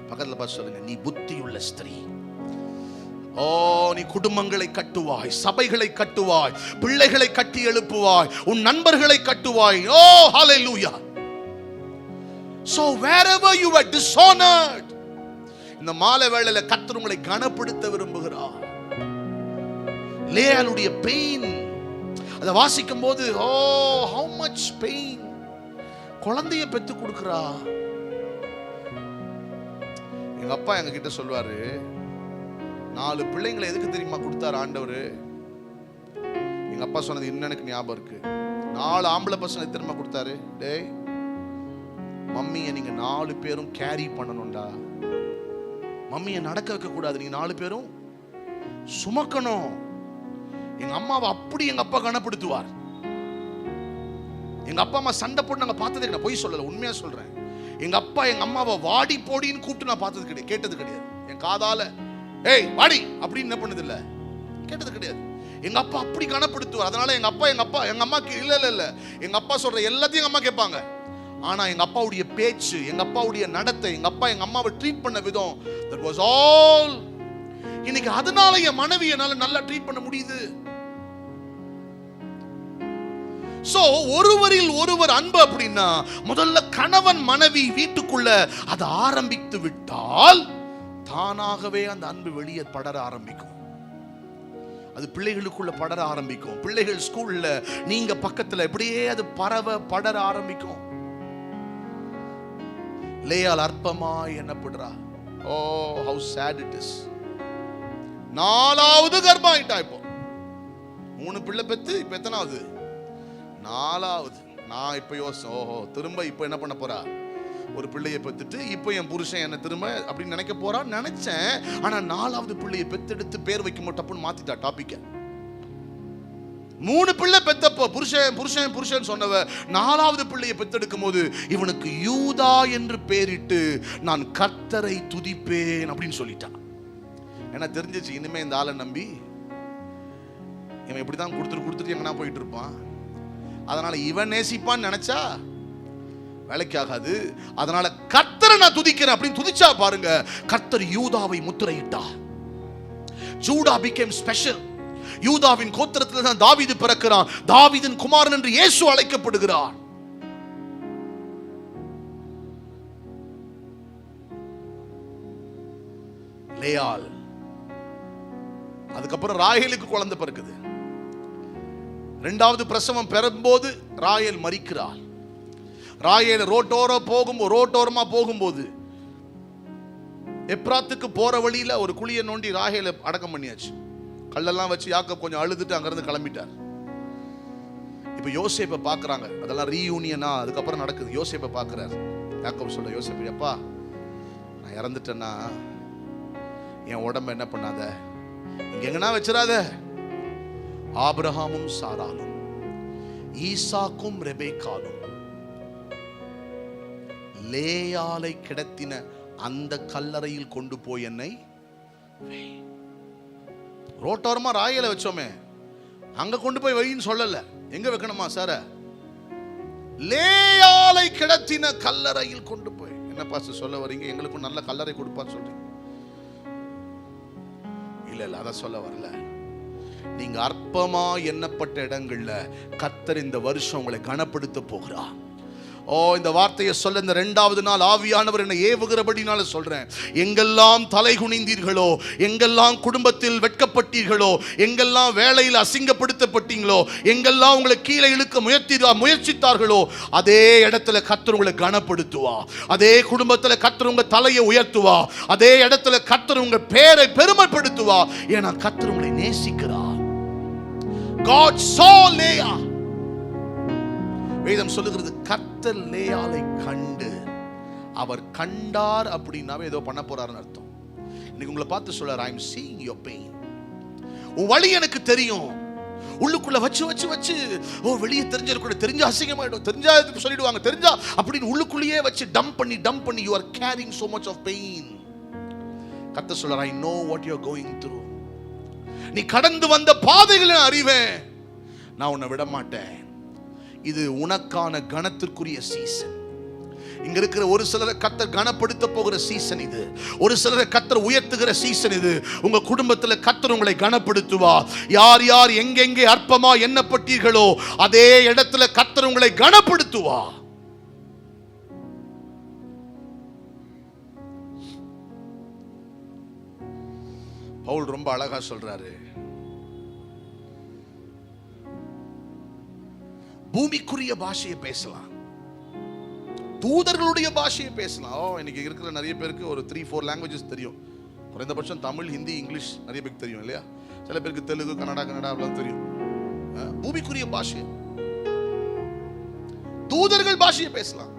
பக்கத்துல பார்த்து சொல்லுங்க, நீ புத்தியுள்ள ஸ்திரீ. நீ குடும்பங்களை கட்டுவாய், சபைகளை கட்டுவாய், பிள்ளைகளை கட்டி எழுப்புவாய், உன் நண்பர்களை கட்டுவாய். ஹalleluya. So wherever you were dishonored, இந்த மாலை வேளையில கர்த்தர் உங்களை கனப்படுத்த விரும்புகிறார். லேயாளுடைய பெயின் அதை வாசிக்கும் போது, how much pain. குழந்தைய பெத்து கொடுக்கிறா. எங்க அப்பா எங்க கிட்ட சொல்வாரு, 4 பிள்ளைங்களை எதுக்கு தெரியுமா கொடுத்தாரு ஆண்டவர்? எங்க அப்பா சொன்னது இன்னும் எனக்கு ஞாபகம் இருக்கு. 4 ஆம்பளை பசங்க தெரியுமா கொடுத்தாரு? டேய், மம்மியை நீங்க 4 பேரும் கேரி பண்ணணும்டா. மம்மியை நடக்க வைக்க கூடாது, நீங்க 4 பேரும் சுமக்கணும். எங்க அம்மாவை அப்படி எங்க அப்பா கனப்படுத்துவார். எங்க அப்பா அம்மா சண்டை போட்டு நாங்க பார்த்ததே, நான் பொய் சொல்லல, உண்மையா சொல்றேன். எங்க அப்பா எங்க அம்மாவை வாடி போடின்னு கூப்பிட்டு நான் பார்த்தது கிடையாது, கேட்டது கிடையாது. என் காதால ஏய் வாடி அப்படின்னு என்ன பண்ணது இல்ல, கேட்டது கிடையாது. எங்க அப்பா அப்படி கனப்படுத்துவார். அதனால எங்க அம்மாக்கு இல்ல இல்ல இல்ல, எங்க அப்பா சொல்ற எல்லாத்தையும் எங்க அம்மா கேட்பாங்க. ஆனா எங்க அப்பாவுடைய பேச்சு, எங்க அப்பாவுடைய நடத்தை, எங்க அப்பா எங்க அம்மாவை ட்ரீட் பண்ண விதம், that was all. இன்னைக்கு அதனால என் மனைவி என்னால நல்லா ட்ரீட் பண்ண முடியுது. சோ ஒருவரில் ஒருவர் அன்பு அப்படின்னா முதல்ல கணவன் மனைவி வீட்டுக்குள்ள அதை ஆரம்பித்து விட்டால் தானாகவே அந்த அன்பு வெளியே படர ஆரம்பிக்கும். அது பிள்ளைகளுக்குள்ள படர ஆரம்பிக்கும். பிள்ளைகள் ஸ்கூல்ல நீங்க பக்கத்துல எப்படியே அது படர ஆரம்பிக்கும். லேயாள் அற்பமா எண்ணப்படுறா. how sad it is. 4வது கர்ப்பம் ஆயிட்டா. இப்போ 3 பிள்ளை பெத்து இப்ப எத்தனாவது? 4வது. நான் இப்ப யோசிச்சேன், திரும்ப இப்ப என்ன பண்ண போறா? ஒரு பிள்ளையை பெத்துட்டு இப்ப என் புருஷன் என்ன திரும்ப அப்படின்னு நினைக்க போறான்னு நினைச்சேன். ஆனா 4வது பிள்ளையை பெத்தெடுத்து பேர் வைக்கும் டப்புன்னு மாத்திட்டா டாபிக்க. 3 பிள்ளை பெத்தப்போ புருஷன் சொன்னவ 4வது பிள்ளையை பெத்தெடுக்கும் போது இவனுக்கு யூதா என்று பேரிட்டு நான் கர்த்தரை துதிப்பேன் அப்படின்னு சொல்லிட்டான். ஏன்னா தெரிஞ்சிச்சு, இனிமே இந்த ஆளை நம்பி இவன் இப்படிதான் கொடுத்துட்டு எங்கன்னா போயிட்டு இருப்பான். அதனால இவன் நேசிப்பான்னு நினைச்சா வேலைக்காகாது. அதனால கர்த்தரை நான் துதிக்கிறேன் அப்படின்னு துதிச்சா பாருங்க, கர்த்தர் யூதாவை முத்திரையிட்டார். Judah became special. யூதாவின் கோத்திரத்தில் தான் தாவீது பிறக்கிறான். தாவீதின் குமாரன் என்று இயேசு அழைக்கப்படுகிறார். லேயாள், அதுக்கப்புறம் ராஹேலுக்கு குழந்தை பிறக்குது. இரண்டாவது பிரசவம் பெறும்போது ராஹேல் மரிக்கிறாள். ராஹேல் ரோட்டோரமா போகும்போது எப்ராத்துக்கு போற வழியில ஒரு குழியை நோண்டி ராஹேலை அடக்கம் பண்ணியாச்சு. கல்லெல்லாம் வச்சு யாக்கோப் கொஞ்சம் அழுதுட்டு அங்கிருந்து கிளம்பிட்டார். இப்ப யோசேப்பை பாக்குறாங்க. அதெல்லாம் ரீயூனியனா அதுக்கப்புறம் நடக்குது. யோசேப்பை பாக்குறாரு. யாக்கோப் சொல்ற, யோசேப்பு, அப்பா நான் இறந்துட்டேன்னா என் உடம்ப என்ன பண்ணாத, இங்க எங்கன்னா வச்சிடாத. ஆபிரகாமும் சாராலும் ஈசாக்கும் ரெபேக்காலும் லேயாளை கிடத்தின அந்த கல்லறையில் கொண்டு போய் என்னை, ரோட்டோரமா ராயல வச்சோமே அங்க கொண்டு போய் வைன்னு சொல்லல. எங்க வைக்கணுமா சார? லேயாளை கிடத்தின கல்லறையில் கொண்டு போய். என்ன பாஸ்டர் சொல்ல வரீங்க? எங்களுக்கும் நல்ல கல்லறை கொடுப்பான்னு சொல்றீங்க? இல்ல, அத சொல்ல வரல. நீங்க அற்பமா எண்ணப்பட்ட இடங்கள்ல கர்த்தர் இந்த வருஷம் உங்களை கனப்படுத்த போகிறார். இந்த வார்த்தையை சொல்ல இந்த இரண்டாவது நாள் ஆவியானவர் என்னை ஏவுகிறபடினால சொல்றேன். எங்கெல்லாம் தலை குனிந்தீர்களோ, எங்கெல்லாம் குடும்பத்தில் வெட்கப்பட்டீர்களோ, எங்கெல்லாம் வேலையில் அசிங்கப்படுத்தப்பட்டீங்களோ, எங்கெல்லாம் உங்களை கீழே இழுக்க முயற்சித்தார்களோ, அதே இடத்துல கர்த்தர் உங்களை கனப்படுத்துவா. அதே குடும்பத்துல கர்த்தர் உங்க தலையை உயர்த்துவா. அதே இடத்துல கர்த்தர் உங்க பேரை பெருமைப்படுத்துவா. ஏன்னா கர்த்தர் உங்களை நேசிக்கிறார். God saw Leah. வேதம் சொல்லுகிறது, கர்த்தர் லேயாளை கண்டு, அவர் கண்டார் அப்படின்னாவே ஏதோ பண்ண போறாருன்னு அர்த்தம். இன்னைக்கு உங்களை பார்த்து சொல்றார், I am seeing your pain. உன் வலி எனக்கு தெரியும். உள்ளுக்குள்ள வச்சு வெளியே தெரிஞ்சிருக்கூட, தெரிஞ்சா அசிங்கமாயிடும், தெரிஞ்சா சொல்லிடுவாங்க, தெரிஞ்சா அப்படின்னு உள்ளுக்குள்ளேயே வச்சு டம்ப் பண்ணி you are carrying so much of pain. கர்த்தர் சொல்றார், I know what you are going through. நீ கடந்து வந்த பாதைகளை அறிவேன். நான் உன்னை விட மாட்டேன். இது உனக்கான கனத்திற்குரிய சீசன். இங்க இருக்கிற ஒரு சிலரை கர்த்தர் கனப்படுத்த போகிற சீசன் இது. ஒரு சிலரை கர்த்தர் உயர்த்துகிற சீசன் இது. உங்க குடும்பத்துல கர்த்தர் உங்களை கனப்படுத்துவா. யார் யார் எங்கெங்கே அற்பமா எண்ணப்பட்டீர்களோ அதே இடத்துல கர்த்தர் உங்களை கனப்படுத்துவா. பவுல் ரொம்ப அழகா சொல்றாரு, பூமிக்குரிய பாஷையை பேசலாம், தூதர்களுடைய பாஷையை பேசலாம். இன்னைக்கு இருக்கிற நிறைய பேருக்கு ஒரு 3-4 லாங்குவேஜஸ் தெரியும். குறைந்தபட்சம் தமிழ், ஹிந்தி, இங்கிலீஷ் நிறைய பேருக்கு தெரியும் இல்லையா? சில பேருக்கு தெலுங்கு, கன்னடா தெரியும். பூமிக்குரிய பாஷை, தூதர்கள் பாஷையை பேசலாம்,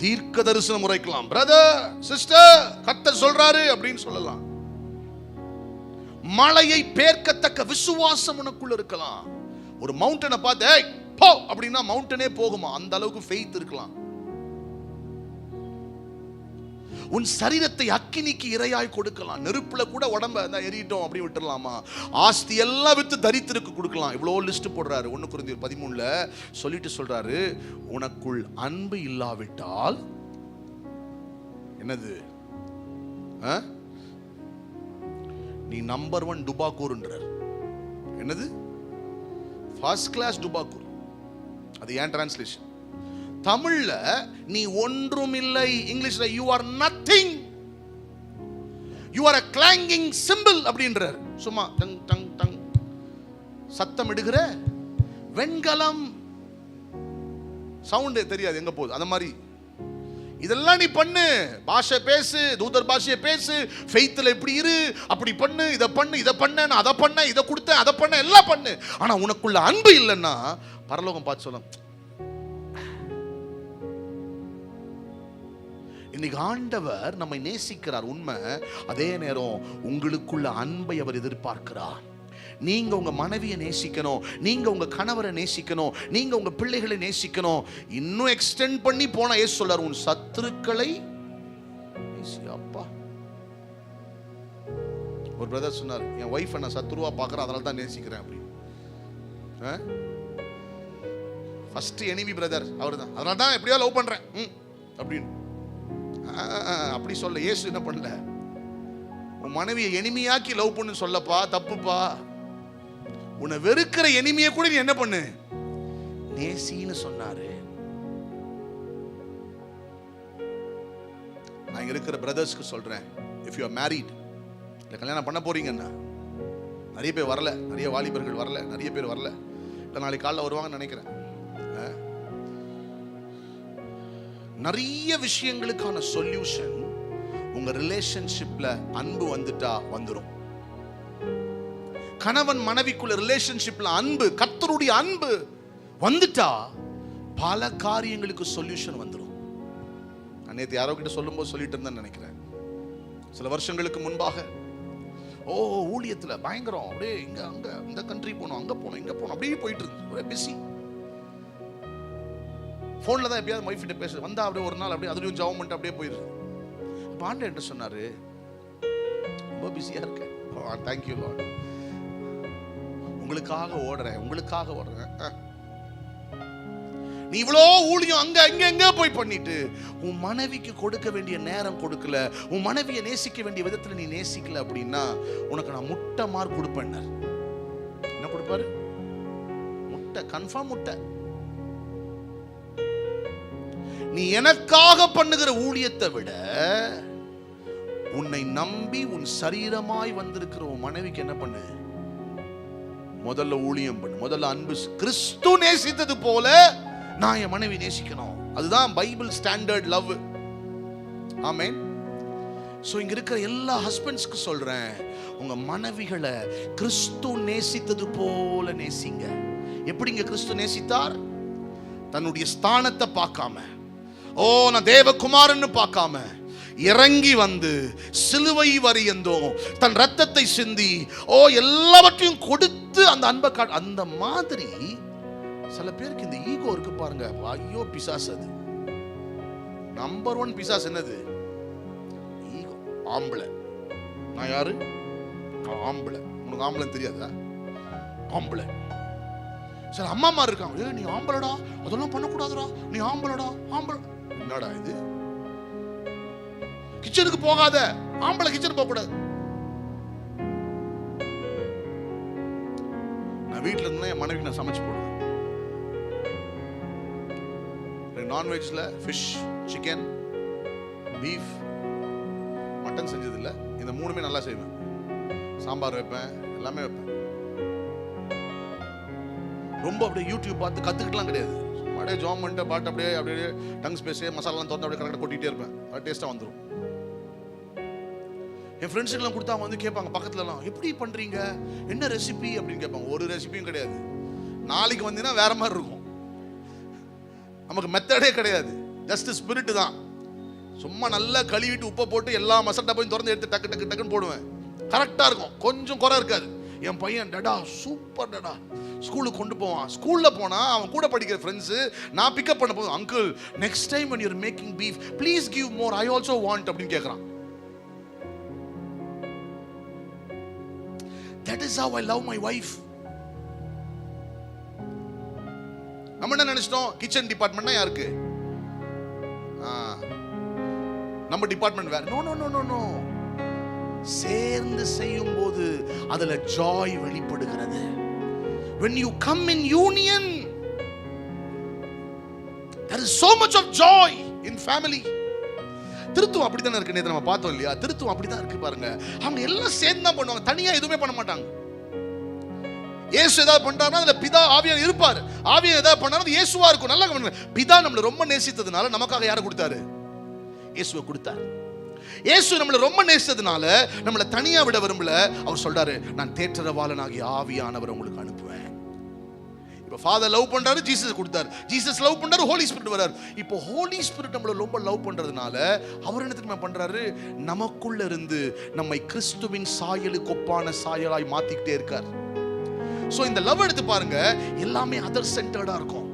தீர்க்க தரிசனம் உரைக்கலாம். பிரதர், சிஸ்டர், கர்த்தர் சொல்றாரு அப்படின்னு சொல்லலாம். மலையை பேர்க்கத்தக்க விசுவாசம் உனக்குள்ள இருக்கலாம். ஒரு மவுண்டனை பார்த்து போ அப்படின்னா மவுண்டனே போகுமா? அந்த அளவுக்கு ஃபெய்த் இருக்கலாம். உன் சரீரத்தை அக்கினிக்கு இரையாய் கொடுக்கலாம். நெருப்புல கூட உடம்ப எரியிட்டோம் அப்படி விட்டுறலாமா? ஆஸ்தி எல்லாம் வித்து தரித்திற்கு கொடுக்கலாம். இவ்வளோ லிஸ்ட் போடுறாரு. 1 கொரிந்தியர் 13 சொல்லிட்டு சொல்றாரு, உனக்குள் அன்பு இல்லாவிட்டால் என்னது? நீ நம்பர் 1 டுபாக்கூர்ன்றார். என்னது? ஃபர்ஸ்ட் கிளாஸ் டுபாக்கூர். அது ஏன் டிரான்ஸ்லேஷன்? தமிழ்ல நீ ஒன்றும் இல்லை, இங்கிலீஷ்ல you are nothing, you are a clanging cymbal அப்படின்றார். சும்மா டங் டங் டங் சத்தம் இடுகிற வெண்கலம். சவுண்ட் தெரியாது எங்க போகுது. அந்த மாதிரி இதெல்லாம் நீ பண்ணு, பாஷை பேசு, தூதர் பாஷையை பேசு, ஃபெய்த்ல இப்படி இரு, அப்படி பண்ணு, இதை பண்ணு, இதை பண்ண, நான் அதை பண்ண, இதை கொடுத்தேன், அதை பண்ண, எல்லாம் பண்ணு. ஆனா உனக்குள்ள அன்பு இல்லைன்னா பரலோகம் பார்த்து சொல்லும். இன்னைக்கு ஆண்டவர் நம்மை நேசிக்கிறார், உண்மை. அதே நேரம் உங்களுக்குள்ள அன்பை அவர் எதிர்பார்க்கிறார். நீங்க உங்க மனைவியை நேசிக்கணும், நீங்க உங்க கணவரை நேசிக்கணும், நீங்க உங்க பிள்ளைகளை நேசிக்கணும். இன்னும் எக்ஸ்டெண்ட் பண்ணி போனா ஏசு சொல்றார், உன் சத்துருக்களை நேசி. அப்பா, ஒரு பிரதர் சொன்னார், என் வைஃப் நான் சத்துருவா பார்க்கறேன், அதனால தான் நேசிக்கிறேன் அப்படி. ஃபர்ஸ்ட் எனிமி பிரதர் அவர் தான். அதனால தான் எப்படியோ லவ் பண்றேன் அப்படின்னு. அப்படி சொல்ல இயேசு என்ன பண்ணல, உன் மனைவியை எனிமியாக்கி லவ் பண்ணு சொல்லப்பா, தப்புப்பா. உன்னை வெறுக்கிற எனிமியை கூட நீ என்ன பண்ணு, நேசின்னு சொன்னாரு. நான் இங்க இருக்கிற பிரதர்ஸ்க்கு சொல்றேன், இஃப் யூ ஆர் மேரிட், இல்லை கல்யாணம் பண்ண போறீங்கன்னா, நிறைய பேர் வரல, நிறைய வாலிபர்கள் வரல, நிறைய பேர் வரல, இல்லை நாளைக்கு காலைல வருவாங்கன்னு நினைக்கிறேன். நிறைய விஷயங்களுக்கான சொல்யூஷன் உங்க ரிலேஷன்ஷிப்ல அன்பு வந்துட்டா வந்துரும். கணவன் மனைவிக்குள்ள ரிலேஷன்ஷிப்ல அன்பு, கர்த்தருடைய அன்பு வந்துட்டா பல காரியங்களுக்கு சொல்யூஷன் வந்துரும். நான் நேற்று யாரோ கிட்ட சொல்லும்போது சொல்லிட்டு இருந்தேன்னு நினைக்கிறேன். சில வருஷங்களுக்கு முன்பாக ஊழியத்துல பயங்கரம், அப்படியே இங்க அங்க இந்த கண்ட்ரி போனோம், அங்க போனோம், இங்க போனோம், அப்படியே போயிட்டு இருக்கு, ஒரே பிஸி. போன்ல தான் எப்பயாவது வைஃப் கிட்ட பேச வந்தா அப்படியே ஒரு நாள் அப்படியே அதுலயும் ஜாப் பண்ணிட்டு அப்படியே போயிரு. ஆண்டவர் என்ன சொன்னாரு, ரொம்ப பிஸியா இருக்கேன், தேங்க்யூ லார்ட், உங்களுக்காக ஓடுறேன். நீ இவ்வளோ ஊழியம் அங்க இங்க எங்க போய் பண்ணிட்டு உன் மனைவிக்கு கொடுக்க வேண்டிய நேரம் கொடுக்கல, உன் மனைவியை நேசிக்க வேண்டிய விதத்துல நீ நேசிக்கல அப்படின்னா உனக்கு நான் முட்டை மார்க் கொடுப்பேன். என்ன கொடுப்பாரு? முட்டை, கன்ஃபார்ம் முட்டை. நீ எனக்காக பண்ணுகிற ஊழியத்தை விட உன்னை நம்பி உன் சரீரமாய் வந்திருக்கிற உன் மனைவிக்கு என்ன பண்ணு, முதல்ல ஊழியம் பண்ணு, முதல்ல அன்பு. கிறிஸ்து நேசித்தது போல நான் என் மனைவி நேசிக்கணும். அதுதான் பைபிள் ஸ்டாண்டர்ட் லவ். ஆமென். சோ இங்க இருக்கிற எல்லா ஹஸ்பண்ட்ஸ்க்கு சொல்றேன், உங்க மனைவிகளை கிறிஸ்து நேசித்தது போல நேசிங்க. எப்படிங்க கிறிஸ்து நேசித்தார்? தன்னுடைய ஸ்தானத்தை பார்க்காம, நான் தேவகுமாரன்னு பார்க்காம, இறங்கி வந்து சிலுவை வரியந்தோம் தன் ரத்தத்தை சிந்தி எல்லாவற்றையும் கொடுத்து அந்த அன்பை அந்த மாதிரி. சில பேருக்கு இந்த ஈகோ இருக்கு பாருங்க, ஐயோ பிசாசு. அது நம்பர் 1 பிசாசு என்னது? ஈகோ. ஆம்பளை. நான் யாரு? ஆம்பளை. உனக்கு ஆம்பளை தெரியாதா? ஆம்பளை. சில அம்மா இருக்காங்க, நீ ஆம்பளடா, அதெல்லாம் பண்ணக்கூடாதுடா, நீ ஆம்பளடா. ஆம்பளை என்னடா இது? கிச்சனுக்கு போகாத, ஆம்பளை கிச்சனுக்கு போக கூடாது. நான் வீட்டுல இருந்தா என் மனைவிக்கு நான் சமைச்சு போடுவேன். நான்வெஜ்ல ஃபிஷ், சிக்கன், பீஃப், மட்டன் செஞ்சது இல்லை, இந்த 3மே நல்லா செய்வேன். சாம்பார் வைப்பேன், எல்லாமே வைப்பேன். ரொம்ப அப்படியே யூடியூப் பார்த்து கத்துக்கிட்டுலாம் கிடையாது. அப்படியே ஜாம் பண்ணிட்டு பாட்டு அப்படியே டங்ஸ் பேசி மசாலாலாம் தோந்து அப்படியே கரெக்டாக கொட்டிகிட்டே இருப்பேன். அது டேஸ்ட்டாக வந்துடும். என் ஃப்ரெண்ட்ஸுக்கெல்லாம் கொடுத்தா அவங்க வந்து கேட்பாங்க பக்கத்துலலாம், எப்படி பண்ணுறீங்க, என்ன ரெசிபி அப்படின்னு கேட்பாங்க. ஒரு ரெசிபியும் கிடையாது. நாளைக்கு வந்தீங்கன்னா வேற மாதிரி இருக்கும். நமக்கு மெத்தடே கிடையாது, ஜஸ்ட் ஸ்பிரிட் தான். சும்மா நல்லா கழுவிட்டு உப்பை போட்டு எல்லா மசாலா போய் திறந்து எடுத்து டக்கு டக்கு டக்குன்னு போடுவேன். கரெக்டாக இருக்கும், கொஞ்சம் குறை இருக்காது. என் பையன் டடா சூப்பர் டடா ஸ்கூலுக்கு கொண்டு போவான். ஸ்கூல்ல போனா அவன் கூட படிக்கிற ஃப்ரெண்ட்ஸ் நான் பிக்கப் பண்ண போதும், uncle next time when you're making beef please give more, I also want அப்படின்னு கேட்கறான். That is how I love my wife. நம்ம என்ன நினைச்சிட்டோம், கிச்சன் டிபார்ட்மெண்ட்னா யாருக்கு? நம்ம டிபார்ட்மெண்ட் வேற. No no no no no. சேர்ந்து செய்யும் போது அதுல ஜாய் வெளிப்படுகிறது. When you come in union, there is so much of joy in family. திருத்துவம் அப்படித்தானே இருக்கு. நேத்து நம்ம பார்த்தோம் இல்லையா, திருத்துவம் அப்படிதான் இருக்கு பாருங்க. அவங்க எல்லாம் சேர்ந்து தான் பண்ணுவாங்க, தனியா எதுவுமே பண்ண மாட்டாங்க. இயேசு ஏதாவது பண்றாருன்னா அதுல பிதா ஆவியார் இருப்பார். ஆவியார் ஏதாவது பண்ணாரு அது இயேசுவா இருக்கும். நல்லா பண்ணுங்க. பிதா நம்மளை ரொம்ப நேசித்ததுனால நமக்காக யாரை கொடுத்தாரு? இயேசுவை கொடுத்தார். இயேசு நம்மளை ரொம்ப நேசித்ததுனால நம்மளை தனியா விட விரும்பல. அவர் சொல்றாரு, நான் தேற்றரவாளனாகிய ஆவியானவர் உங்களுக்கு அனுப்புவேன். இப்போ ஃபாதர் லவ் பண்றாரு, ஜீசஸ் கொடுத்தாரு. ஜீசஸ் லவ் பண்றாரு, ஹோலி ஸ்பிரிட் வராரு. இப்போ ஹோலி ஸ்பிரிட் நம்மளை ரொம்ப லவ் பண்றதுனால அவர் என்ன தெரியுமா பண்றாரு? நமக்குள்ள இருந்து நம்மை கிறிஸ்துவின் சாயலுக்கு ஒப்பான சாயலாய் மாத்திக்கிட்டே இருக்கார். சோ இந்த லவ் எடுத்து பாருங்க, எல்லாமே அதர் சென்டர்டா இருக்கும்.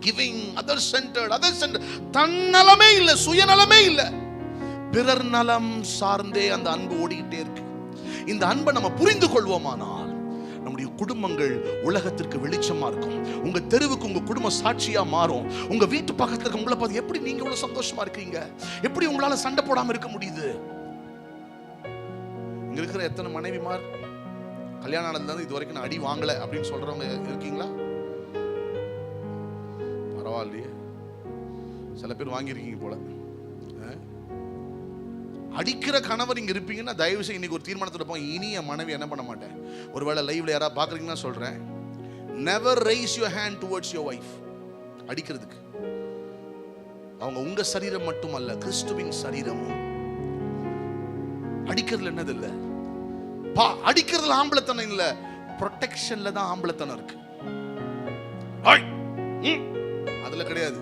Giving, other centred, other centred. தன்னலமே இல்ல, சுயநலமே இல்ல, பிறர் நலம் சார்ந்தே அந்த அன்பு ஓடிக்கிட்டே இருக்கு. இந்த அன்பை நம்ம புரிந்து கொள்வோமானால் நம்முடைய உங்களுடைய குடும்பங்கள் உலகத்திற்கு வெளிச்சமா இருக்கும். உங்க தெருவுக்கு உங்க குடும்பம் சாட்சியா மாறும். உங்க வீட்டு பக்கத்துல இருக்க உங்களை பார்த்து எப்படி நீங்க இவ்வளவு சந்தோஷமா இருக்கீங்க, எப்படி உங்களால சண்டை போடாம இருக்க முடியுது? இங்க இருக்கிற எத்தனை மனைவிமார் கல்யாணம் ஆனதுல இது வரைக்கும் நான் அடி வாங்கல அப்படின்னு சொல்றவங்க இருக்கீங்களா? பரவாயில்லையே, சில பேர் வாங்கியிருக்கீங்க போல. அடிக்கிற கணவர் இங்க இருப்பீங்கன்னா தயவு செய்து இன்னைக்கு ஒரு தீர்மானத்தில் போய், இனி என் மனைவி என்ன பண்ண மாட்டேன். ஒருவேளை லைவ்ல யாராவது பாக்குறீங்கன்னா சொல்றேன், never raise your hand towards your wife. அடிக்கிறதுக்கு அவங்க உங்க சரீரம் மட்டுமல்ல, கிறிஸ்துவின் சரீரமும். அடிக்கிறதுல என்னது இல்ல, அடிக்கிறதுல ஆம்பளத்தனம் இல்ல, ப்ரொடெக்ஷன்ல தான் ஆம்பளத்தனம் இருக்கு. அதுல கிடையாது,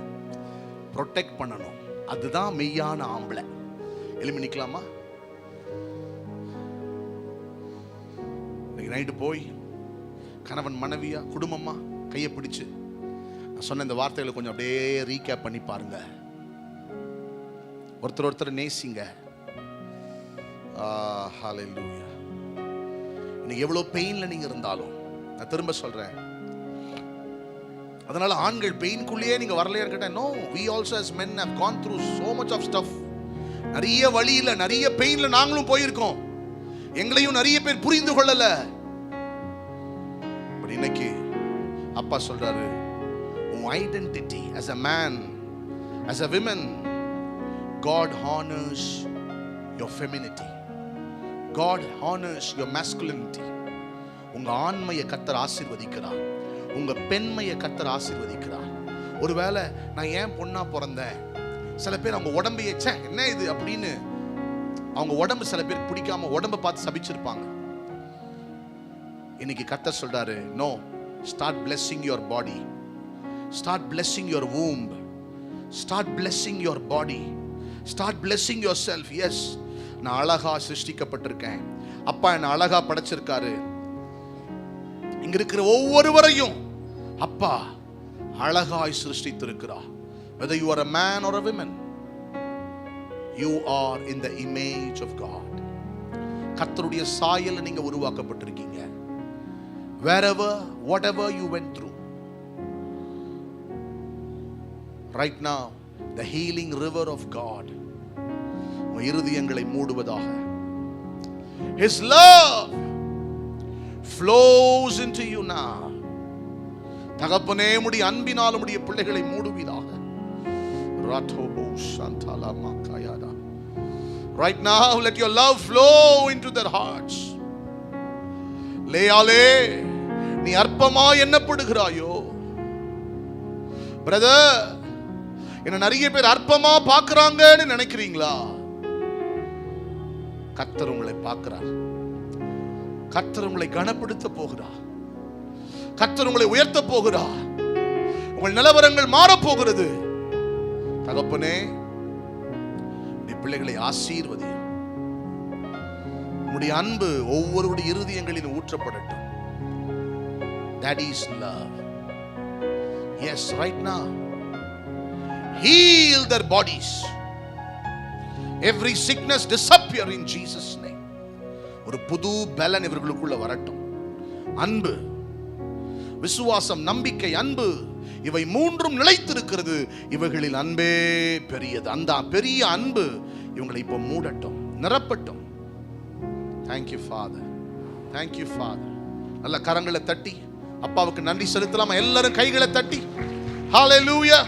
ப்ரொடெக்ட் பண்ணணும். அதுதான் மெய்யான ஆம்பளை. எலும்பி நிக்கலாமா? நைட்டு போய் கணவன் மனைவியா குடும்பமா கையை பிடிச்சு நான் சொன்ன இந்த வார்த்தைகளை கொஞ்சம் அப்படியே ரீகேப் பண்ணி பாருங்க. ஒருத்தர் நேசிங்க. ஹல்லேலூயா. இன்னைக்கு எவ்வளவு பெயின்ல நீங்க இருந்தாலும் நான் திரும்ப சொல்றேன், அதனால ஆண்கள் பெயின்குள்ளேயே நீங்க வரலையான்னு கேட்டேன். No, we also as men have gone through so much of stuff. நிறைய வழியில நிறைய பெயின்ல நாங்களும் போயிருக்கோம். எங்களையும் நிறைய பேர் புரிந்து கொள்ளல. பட் இன்னைக்கு அப்பா சொல்றாரு, உன் identity as a man, as a woman, God honors your femininity. God honors your masculinity. உங்க ஆண்மையை கர்த்தர் ஆசீர்வதிக்கிறார், உங்க பெண்மையை கர்த்தர் ஆசீர்வதிக்கிறார். ஒருவேளை நான் ஏன் பொண்ணா பிறந்தேன், சில பேர் அவங்க உடம்பையே என்ன இது அப்படின்னு அவங்க உடம்பு சில பேர் பிடிக்காம உடம்பை பார்த்து சபிச்சிருப்பாங்க. இன்னைக்கு கர்த்தர் சொல்றாரு, no, start blessing your body, start blessing your womb, start blessing your body, start blessing yourself. yes, நான் அழகா சிருஷ்டிக்கப்பட்டிருக்கேன். அப்பா என்ன அழகா படைச்சிருக்காரு. இங்க இருக்கிற ஒவ்வொருவரையும் அப்பா அழகாய் சிருஷ்டித்திருக்கிறார். Whether you are a man or a woman, you are in the image of God. கர்த்தருடைய சாயல்ல நீங்க உருவாக்கப்பட்டிருக்கீங்க. Wherever, whatever you went through, right now, the healing river of God உங்கள் இருதயங்களை மூடுவதாக. His love flows into you now. தகப்பனே, உம்முடைய அன்பினால் உம்முடைய பிள்ளைகளை மூடுவீராக. Right now, let your love flow into their hearts. லேயாலே, நீ அற்பமா எண்ணப்படுகிறாயோ? பிரதர், என்ன நிறைய பேர் அற்பமா பார்க்கறாங்கன்னு நினைக்கிறீங்களா? கர்த்தர் உங்களை பார்க்கிறார். கர்த்தர் உங்களை கனப்படுத்த போகிறார். கர்த்தர் உங்களை உயர்த்த போகிறார். உங்கள் நிலவரங்கள் மாறப் போகிறது. தகப்பனே, நீ பிள்ளைகளை ஆசீர்வதியும். உம்முடைய அன்பு ஒவ்வொருடைய இருதயங்களிலும் ஊற்றப்படட்டும். That is love. Yes, right now, heal their bodies. Every sickness disappear in Jesus name. ஒரு புது பலன் இவர்களுக்குள்ள வரட்டும். அன்பு, விசுவாசம், நம்பிக்கை, அன்பு, இவை மூன்றும் நிலைத்திருக்கிறது. இவைகளில் அன்பே பெரியது. அந்த பெரிய அன்பு இவங்களை இப்போ மூடட்டும், நிரப்பட்டும். Thank you Father, thank you Father. நல்ல கரங்களை தட்டி அப்பாவுக்கு நன்றி செலுத்தலாம். எல்லாரும் கைகளை தட்டி ஹalleluya.